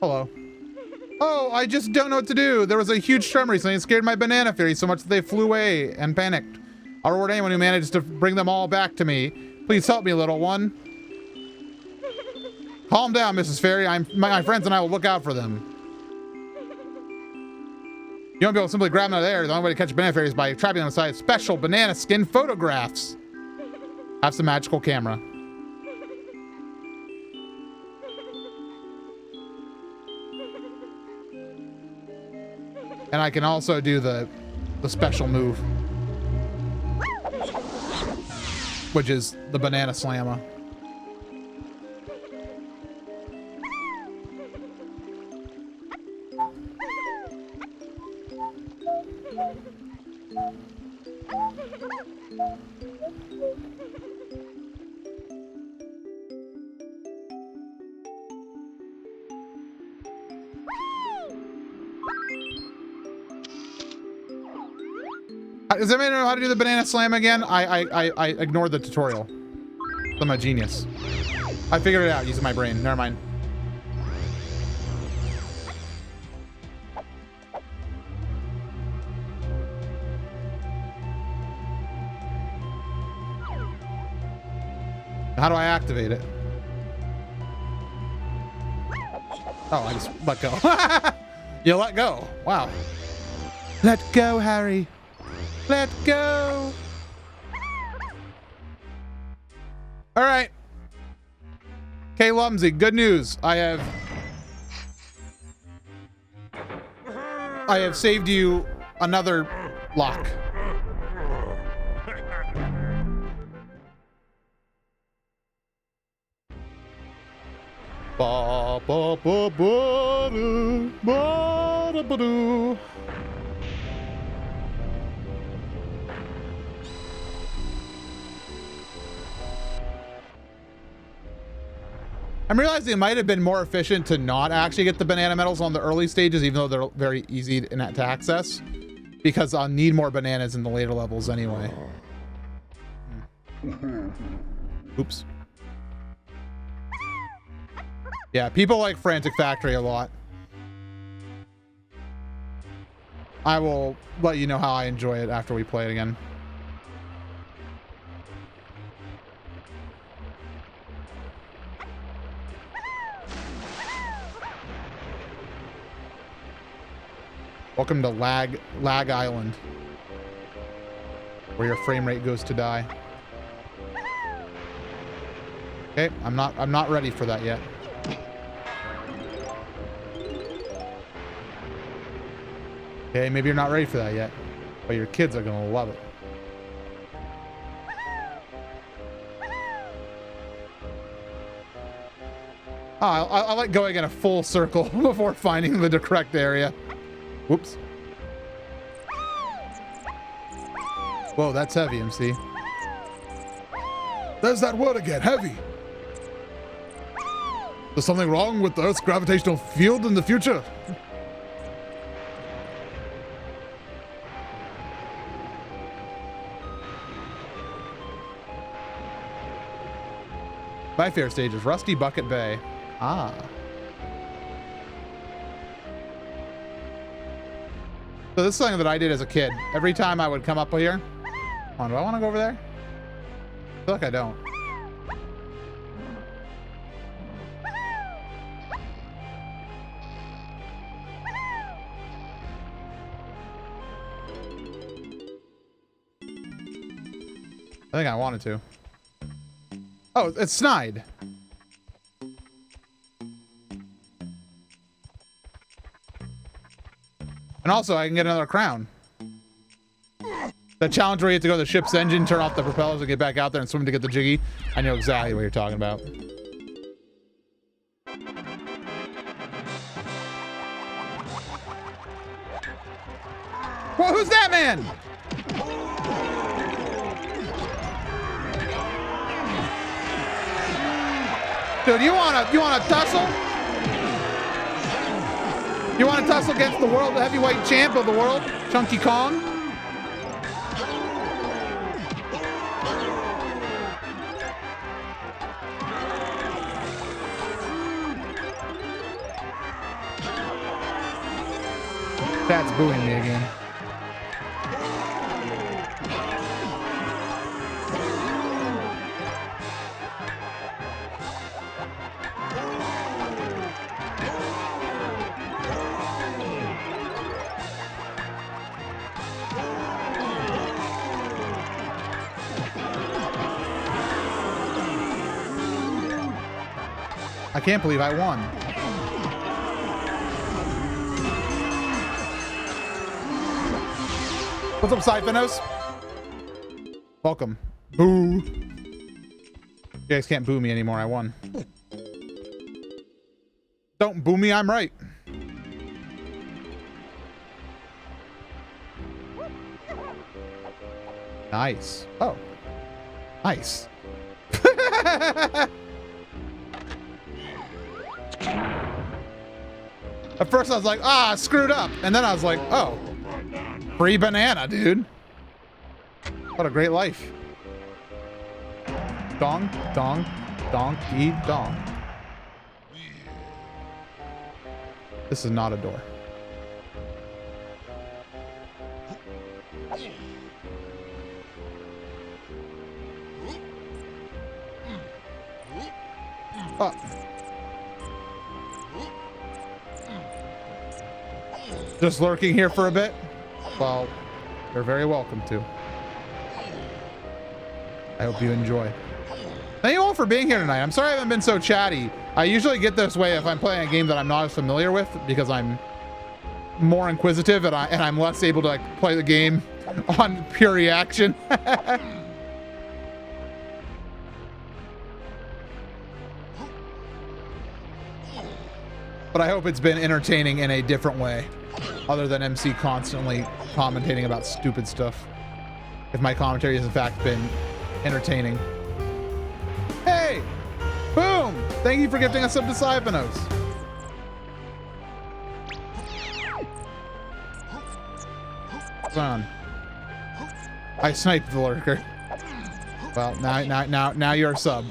Hello. Oh, I just don't know what to do. There was a huge storm recently and scared my banana fairy so much that they flew away and panicked. I'll reward anyone who manages to bring them all back to me. Please help me, little one. Calm down, Mrs. Fairy. My friends and I will look out for them. You won't be able to simply grab them out of there. The only way to catch banana fairies is by trapping them inside special banana skin photographs. Have some magical camera. And I can also do the special move, which is the banana slammer. Does anybody know how to do the banana slam again? I ignored the tutorial. I'm a genius. I figured it out using my brain. Never mind. How do I activate it? Oh, I just let go. You let go. Wow. Let go, Harry. Let go. All right. Okay, Lumsy, good news. I have saved you another lock. Ba ba ba ba doo, ba da ba doo. I'm realizing it might have been more efficient to not actually get the banana medals on the early stages, even though they're very easy to access, because I'll need more bananas in the later levels anyway. Oops. Yeah, people like Frantic Factory a lot. I will let you know how I enjoy it after we play it again. Welcome to Lag Island, where your frame rate goes to die. Okay, I'm not ready for that yet. Okay, maybe you're not ready for that yet, but your kids are gonna love it. Oh, I like going in a full circle before finding the correct area. Whoops. Whoa, that's heavy, MC. There's that word again, heavy. There's something wrong with the Earth's gravitational field in the future. My favorite stage is Rusty Bucket Bay. Ah. So this is something that I did as a kid. Every time I would come up here. Come on, do I want to go over there? I feel like I don't. I think I wanted to. Oh, it's snide. And also, I can get another crown. The challenge where you have to go to the ship's engine, turn off the propellers, and get back out there and swim to get the jiggy. I know exactly what you're talking about. Well, who's that man? Dude, you wanna tussle? You wanna tussle against the world heavyweight champ of the world, Chunky Kong? That's booing me again. I can't believe I won. What's up, Siphonos? Welcome. Boo. You guys can't boo me anymore. I won. Don't boo me. I'm right. Nice. Oh. Nice. At first I was like, ah, screwed up. And then I was like, oh, free banana, dude. What a great life. Dong, dong, donkey, dong. This is not a door. Oh. Just lurking here for a bit? Well, you're very welcome to. I hope you enjoy. Thank you all for being here tonight. I'm sorry I haven't been so chatty. I usually get this way if I'm playing a game that I'm not as familiar with because I'm more inquisitive and I'm less able to like play the game on pure reaction. But I hope it's been entertaining in a different way, other than MC constantly commentating about stupid stuff. If my commentary has in fact been entertaining. Hey! Boom! Thank you for gifting us up to Siphonos. What's on? I sniped the lurker. Well, now you're a sub.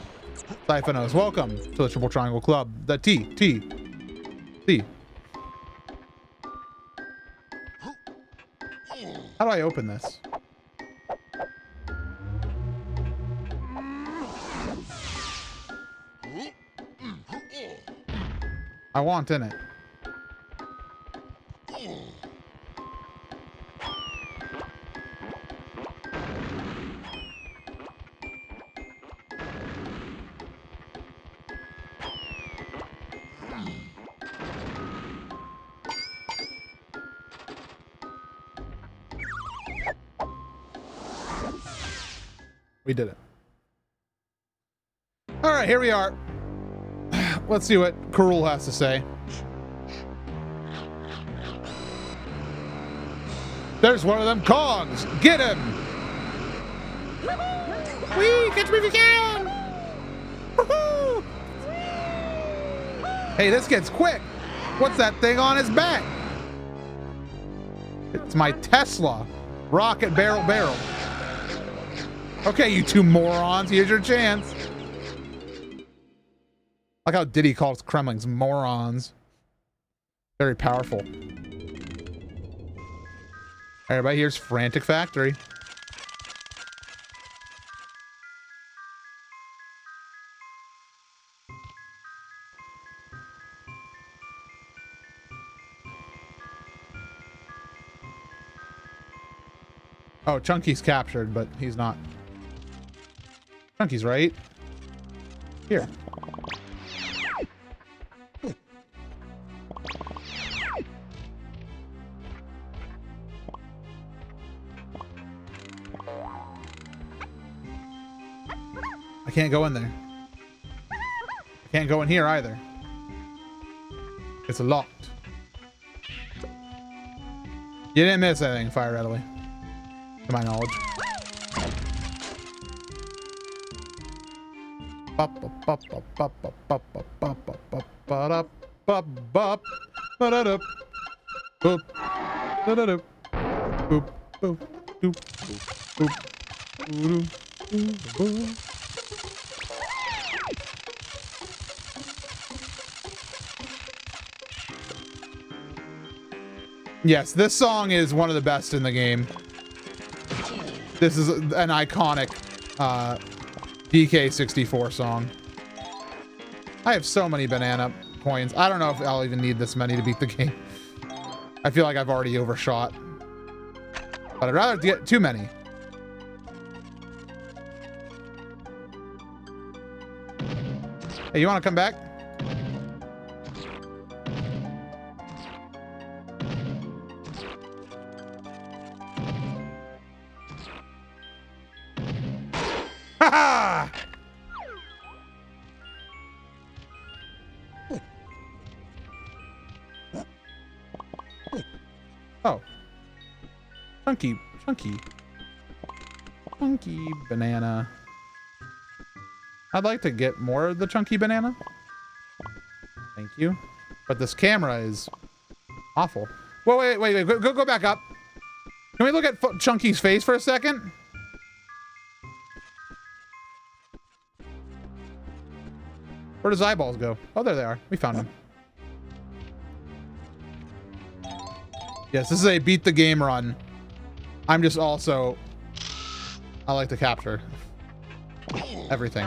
Siphonos, welcome to the Triple Triangle Club. The T. How do I open this? I want in it. We did it. All right, here we are. Let's see what Karul has to say. There's one of them Kongs. Get him! Whee! Catch me if you can! Woohoo! Hey, this gets quick. What's that thing on his back? It's my Tesla. Rocket barrel. Okay, you two morons, here's your chance. Like how Diddy calls Kremlings morons. Very powerful. Everybody here's Frantic Factory. Oh, Chunky's captured, but he's not. Chunky's right here. I can't go in there. I can't go in here either. It's locked. You didn't miss anything, Fire Readily, to my knowledge. Yes, this song is one of the best in the game. This is an iconic DK64 song. I have so many banana coins. I don't know if I'll even need this many to beat the game. I feel like I've already overshot. But I'd rather get too many. Hey, you want to come back? Ha! Oh. Chunky banana. I'd like to get more of the chunky banana. Thank you. But this camera is awful. Whoa, wait. Go back up. Can we look at Chunky's face for a second? Where'd his eyeballs go? Oh, there they are. We found them. Yes, this is a beat the game run. I'm just also... I like to capture everything.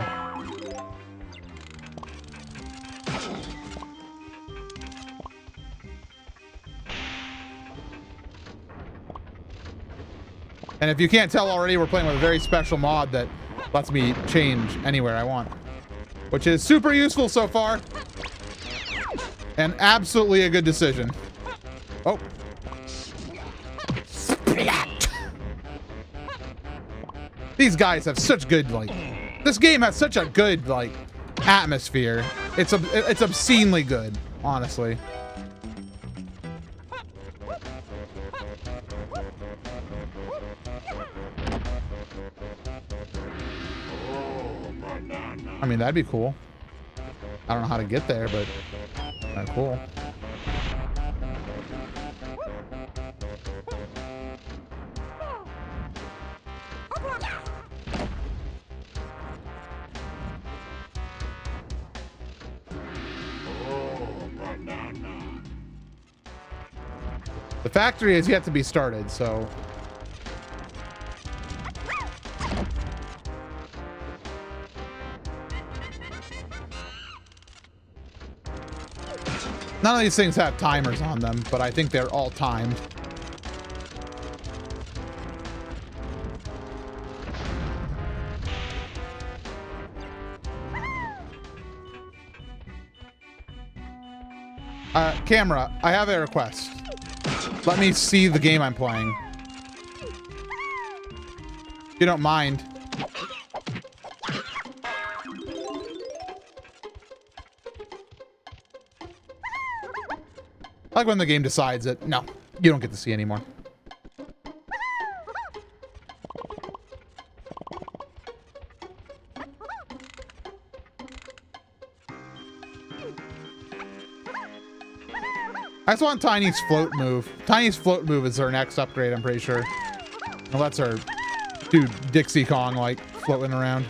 And if you can't tell already, we're playing with a very special mod that lets me change anywhere I want, which is super useful so far and absolutely a good decision. Oh. These guys have such good, like, this game has such a good, like, atmosphere. It's obscenely good, honestly. I mean, that'd be cool. I don't know how to get there, but kind of cool. The factory has yet to be started, so... None of these things have timers on them, but I think they're all timed. Camera, I have a request. Let me see the game I'm playing. If you don't mind. I like when the game decides that, no, you don't get to see anymore. I just want Tiny's float move. Tiny's float move is her next upgrade, I'm pretty sure. Well, that's her dude Dixie Kong, like, floating around.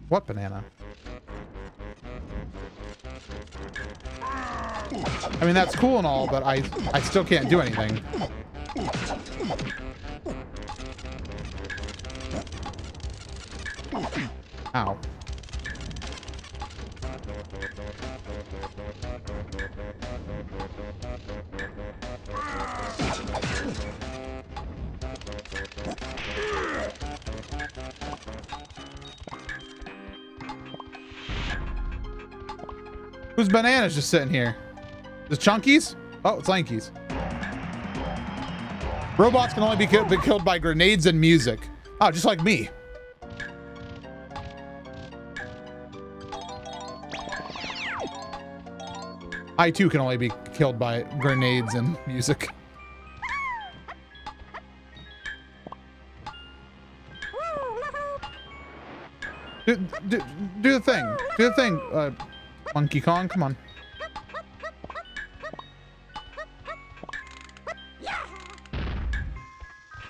What banana? I mean, that's cool and all, but I still can't do anything. Ow. Whose banana's just sitting here? Is it Chunky's? Oh, it's Lanky's. Robots can only be killed by grenades and music. Oh, just like me. I too can only be killed by grenades and music. Do the thing. Do the thing, Monkey Kong. Come on.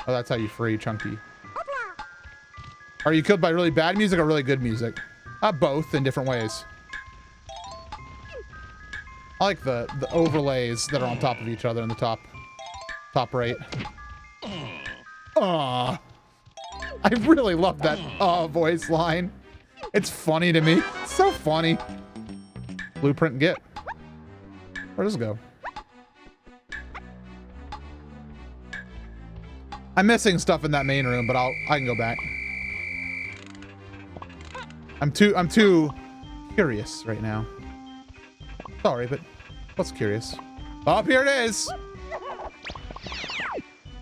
Oh, that's how you free Chunky. Are you killed by really bad music or really good music? Both in different ways. I like the overlays that are on top of each other in the top right. I really love that voice line. It's funny to me. It's so funny. Blueprint get. Where does it go? I'm missing stuff in that main room, but I can go back. I'm too curious right now. Sorry, but what's curious? Oh, here it is.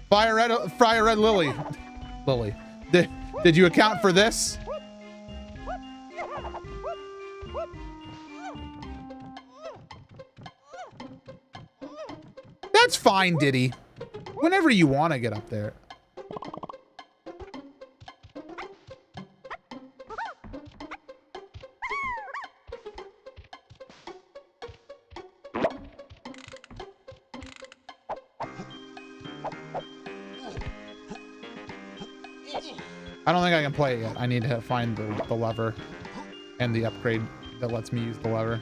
Fire red lily. Lily. Did you account for this? That's fine, Diddy. Whenever you want to get up there. I don't think I can play it yet. I need to find the lever and the upgrade that lets me use the lever.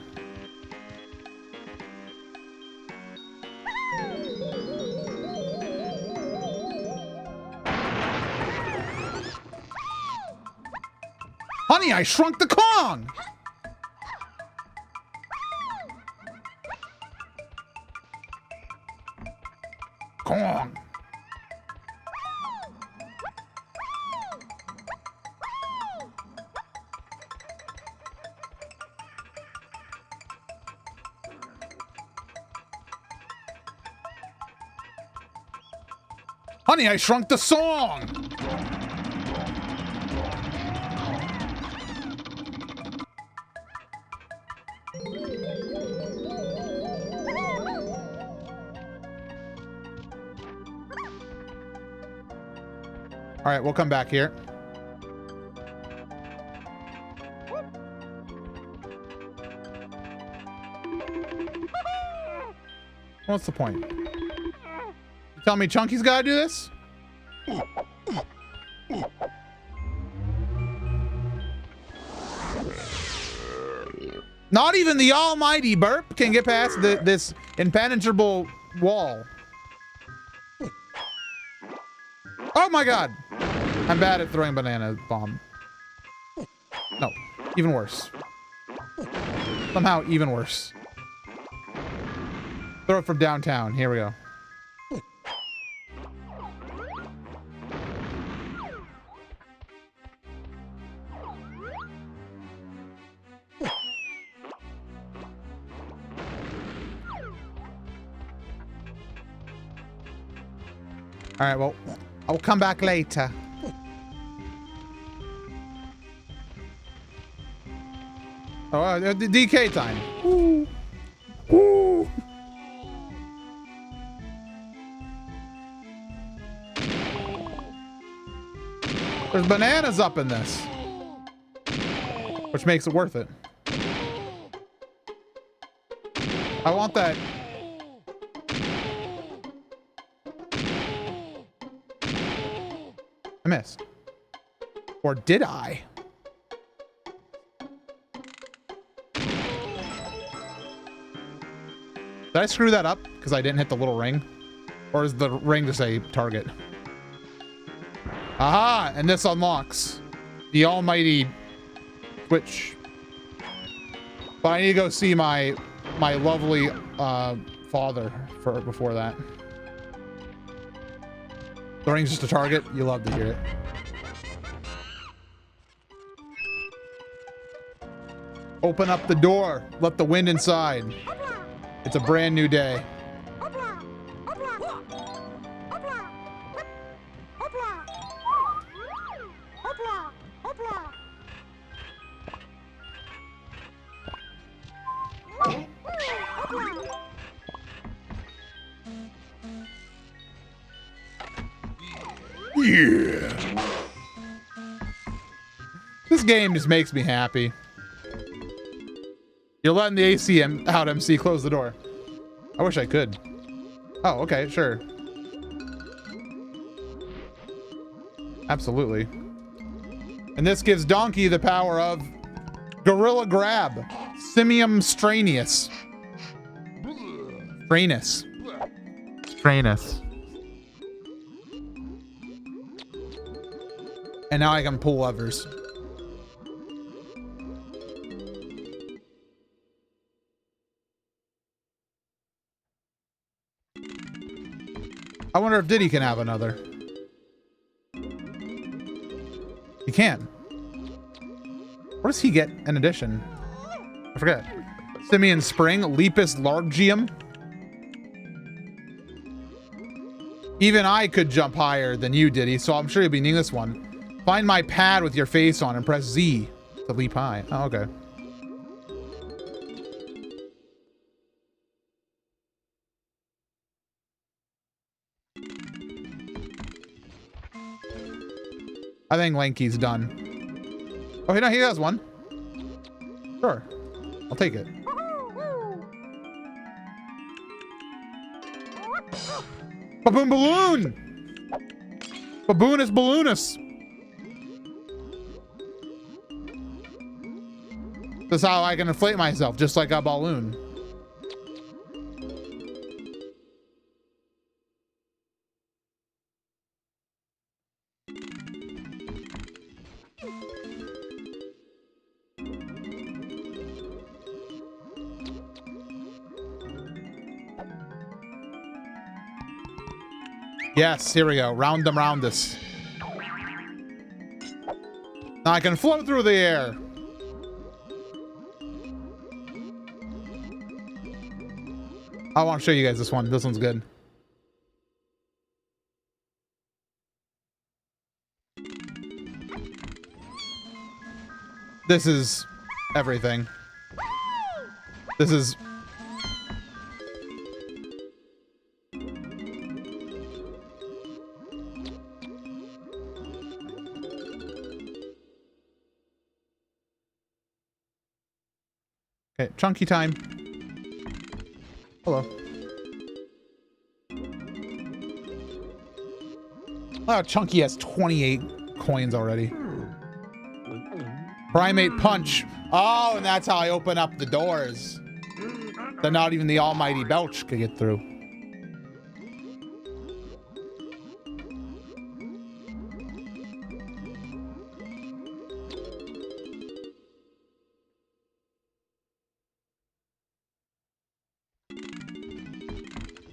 Honey, I shrunk the Kong! Kong. Honey, I shrunk the song! All right, we'll come back here. What's the point? You tell me Chunky's gotta do this? Not even the almighty Burp can get past this impenetrable wall. Oh my god! I'm bad at throwing banana bomb. No, even worse. Somehow even worse. Throw it from downtown. Here we go. All right, well, I'll come back later. Oh, the DK time. Ooh. Ooh. There's bananas up in this, which makes it worth it. I want that. I missed. Or did I? Did I screw that up because I didn't hit the little ring? Or is the ring just a target? Aha! And this unlocks the almighty Switch. But I need to go see my lovely father before that. The ring's just a target. You love to hear it. Open up the door. Let the wind inside. It's a brand new day. Yeah. This game just makes me happy. You're letting the AC out, MC. Close the door. I wish I could. Oh, okay, sure. Absolutely. And this gives Donkey the power of Gorilla Grab. Simium Stranius. Stranus. Stranus. And now I can pull levers. I wonder if Diddy can have another. He can. What does he get in addition? I forget. Simian Spring, Lepus Largium. Even I could jump higher than you, Diddy, so I'm sure you'll be needing this one. Find my pad with your face on and press Z to leap high. Oh, okay. I think Lanky's done. Oh, no, he has one. Sure. I'll take it. Baboon Balloon! Baboonus Balloonus! This is how I can inflate myself, just like a balloon. Yes, here we go. Round them round us. Now I can float through the air. I want to show you guys this one. This one's good. This is everything. This is... Okay, chunky time. Hello. Oh, Chunky has 28 coins already. Primate Punch. Oh, and that's how I open up the doors. That not even the almighty Belch could get through.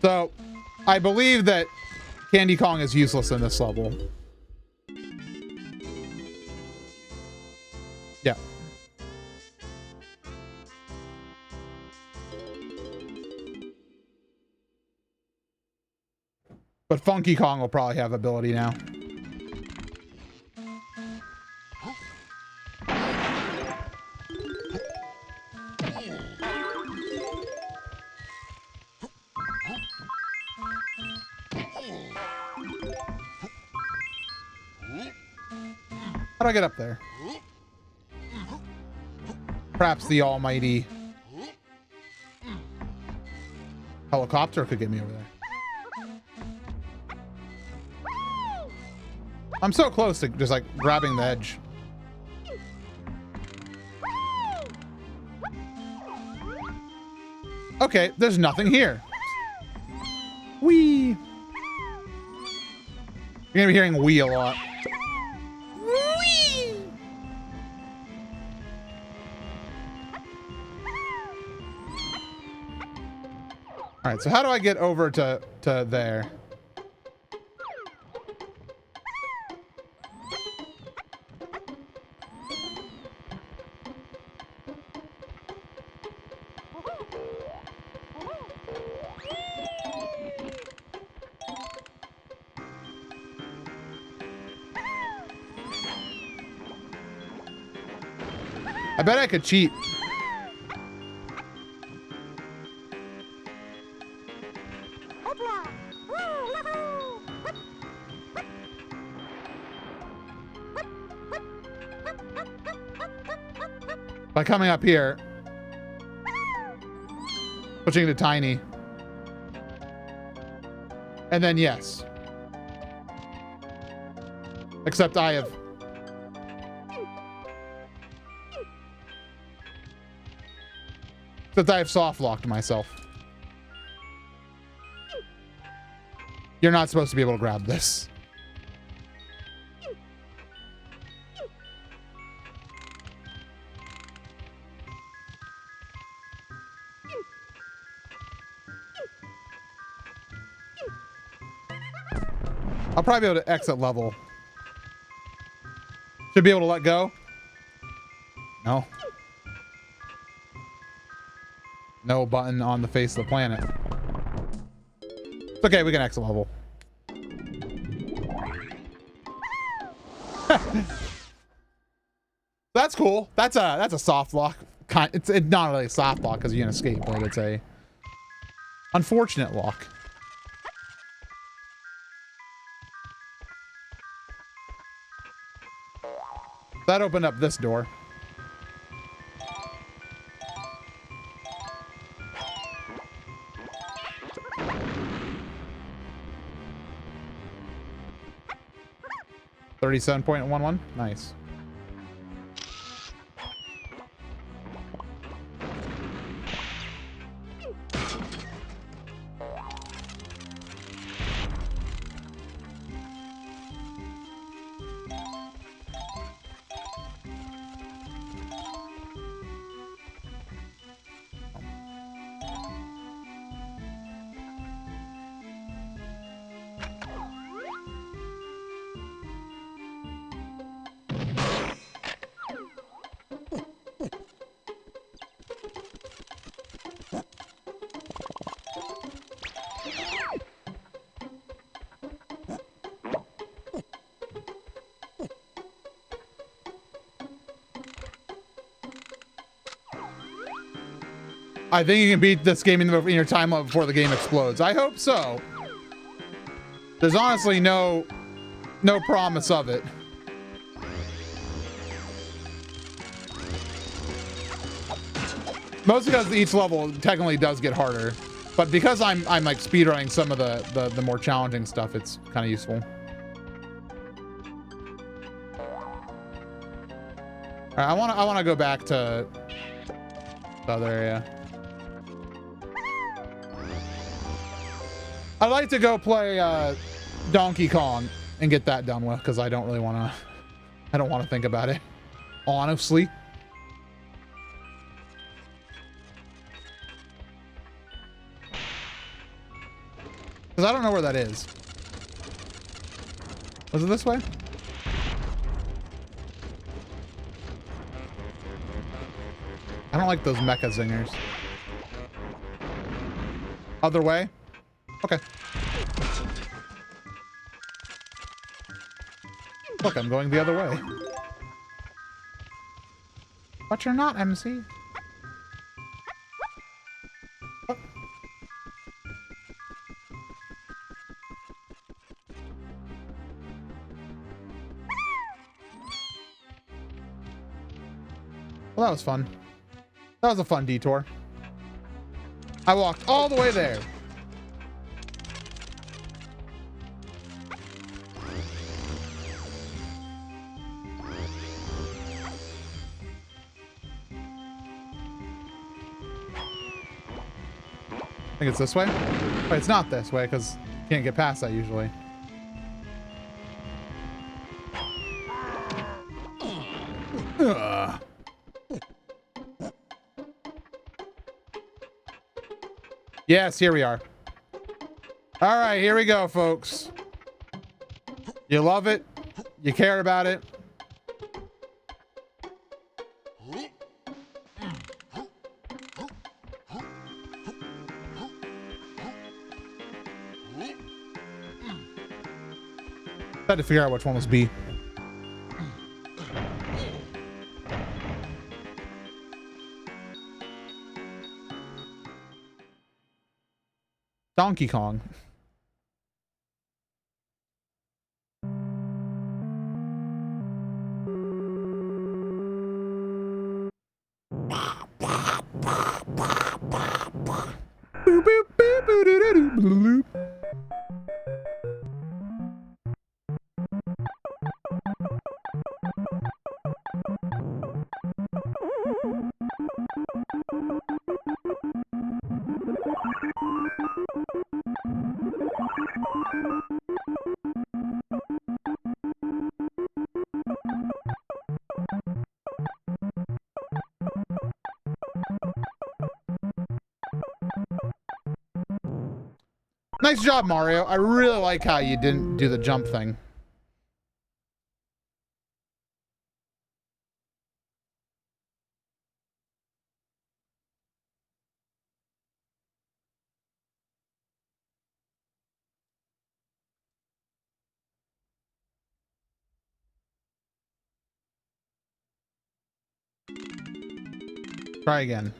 So, I believe that Candy Kong is useless in this level. Yeah. But Funky Kong will probably have ability now. How do I get up there? Perhaps the almighty helicopter could get me over there. I'm so close to just like grabbing the edge. Okay, there's nothing here. Whee! You're gonna be hearing wee a lot. Whee! All right, so how do I get over to there? I bet I could cheat. By coming up here, pushing to tiny, and then yes. Except I have soft locked myself. You're not supposed to be able to grab this. I'll probably be able to exit level. Should be able to let go. No. No button on the face of the planet. It's okay, we can exit level. That's cool. That's a soft lock. It's not really a soft lock because you can escape, but it's a unfortunate lock. That opened up this door. $37.11. Nice. I think you can beat this game in your time before the game explodes. I hope so. There's honestly no promise of it. Mostly because each level technically does get harder, but because I'm like speedrunning some of the more challenging stuff, it's kind of useful. All right, I want to go back to the other area. I'd like to go play Donkey Kong and get that done with because I don't really want to. I don't want to think about it, honestly. Because I don't know where that is. Was it this way? I don't like those mecha zingers. Other way? Okay. Look, I'm going the other way. But you're not, MC. Oh. Well, that was fun. That was a fun detour. I walked all the way there. I think it's this way. But it's not this way because you can't get past that usually. Ugh. Yes, here we are. All right, here we go, folks. You love it. You care about it. Had to figure out which one was B. Donkey Kong. Boop, boop, boop, boop, doo, doo, doo, bloop. Nice job, Mario. I really like how you didn't do the jump thing. Try again.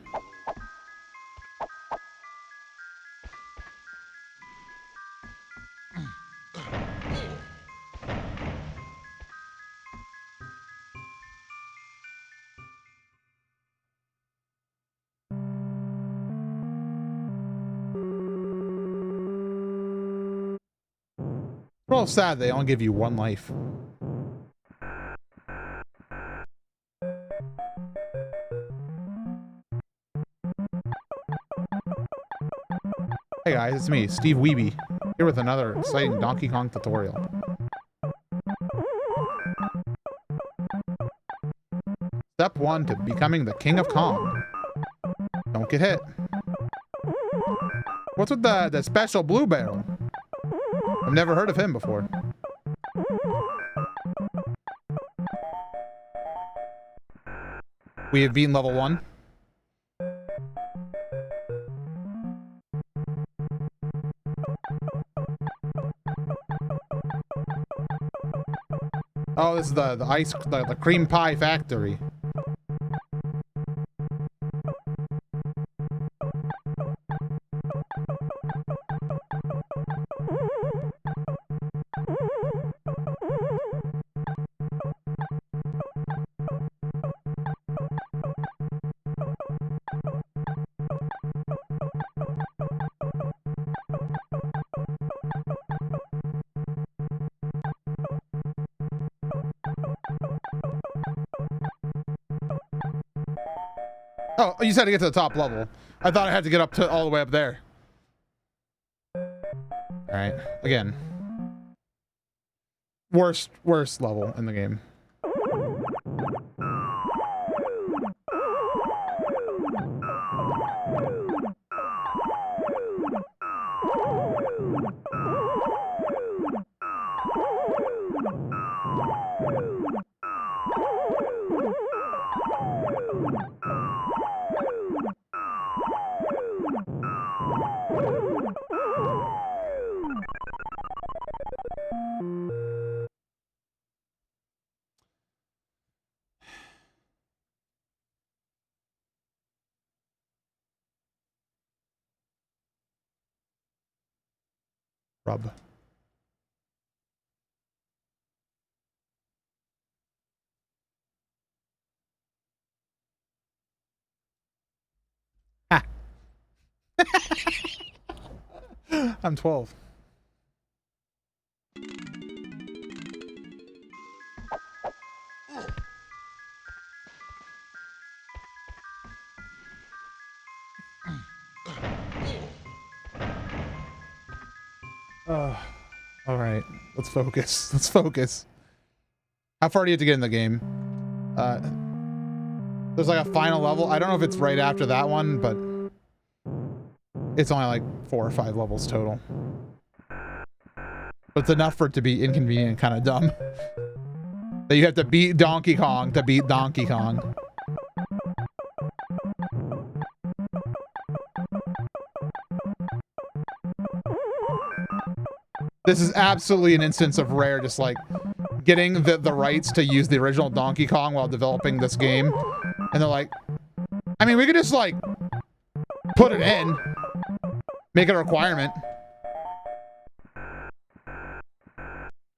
Well, sad they only give you one life. Hey guys, it's me, Steve Weeby, here with another exciting Donkey Kong tutorial. Step 1 to becoming the King of Kong. Don't get hit. What's with the special blue barrel? I've never heard of him before. We have beaten level 1. Oh, this is the cream pie factory. Oh, you said to get to the top level. I thought I had to get up to all the way up there. All right, again. Worst level in the game. Rub. Ah. I'm 12. All right, let's focus. Let's focus. How far do you have to get in the game? There's like a final level. I don't know if it's right after that one, but it's only like 4 or 5 levels total. But it's enough for it to be inconvenient and kind of dumb. That you have to beat Donkey Kong to beat Donkey Kong. This is absolutely an instance of Rare just like getting the rights to use the original Donkey Kong while developing this game. And they're like, I mean, we could just like put it in, make it a requirement.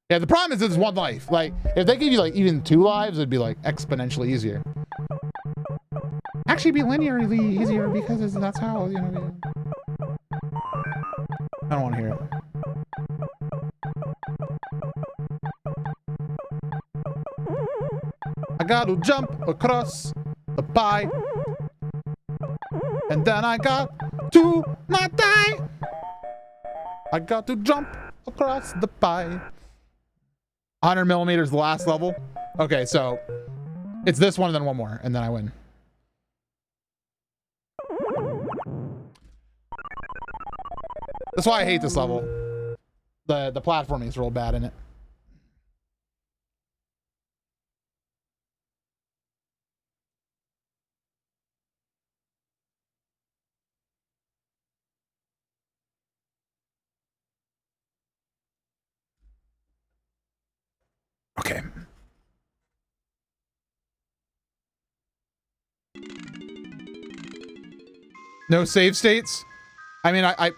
Yeah, the problem is it's one life. Like, if they give you like even 2 lives, it'd be like exponentially easier. Actually, be linearly easier because that's how, you know. I don't want to hear it. I got to jump across the pie. And then I got to not die. I got to jump across the pie. 100 millimeters, the last level. Okay, so it's this one and then one more, and then I win. That's why I hate this level. The platforming is real bad in it. Okay. No save states? I mean, I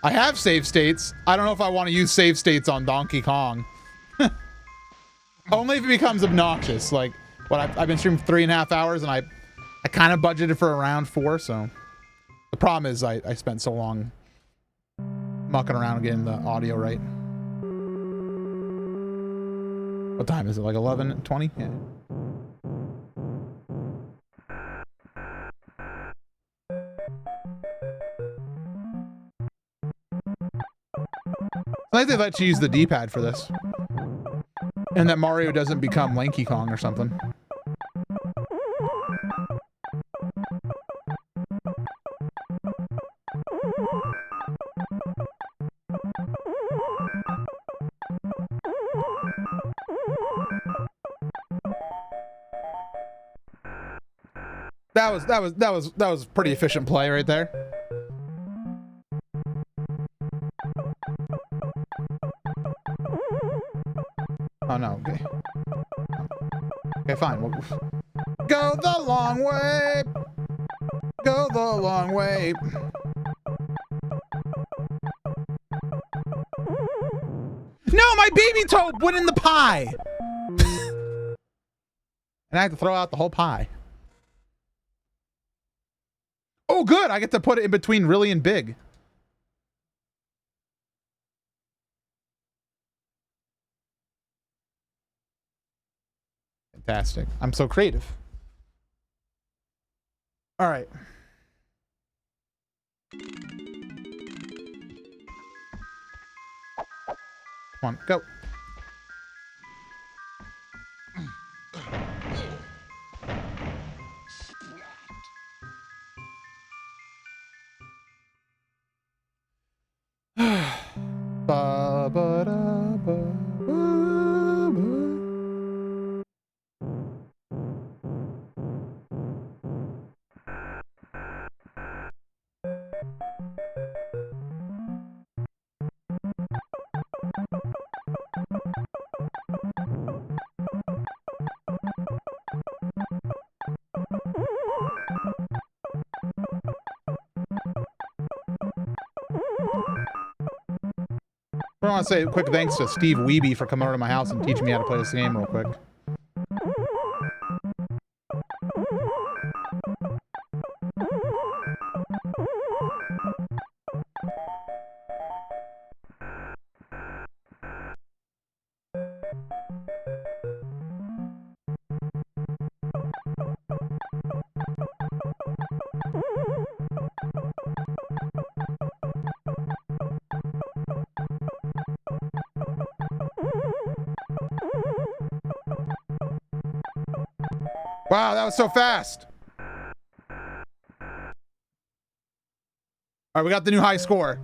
have save states. I don't know if I want to use save states on Donkey Kong. Only if it becomes obnoxious. Like, what I've been streaming for 3.5 hours, and I kind of budgeted for around 4, so. The problem is I spent so long mucking around getting the audio right. What time is it? Like 11:20? Yeah. I think they let you use the D-pad for this. And that Mario doesn't become Lanky Kong or something. That was pretty efficient play right there. Oh no, okay. Okay, fine. We'll go the long way. Go the long way. No, my baby Toad went in the pie. And I have to throw out the whole pie. Oh, good. I get to put it in between really and big. Fantastic. I'm so creative. All right. Come on, go. Ba, ba, da, ba, ba, ba. I want to say a quick thanks to Steve Weeby for coming over to my house and teaching me how to play this game real quick. Wow, that was so fast. All right, we got the new high score.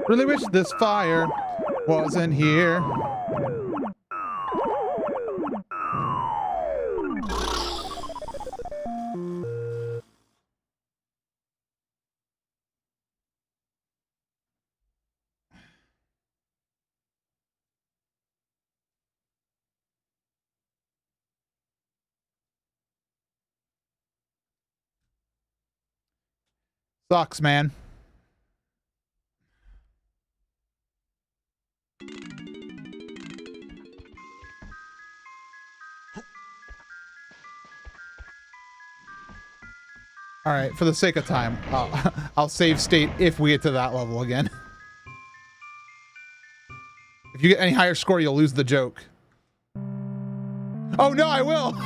Really wish this fire wasn't here. Sucks, man. All right, for the sake of time, I'll save state if we get to that level again. If you get any higher score, you'll lose the joke. Oh no, I will.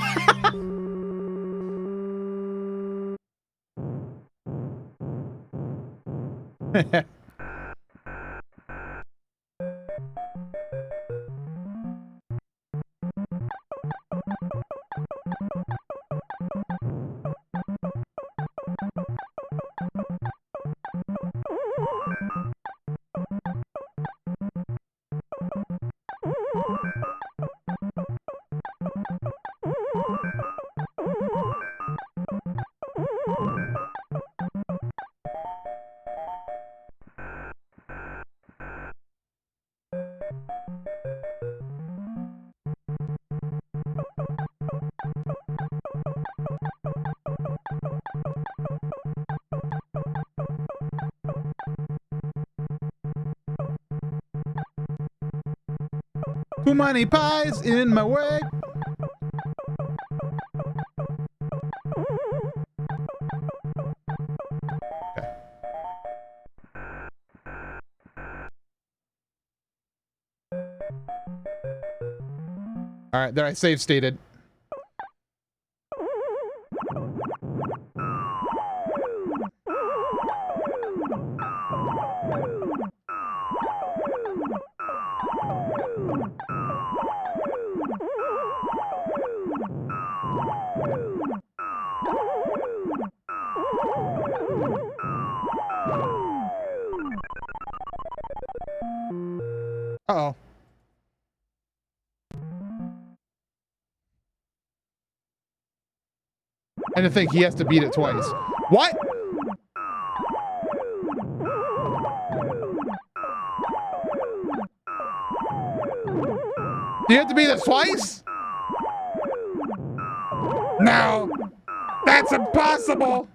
Too many pies in my way. Okay. All right, there I save stated. Uh-oh. And to think he has to beat it twice. What? Do you have to beat it twice? No. That's impossible.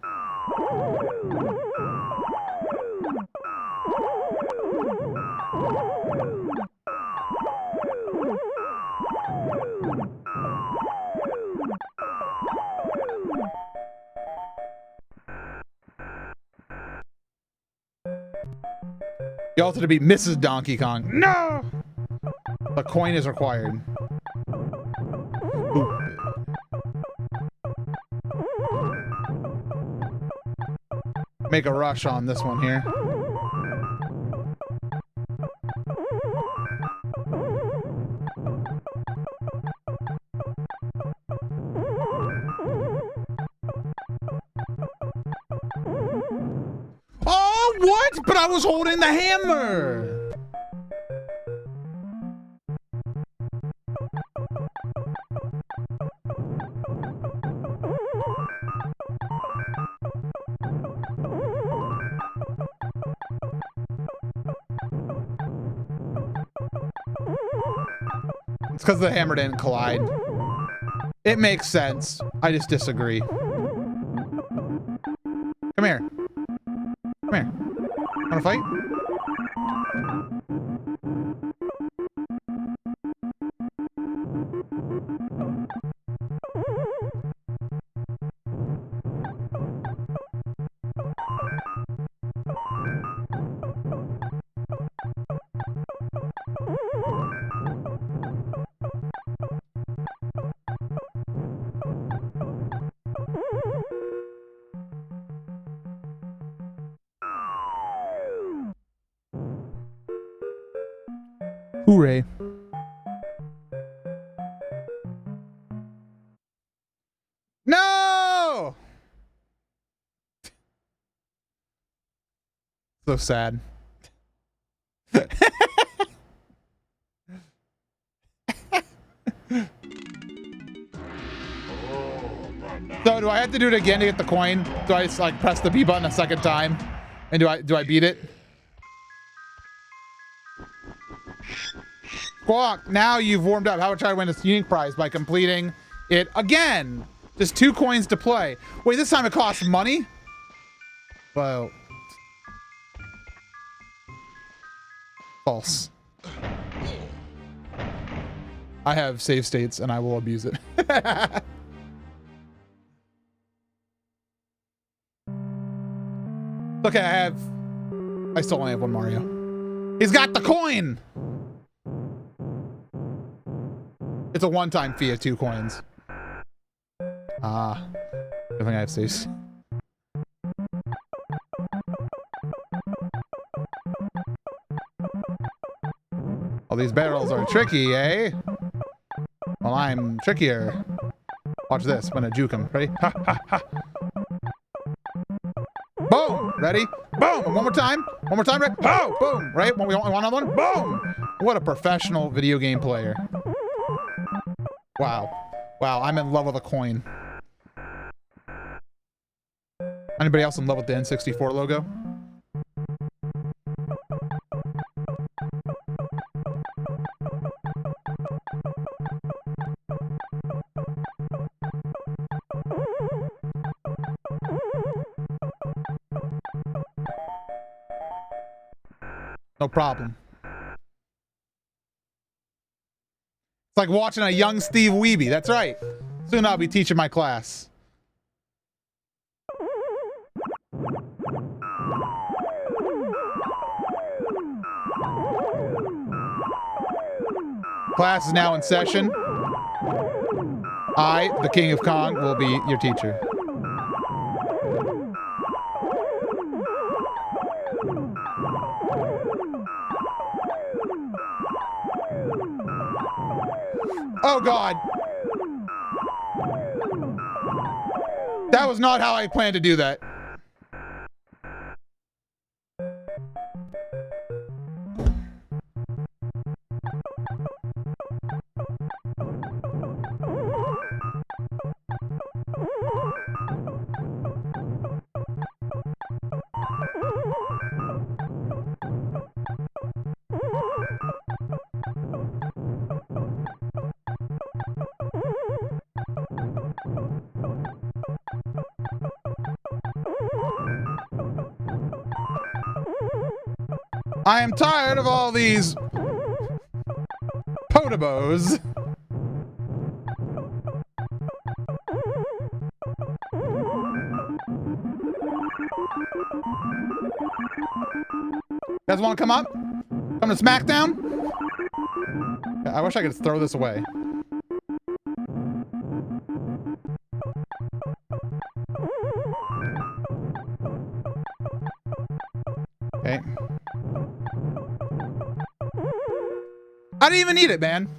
You also to beat Mrs. Donkey Kong. No! A coin is required. Ooh. Make a rush on this one here. Oh, what? But I was holding the hammer. It's because the hammer didn't collide. It makes sense. I just disagree. Come here. Come here. Wanna fight? Hooray. No! So sad. So do I have to do it again to get the coin? Do I just like press the B button a second time? And do I beat it? Squawk, now you've warmed up. How would I win this unique prize by completing it again? Just 2 coins to play. Wait, this time it costs money? Well, false. I have save states and I will abuse it. Okay, I still only have one Mario. He's got the coin! It's a one-time fee of 2 coins. Ah, I think I have saves. Oh, these barrels are tricky, eh? Well, I'm trickier. Watch this. I'm gonna juke him. Ready? Ha, ha, ha. Boom! Ready? Boom! One more time. One more time. Ready? Oh! Boom! Right? We want another one? Boom! What a professional video game player. Wow. Wow, I'm in love with a coin. Anybody else in love with the N64 logo? No problem. It's like watching a young Steve Wiebe. That's right. Soon I'll be teaching my class. Class is now in session. I, the King of Kong, will be your teacher. Oh God. That was not how I planned to do that. I am tired of all these potobos. You guys want to come up? Come to SmackDown? I wish I could throw this away. Okay. I didn't even need it, man.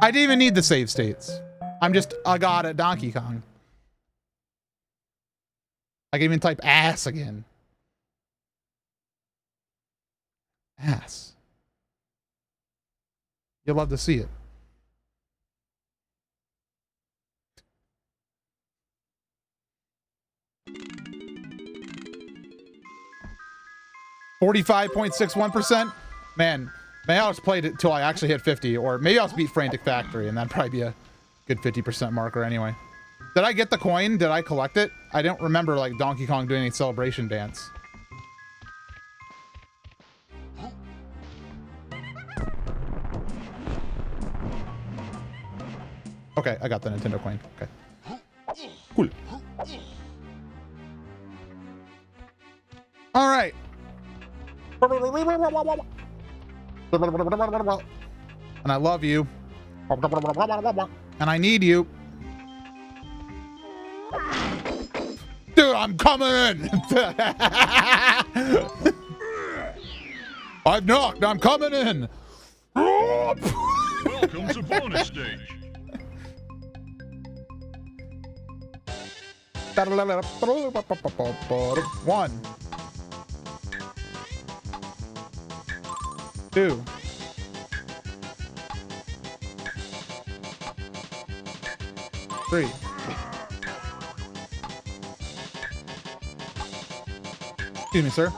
I didn't even need the save states. I'm just a god at Donkey Kong. I can even type ass again. Ass. You'll love to see it. $45.61%. Man, maybe I'll just play it till I actually hit 50, or maybe I'll just beat Frantic Factory, and that'd probably be a good 50% marker anyway. Did I get the coin? Did I collect it? I don't remember like Donkey Kong doing a celebration dance. Okay, I got the Nintendo coin. Okay. Cool. All right. And I love you. And I need you. Dude, I'm coming in. I've knocked. I'm coming in. Welcome to bonus stage. One. 2. 3. Excuse me, sir.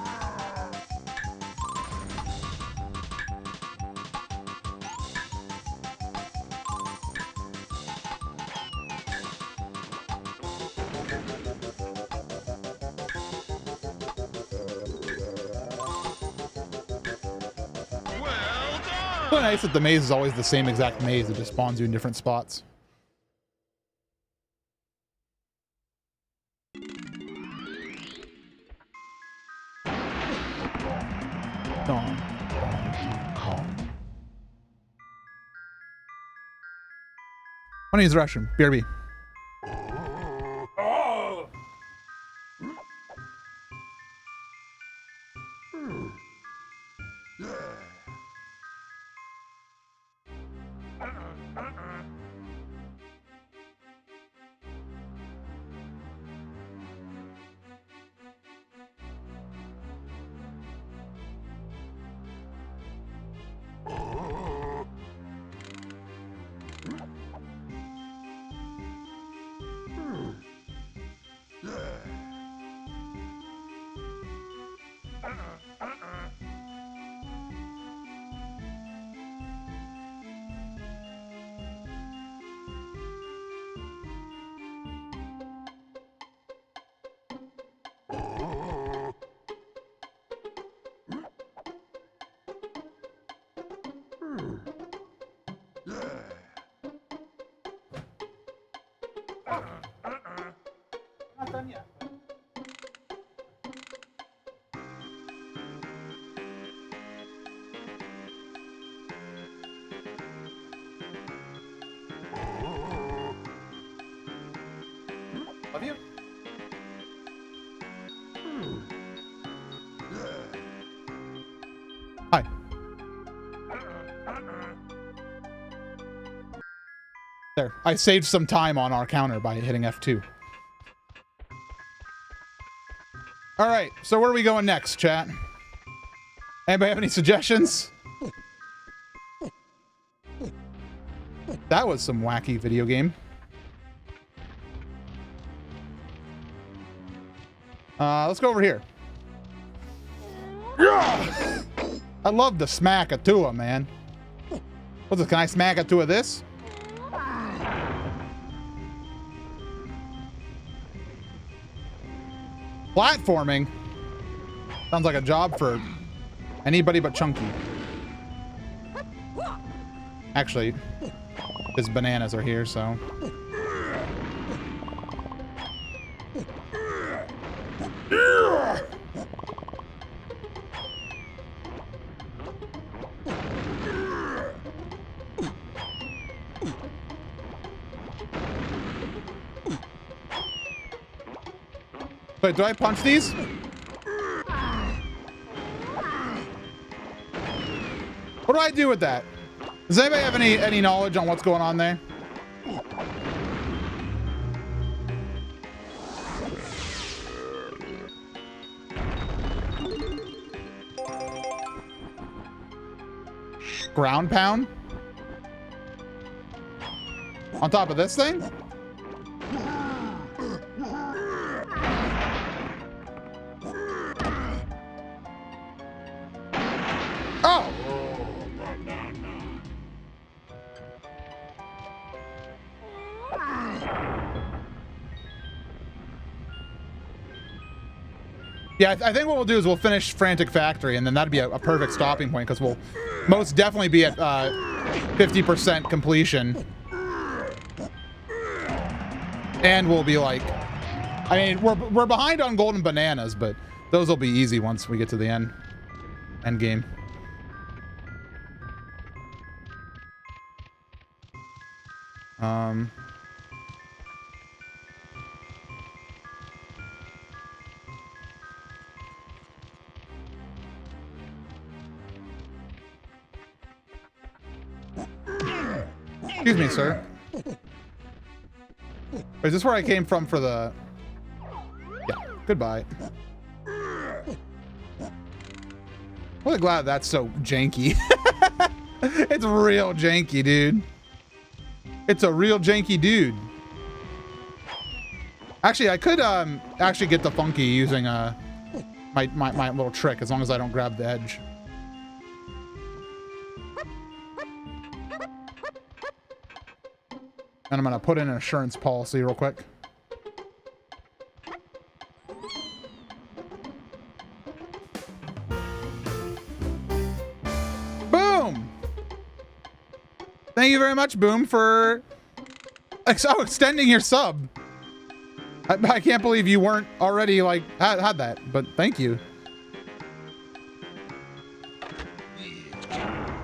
Well, nice that the maze is always the same exact maze. It just spawns you in different spots. Dawn. Want to use the restroom. BRB. Not done yet. Love you. Hi. There. I saved some time on our counter by hitting F2. All right, so where are we going next, chat? Anybody have any suggestions? That was some wacky video game. Let's go over here. I love to smack a Tua, man. What's this? Can I smack a Tua this? Platforming? Sounds like a job for anybody but Chunky. Actually, his bananas are here, so... Wait, do I punch these? What do I do with that? Does anybody have any knowledge on what's going on there? Ground pound? On top of this thing? Oh! Yeah, I think what we'll do is we'll finish Frantic Factory, and then that'd be a perfect stopping point, because we'll most definitely be at 50% completion. And we'll be like... I mean, we're behind on Golden Bananas, but those will be easy once we get to the end game. Excuse me, sir. Is this where I came from for the... Yeah, goodbye. Really glad that's so janky. It's real janky, dude. It's a real janky dude. Actually, I could actually get the funky using my little trick, as long as I don't grab the edge. And I'm gonna put in an assurance policy real quick. Boom! Thank you very much, Boom, for extending your sub. I can't believe you weren't already like had that, but thank you.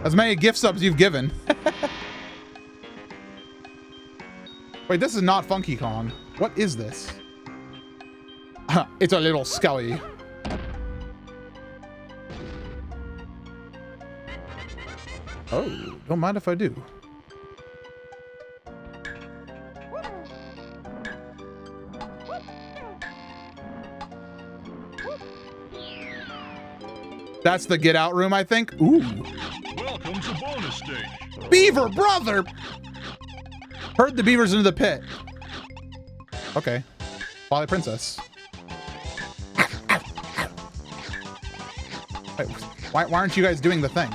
As many gift subs you've given. Wait, this is not Funky Kong. What is this? It's a little skelly. Oh, don't mind if I do. That's the get out room, I think. Ooh. Welcome to bonus stage. Beaver brother! Herd the beavers into the pit. Okay. Twilight Princess. Wait, why aren't you guys doing the thing?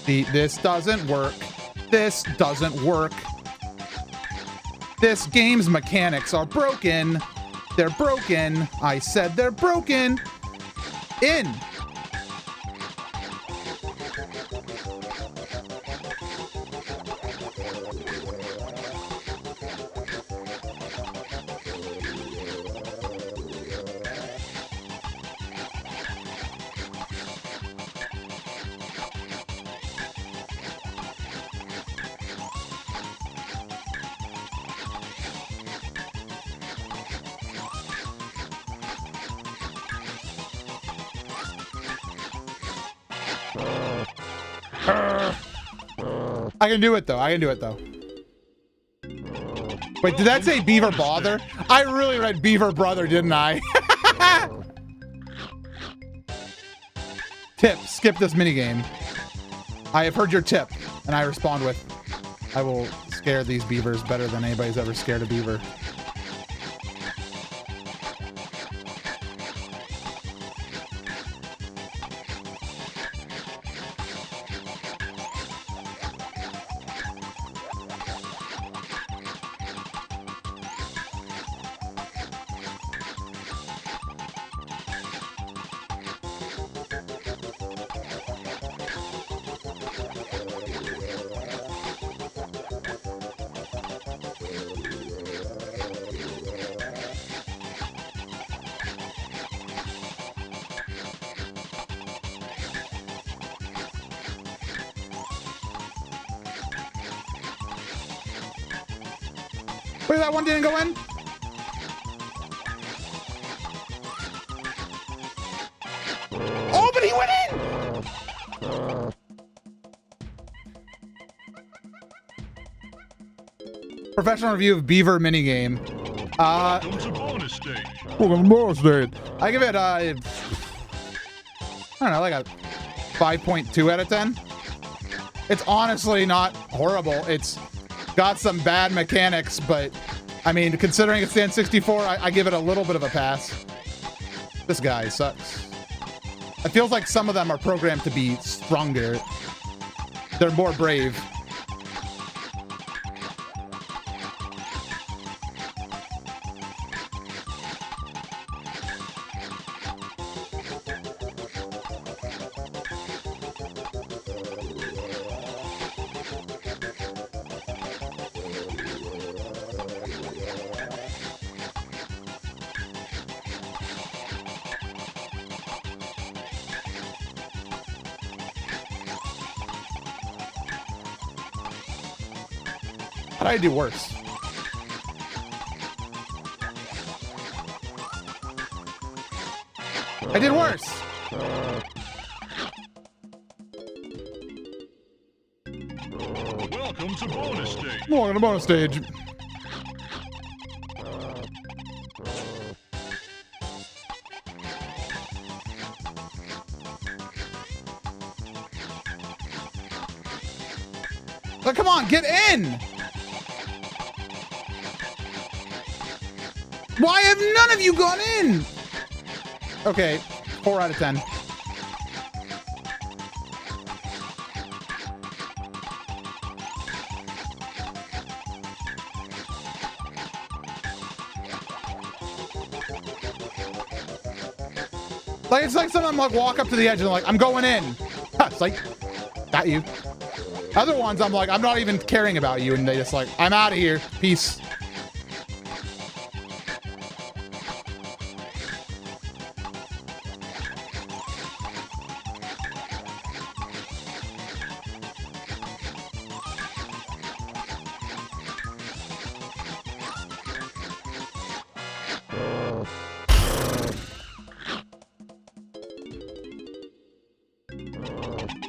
See, this doesn't work. This doesn't work. This game's mechanics are broken. They're broken. I said they're broken. In. I can do it though. I can do it though. Wait, did that say Beaver Bother? I really read Beaver Brother, didn't I? Tip, skip this minigame. I have heard your tip, and I respond with, I will scare these beavers better than anybody's ever scared a beaver. Wait, that one didn't go in? Oh, but he went in! Professional review of Beaver minigame. Welcome to bonus stage. Welcome to bonus stage. I give it I don't know, like a 5.2 out of 10. It's honestly not horrible. It's got some bad mechanics, but I mean, considering it's the N64, I give it a little bit of a pass. This guy sucks. It feels like some of them are programmed to be stronger. They're more brave. How did I do worse? I did worse. Welcome to bonus stage. Welcome to bonus stage. But come on, get in! Why have none of you gone in? Okay, 4 out of 10. Like, it's like someone like walk up to the edge and they're like, I'm going in. It's like, got you. Other ones, I'm like, I'm not even caring about you. And they just like, I'm out of here. Peace.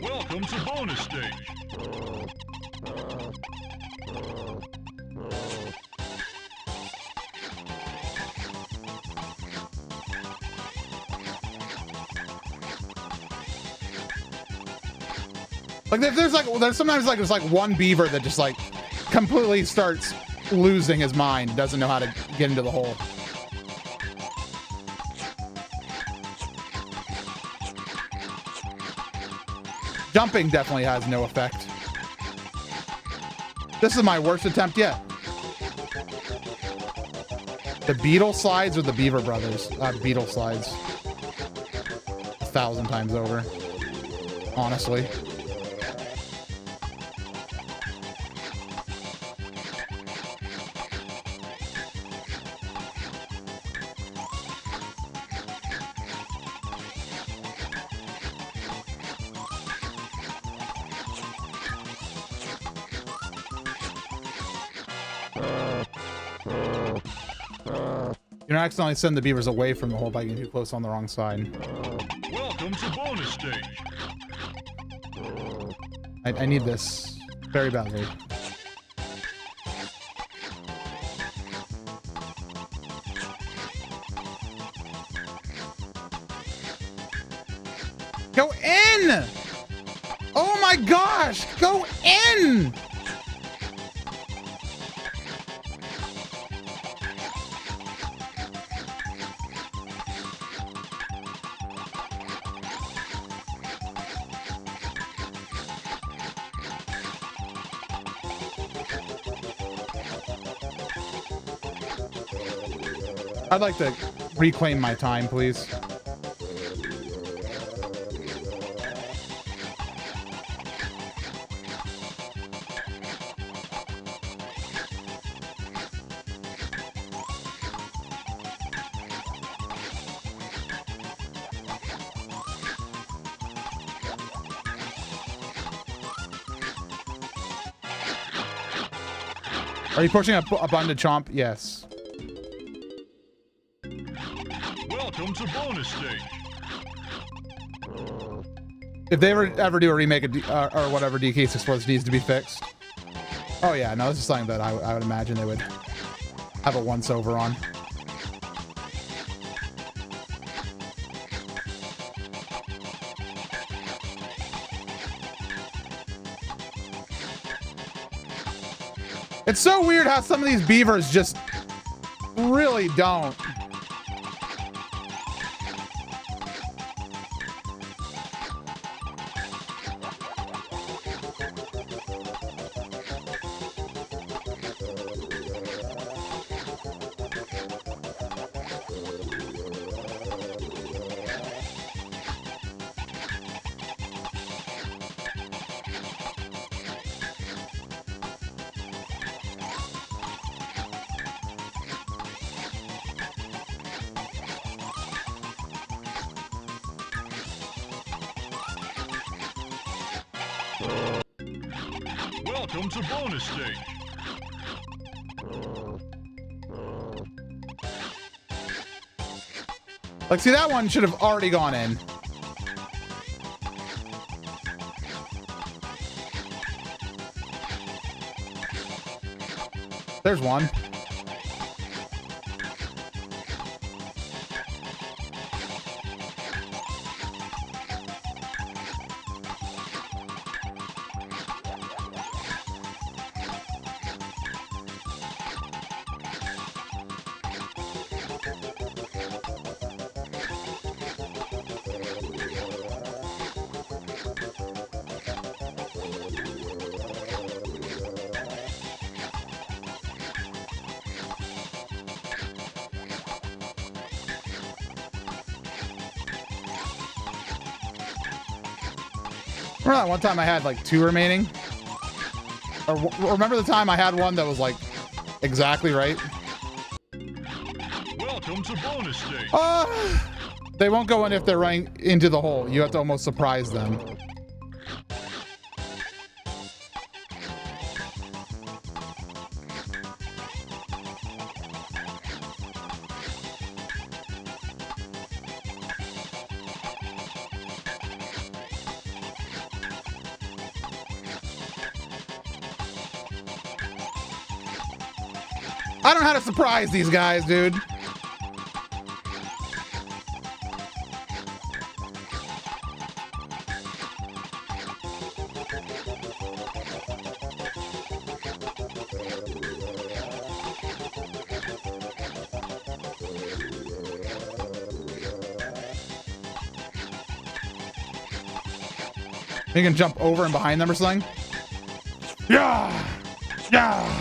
Welcome to bonus stage. Like there's sometimes like there's like one beaver that just like completely starts losing his mind, doesn't know how to get into the hole. Jumping definitely has no effect. This is my worst attempt yet. The beetle slides or the beaver brothers? Beetle slides. 1,000 times over. Honestly. You're not accidentally sending the beavers away from the hole by getting too close on the wrong side. Welcome to bonus stage. I need this very badly. Go in! Oh my gosh! Go in! I'd like to reclaim my time, please. Are you pushing a button to chomp? Yes. Welcome to bonus stage. If they ever do a remake of or whatever, DK6 needs to be fixed. Oh yeah, no, this is something that I would imagine they would have a once-over on. It's so weird how some of these beavers just really don't. Welcome to bonus stage. Like, see, that one should have already gone in. There's one. Remember that one time I had like 2 remaining? Or remember the time I had one that was like exactly right? Welcome to bonus stage. They won't go in if they're running into the hole. You have to almost surprise them. I don't know how to surprise these guys, dude. You can jump over and behind them or something. Yeah! Yeah!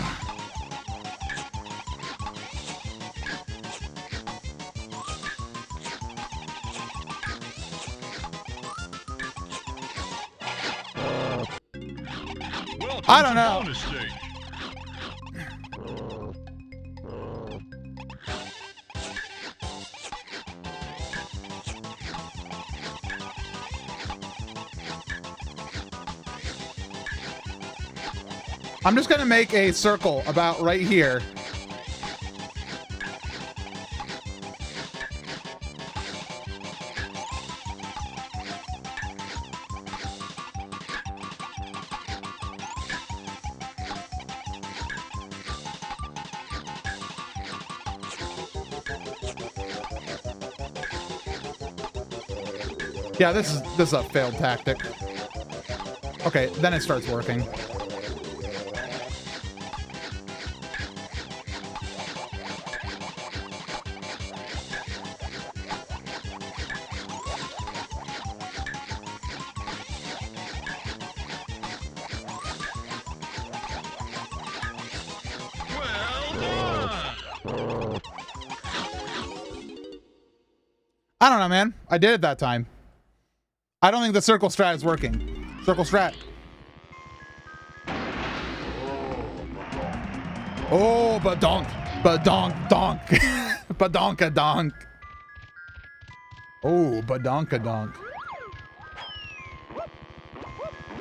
I don't know. Bonus stage. I'm just gonna make a circle about right here. Yeah, this is a failed tactic. Okay, then it starts working. I don't know, man. I did it that time. I don't think the circle strat is working. Circle strat. Oh, badonk. Badonk donk. Badonka donk. Oh, badonka donk.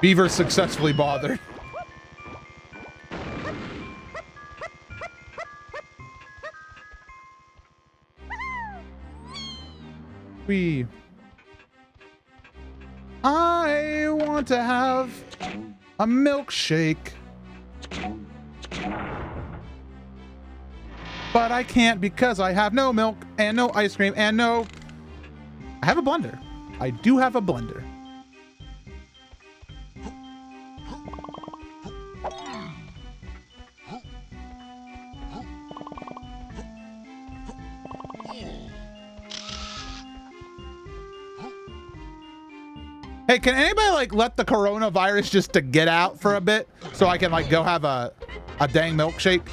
Beaver successfully bothered. I want to have a milkshake, but I can't because I have no milk and no ice cream and no... I have a blender. I do have a blender. Hey, can anybody like let the coronavirus just to get out for a bit so I can like go have a dang milkshake?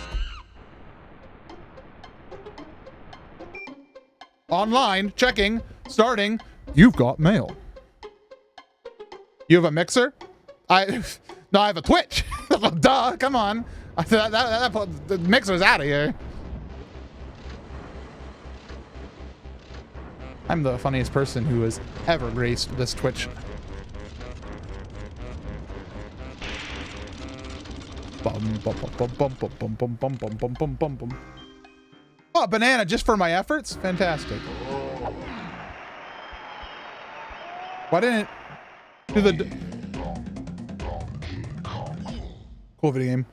Online, checking, starting. You've got mail. You have a mixer? No, I have a Twitch. Duh, come on. The mixer's out of here. I'm the funniest person who has ever graced this Twitch. Oh, a banana just for my efforts? Fantastic. Why didn't it do the... Cool video game.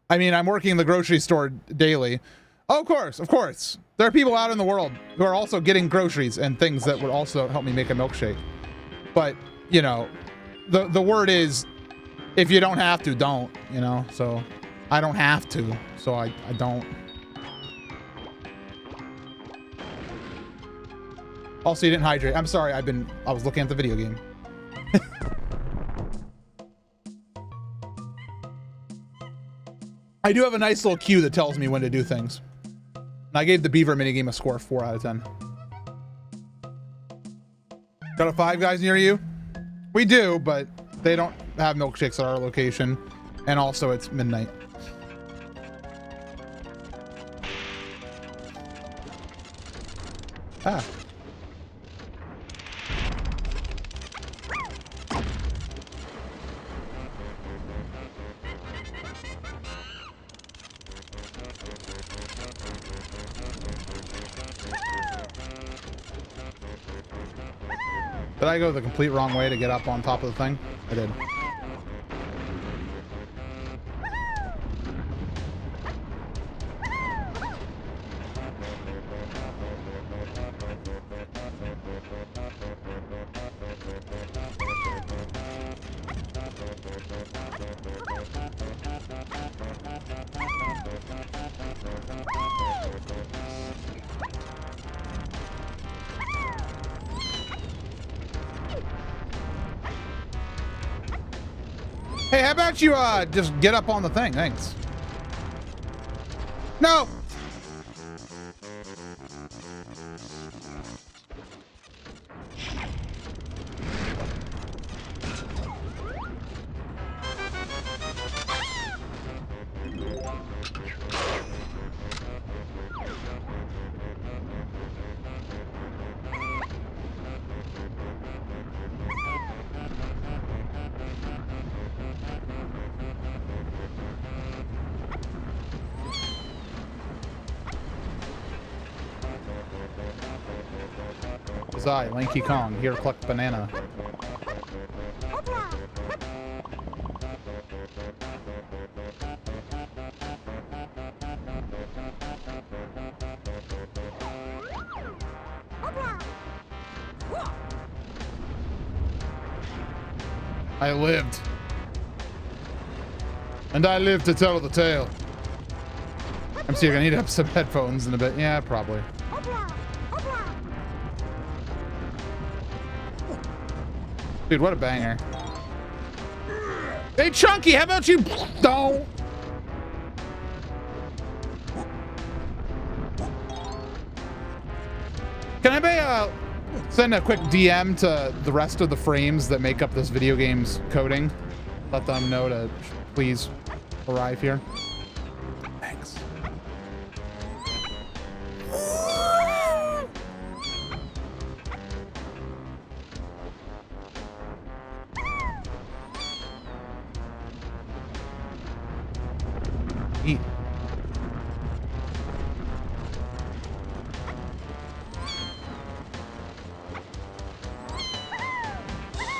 I mean, I'm working in the grocery store daily. Oh, of course, of course. There are people out in the world who are also getting groceries and things that would also help me make a milkshake. But, you know, the word is, if you don't have to, don't, you know? So I don't have to, so I don't. Also, you didn't hydrate. I'm sorry, I was looking at the video game. I do have a nice little cue that tells me when to do things. And I gave the Beaver minigame a score of 4 out of 10. Got a Five Guys near you? We do, but They don't have milkshakes at our location. And also it's midnight. Ah. Did I go the complete wrong way to get up on top of the thing? I did. Hey, how about you just get up on the thing? Thanks. No. I, Lanky Kong, here collect banana. I lived. And I live to tell the tale. I'm still gonna need up some headphones in a bit. Yeah, probably. Dude, what a banger. Hey, Chunky, how about you? Don't. Can I send a quick DM to the rest of the frames that make up this video game's coding? Let them know to please arrive here. Thanks. Eat.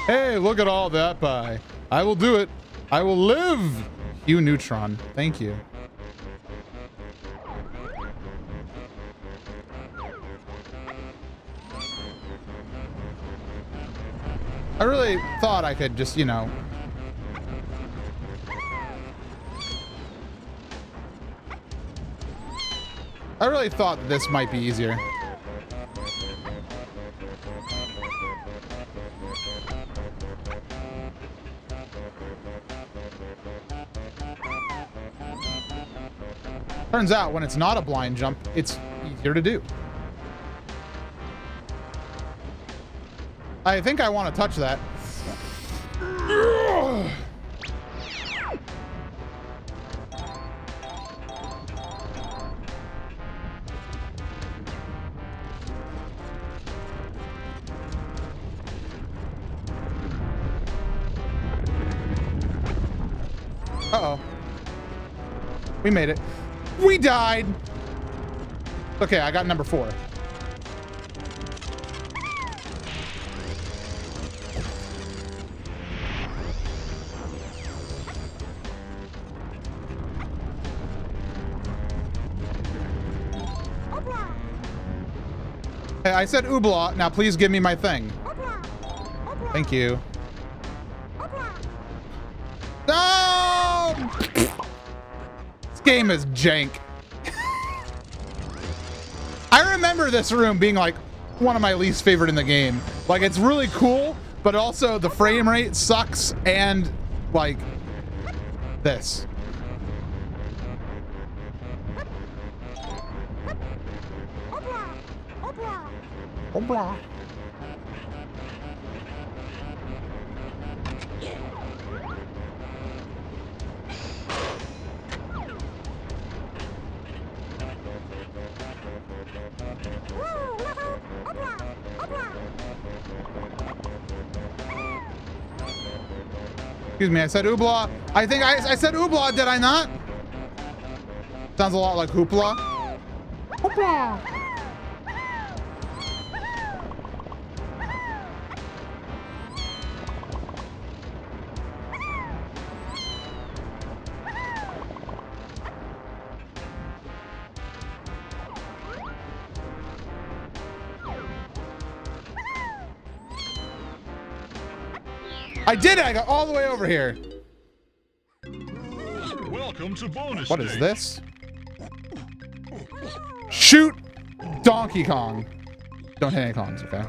Hey, look at all that pie. I will do it. I will live. You Neutron. Thank you. I really thought I could just, you know, I really thought this might be easier. Turns out when it's not a blind jump, it's easier to do. I think I want to touch that. Uh-oh. We made it. We died. Okay, I got number 4. Hey, I said oobla. Now please give me my thing. Thank you. No! This game is jank. I remember this room being like one of my least favorite in the game. Like, it's really cool, but also the frame rate sucks, and like this. Excuse me, I said oobla. I think I said oobla, did I not? Sounds a lot like hoopla. Hoopla. I did it! I got all the way over here. Welcome to bonus What is stage. this? Shoot Donkey Kong. Don't hit any Kongs, okay?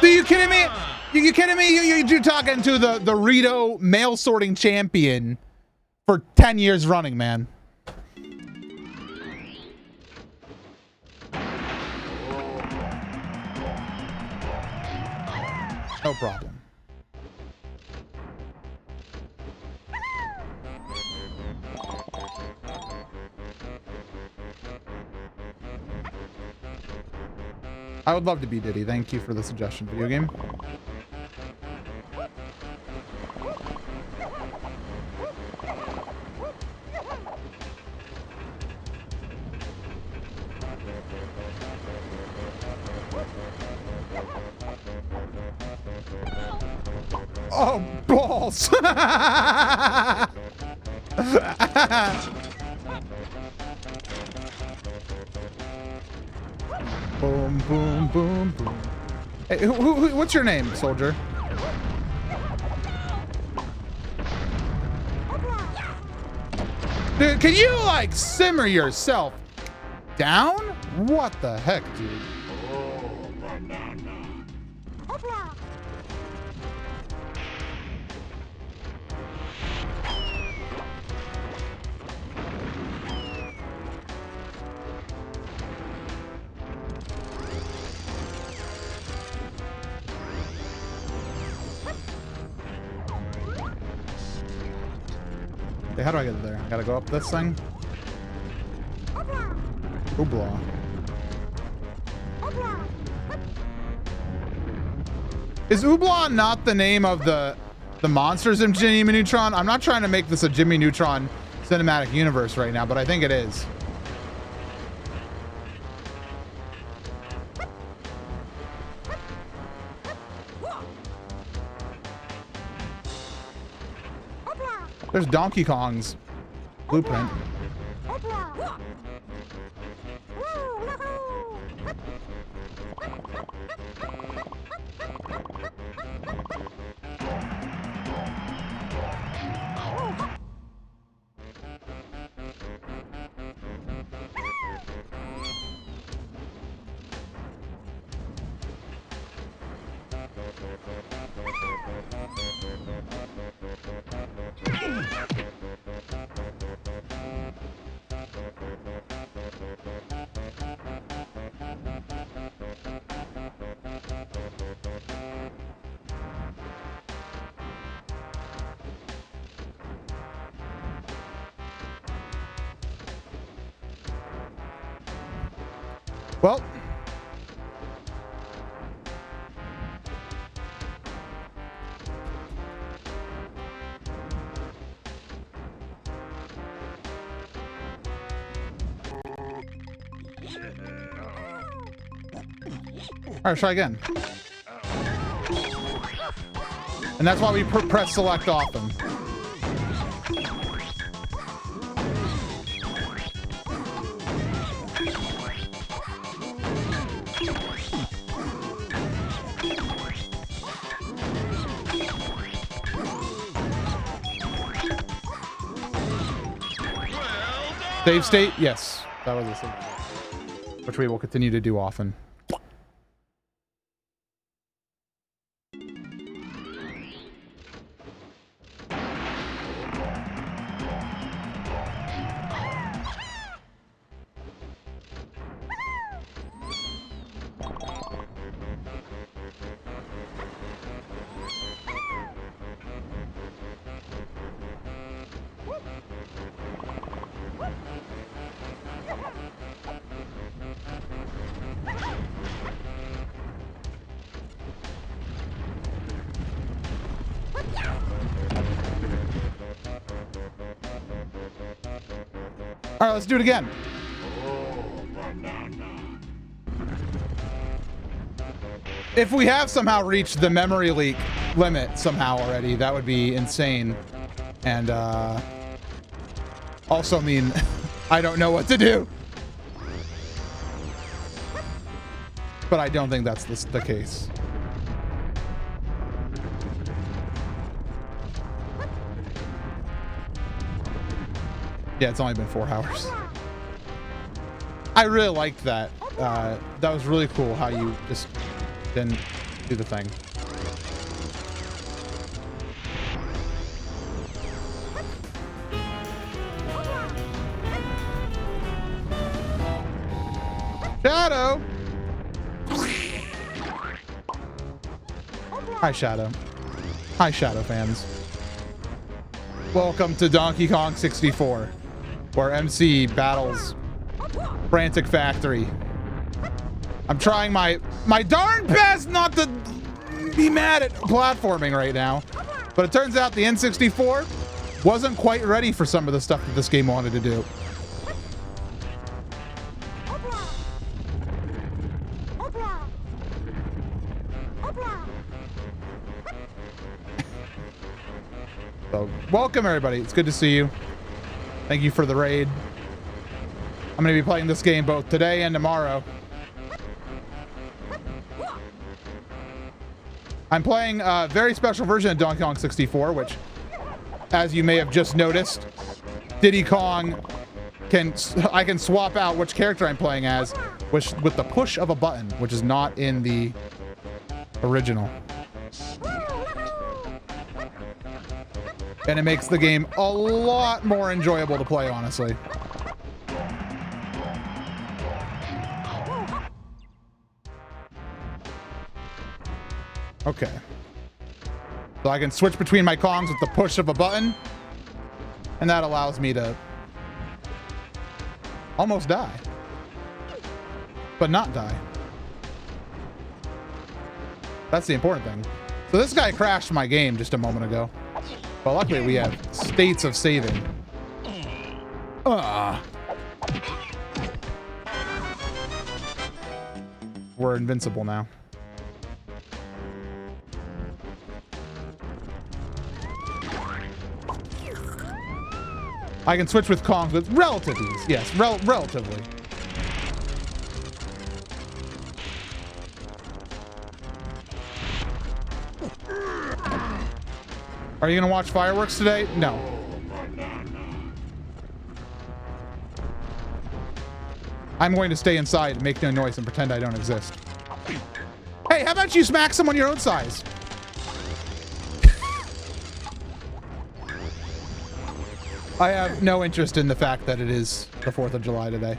Are you kidding me? You kidding me? You're talking to the Rito mail sorting champion for 10 years running, man. No problem. I would love to be Diddy. Thank you for the suggestion, video game. Oh, balls! Boom, boom, boom, boom. Hey, what's your name, soldier? Dude, can you, like, simmer yourself down? What the heck, dude? Hey, how do I get there? I gotta go up this thing? Oobla. Is Oobla not the name of the monsters in Jimmy Neutron? I'm not trying to make this a Jimmy Neutron cinematic universe right now, but I think it is. There's Donkey Kong's blueprint. Well, all right, try again. And that's why we press select often. Save state? Yes, that was a save state, which we will continue to do often. All right, let's do it again. If we have somehow reached the memory leak limit somehow already, that would be insane. And also mean I don't know what to do. But I don't think that's the case. Yeah, it's only been 4 hours. I really liked that. That was really cool how you just didn't do the thing. Shadow! Hi, Shadow. Hi, Shadow fans. Welcome to Donkey Kong 64, where MC battles Frantic Factory. I'm trying my darn best not to be mad at platforming right now, but it turns out the N64 wasn't quite ready for some of the stuff that this game wanted to do. So, welcome everybody. It's good to see you. Thank you for the raid. I'm going to be playing this game both today and tomorrow. I'm playing a very special version of Donkey Kong 64, which, as you may have just noticed, Diddy Kong I can swap out which character I'm playing as, with the push of a button, which is not in the original. And it makes the game a lot more enjoyable to play, honestly. Okay. So I can switch between my Kongs with the push of a button. And that allows me to almost die. But not die. That's the important thing. So this guy crashed my game just a moment ago. But luckily we have states of saving. We're invincible now. I can switch with Kongs with relative ease. Yes, relatively. Are you gonna watch fireworks today? No. I'm going to stay inside and make no noise and pretend I don't exist. Hey, how about you smack someone your own size? I have no interest in the fact that it is the 4th of July today.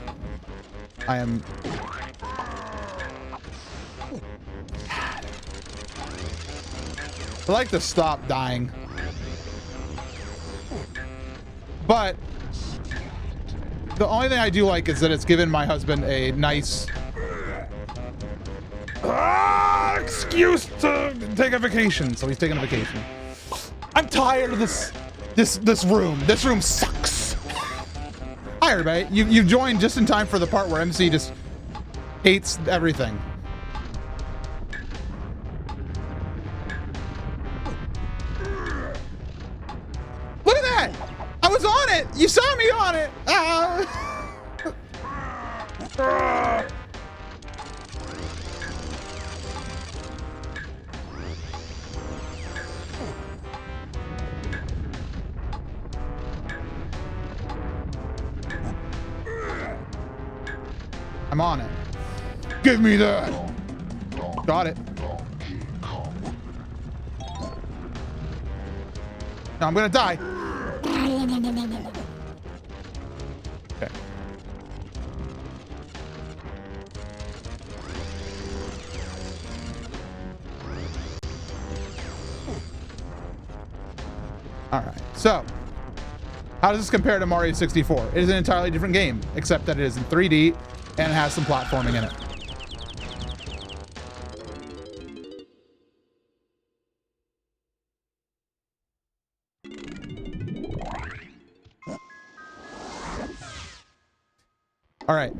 I am... I like to stop dying. But the only thing I do like is that it's given my husband a nice excuse to take a vacation. So he's taking a vacation. I'm tired of this room. This room sucks. Hi everybody. You joined just in time for the part where MC just hates everything. Look at that! I was on it! You saw me on it! I'm on it. Give me that! Got it. No, I'm gonna die. Okay. All right, so how does this compare to Mario 64? It is an entirely different game, except that it is in 3D and it has some platforming in it. All right.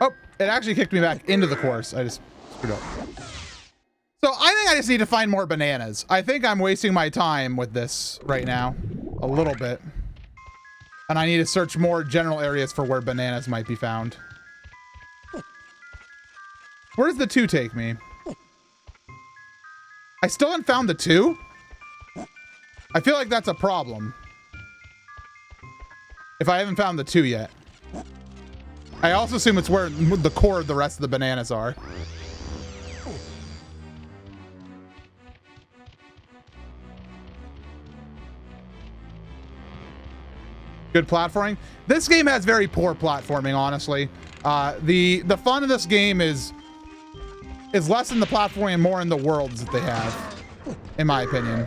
Oh, it actually kicked me back into the course. I just screwed up. So I think I just need to find more bananas. I think I'm wasting my time with this right now. A little bit. And I need to search more general areas for where bananas might be found. Where does the 2 take me? I still haven't found the 2? I feel like that's a problem. If I haven't found the 2 yet. I also assume it's where the core of the rest of the bananas are. Good platforming. This game has very poor platforming, honestly. The fun of this game is less in the platforming and more in the worlds that they have, in my opinion.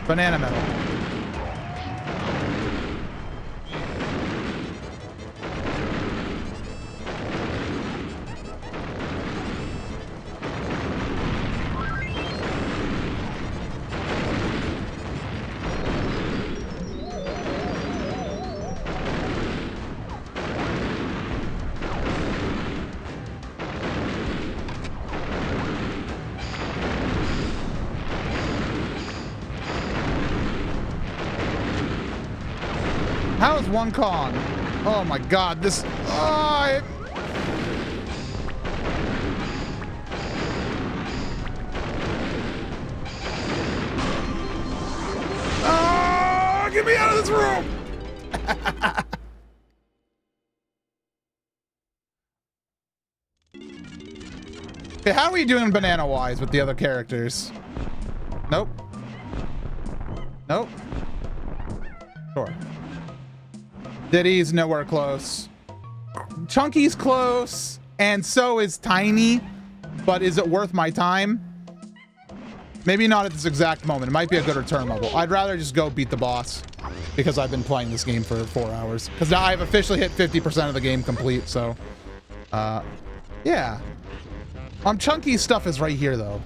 Banana metal. How is one Kong? Oh my god, this... Oh, oh, get me out of this room! Okay, how are we doing banana-wise with the other characters? Nope. Nope. Sure. Diddy's nowhere close. Chunky's close, and so is Tiny, but is it worth my time? Maybe not at this exact moment. It might be a good return level. I'd rather just go beat the boss because I've been playing this game for 4 hours. Because now I've officially hit 50% of the game complete, so... yeah. Chunky's stuff is right here, though.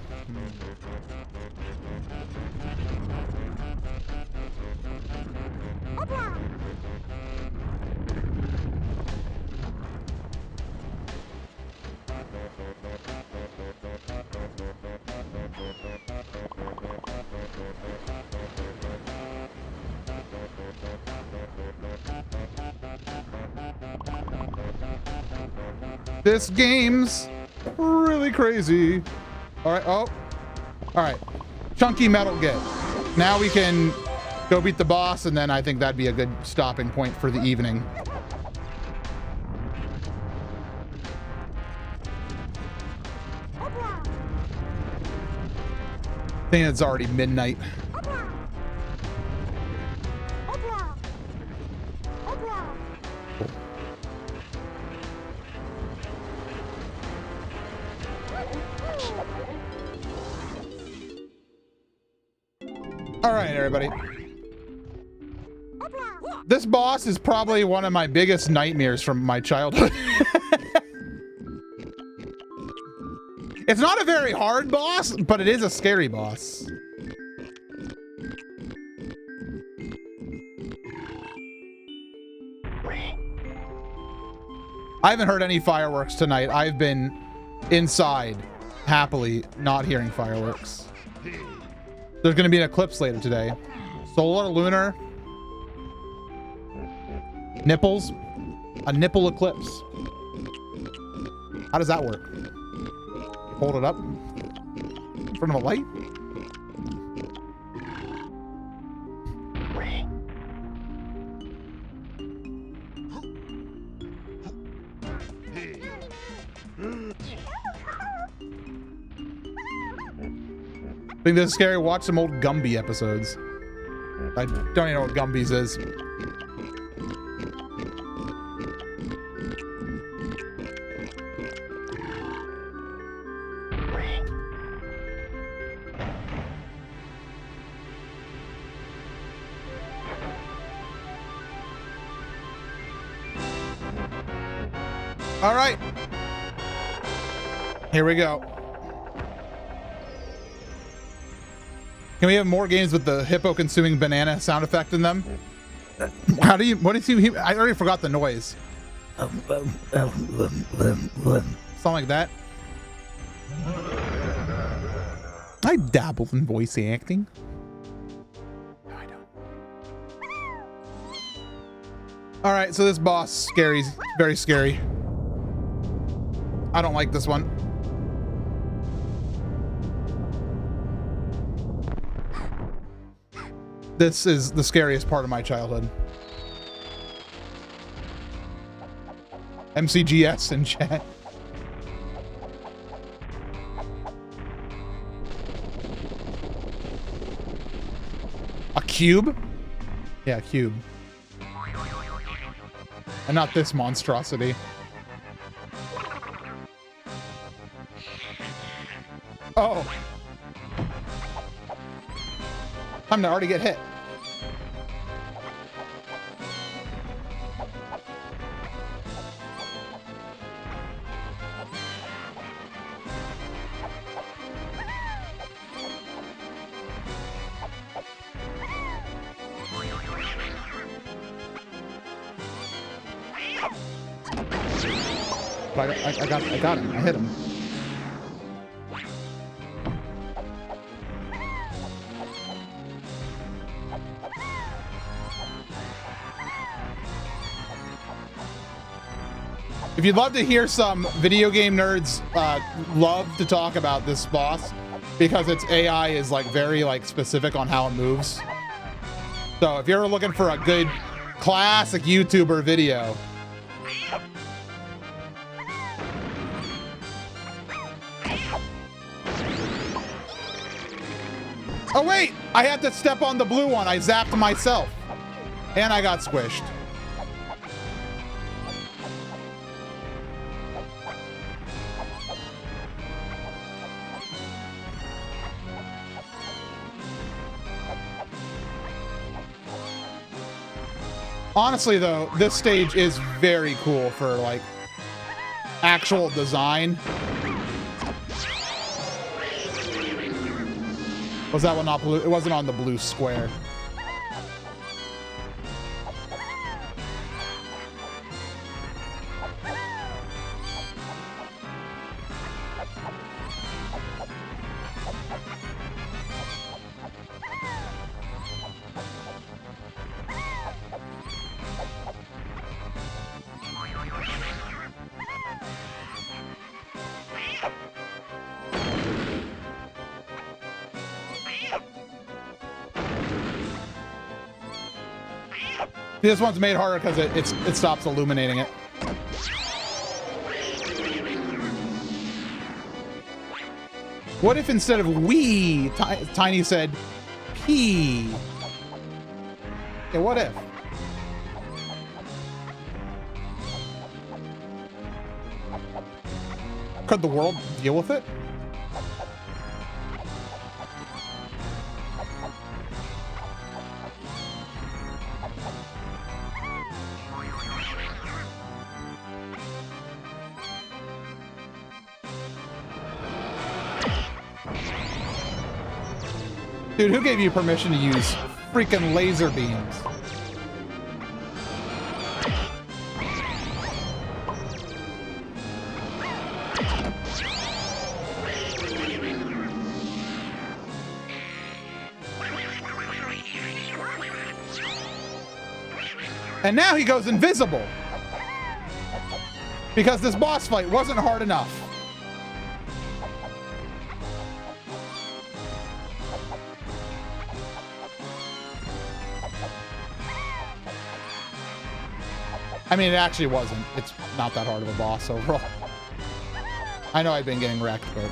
This game's really crazy. All right. Oh, all right. Chunky metal get. Now we can go beat the boss, and then I think that'd be a good stopping point for the evening. I think it's already midnight. All right, everybody. This boss is probably one of my biggest nightmares from my childhood. It's not a very hard boss, but it is a scary boss. I haven't heard any fireworks tonight. I've been inside, happily not hearing fireworks. There's going to be an eclipse later today. Solar, lunar, nipples, a nipple eclipse. How does that work? Hold it up in front of a light. I think this is scary. Watch some old Gumby episodes. I don't even know what Gumby's is. All right. Here we go. Can we have more games with the hippo consuming banana sound effect in them? How do you, what is he, I already forgot the noise. Something like that. I dabble in voice acting. No, I don't. All right, so this boss, scary, very scary. I don't like this one. This is the scariest part of my childhood. MCGS in chat. A cube? Yeah, a cube. And not this monstrosity. Oh. Time to already get hit. I got him. I hit him. If you'd love to hear some video game nerds love to talk about this boss, because its AI is like very like specific on how it moves. So if you're looking for a good classic YouTuber video, oh wait, I had to step on the blue one. I zapped myself and I got squished. Honestly though, this stage is very cool for like actual design. Was that one not blue? It wasn't on the blue square. This one's made harder because it stops illuminating it. What if instead of we, Tiny said P? Yeah, what if? Could the world deal with it? Dude, who gave you permission to use freaking laser beams? And now he goes invisible because this boss fight wasn't hard enough. I mean, it actually wasn't. It's not that hard of a boss overall. I know I've been getting wrecked, but...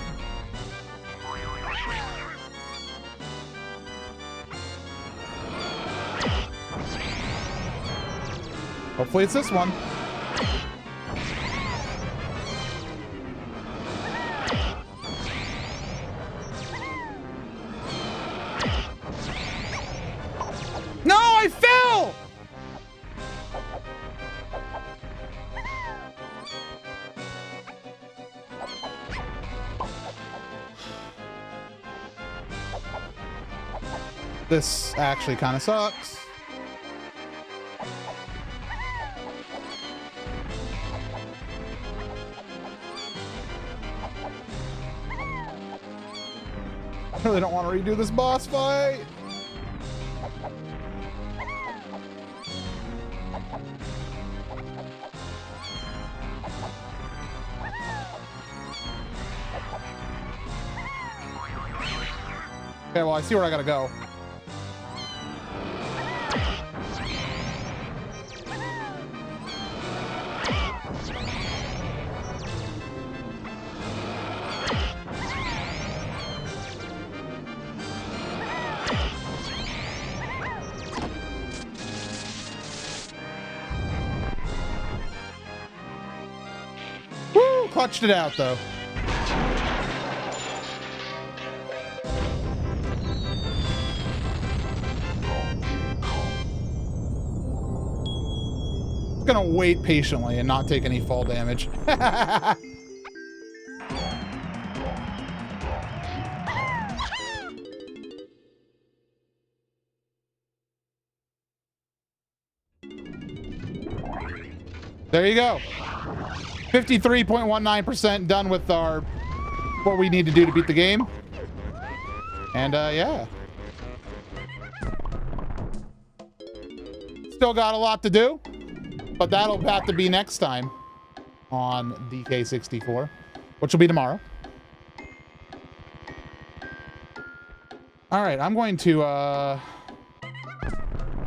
Hopefully it's this one. No, I fell! This actually kind of sucks. I really don't want to redo this boss fight. Okay, well, I see where I gotta go. Woo! Clutched it out, though. Gonna wait patiently and not take any fall damage. There you go. 53.19% done with our what we need to do to beat the game. And yeah. Still got a lot to do. But that'll have to be next time on DK64, which will be tomorrow. All right, I'm going to, I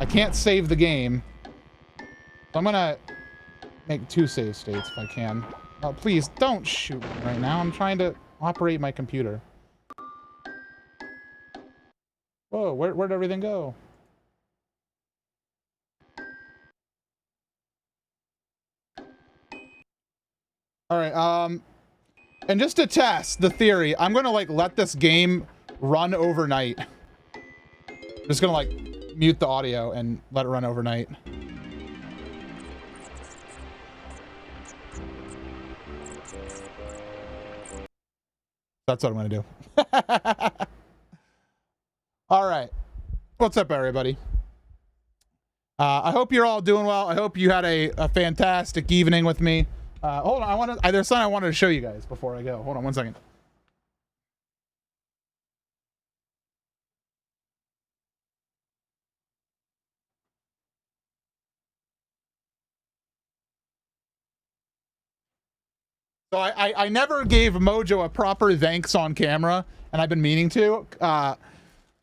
can't save the game. So I'm gonna make 2 save states if I can. Oh, please don't shoot me right now. I'm trying to operate my computer. Whoa, where'd everything go? All right, and just to test the theory, I'm gonna like let this game run overnight. I'm just gonna like mute the audio and let it run overnight. That's what I'm gonna do. All right, what's up, everybody? I hope you're all doing well. I hope you had a fantastic evening with me. Hold on, there's something I wanted to show you guys before I go. Hold on one second. So I never gave Mojo a proper thanks on camera, and I've been meaning to.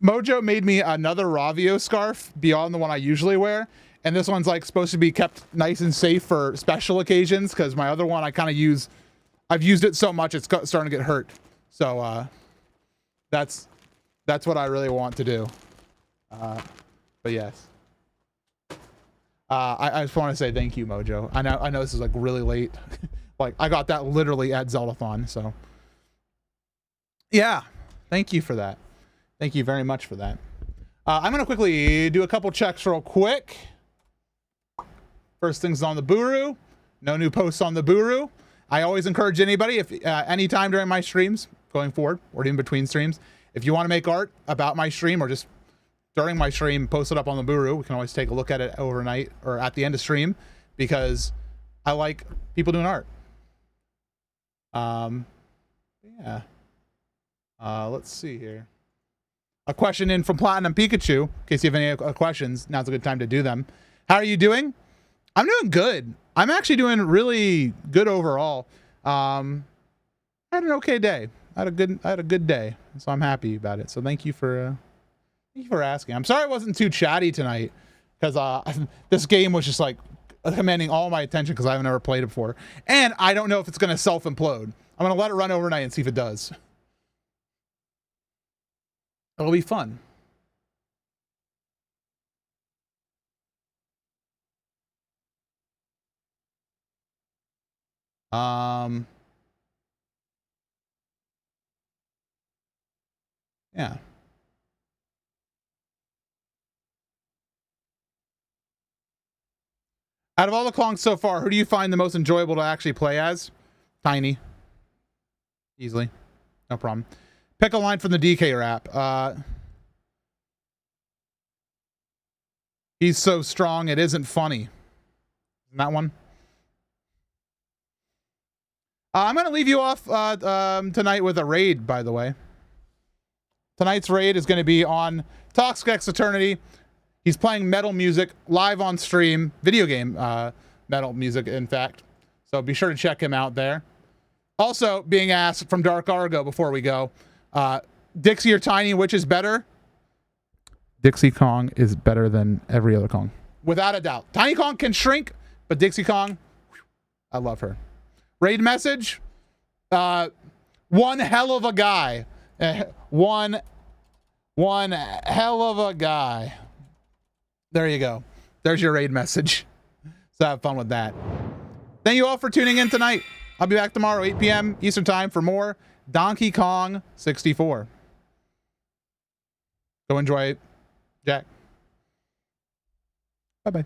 Mojo made me another Ravio scarf beyond the one I usually wear. And this one's like supposed to be kept nice and safe for special occasions, because my other one I kind of I've used it so much it's starting to get hurt. So that's what I really want to do. But yes. I just want to say thank you, Mojo. I know this is like really late. Like I got that literally at Zeldathon, so yeah, thank you for that. Thank you very much for that. I'm gonna quickly do a couple checks real quick. First things on the Buru. No new posts on the Buru. I always encourage anybody, if anytime during my streams going forward or in between streams, if you want to make art about my stream or just during my stream, post it up on the Buru. We can always take a look at it overnight or at the end of stream, because I like people doing art. Yeah. Let's see here. A question in from Platinum Pikachu. In case you have any questions, now's a good time to do them. How are you doing? I'm doing good. I'm actually doing really good overall. I had an okay day. I had a good day, so I'm happy about it. So thank you for asking. I'm sorry I wasn't too chatty tonight, because this game was just like commanding all my attention because I haven't ever played it before, and I don't know if it's going to self-implode. I'm going to let it run overnight and see if it does. It'll be fun. Yeah. Out of all the Kongs so far, who do you find the most enjoyable to actually play as? Tiny. Easily. No problem. Pick a line from the DK rap. He's so strong, it isn't funny. That one. I'm going to leave you off tonight with a raid, by the way. Tonight's raid is going to be on Toxic X Eternity. He's playing metal music live on stream. Video game metal music, in fact. So be sure to check him out there. Also, being asked from Dark Argo before we go, Dixie or Tiny, which is better? Dixie Kong is better than every other Kong. Without a doubt. Tiny Kong can shrink, but Dixie Kong, whew, I love her. Raid message. One hell of a guy. One hell of a guy. There you go. There's your raid message. So have fun with that. Thank you all for tuning in tonight. I'll be back tomorrow, 8 p.m. Eastern Time for more Donkey Kong 64. Go enjoy it. Jack. Bye-bye.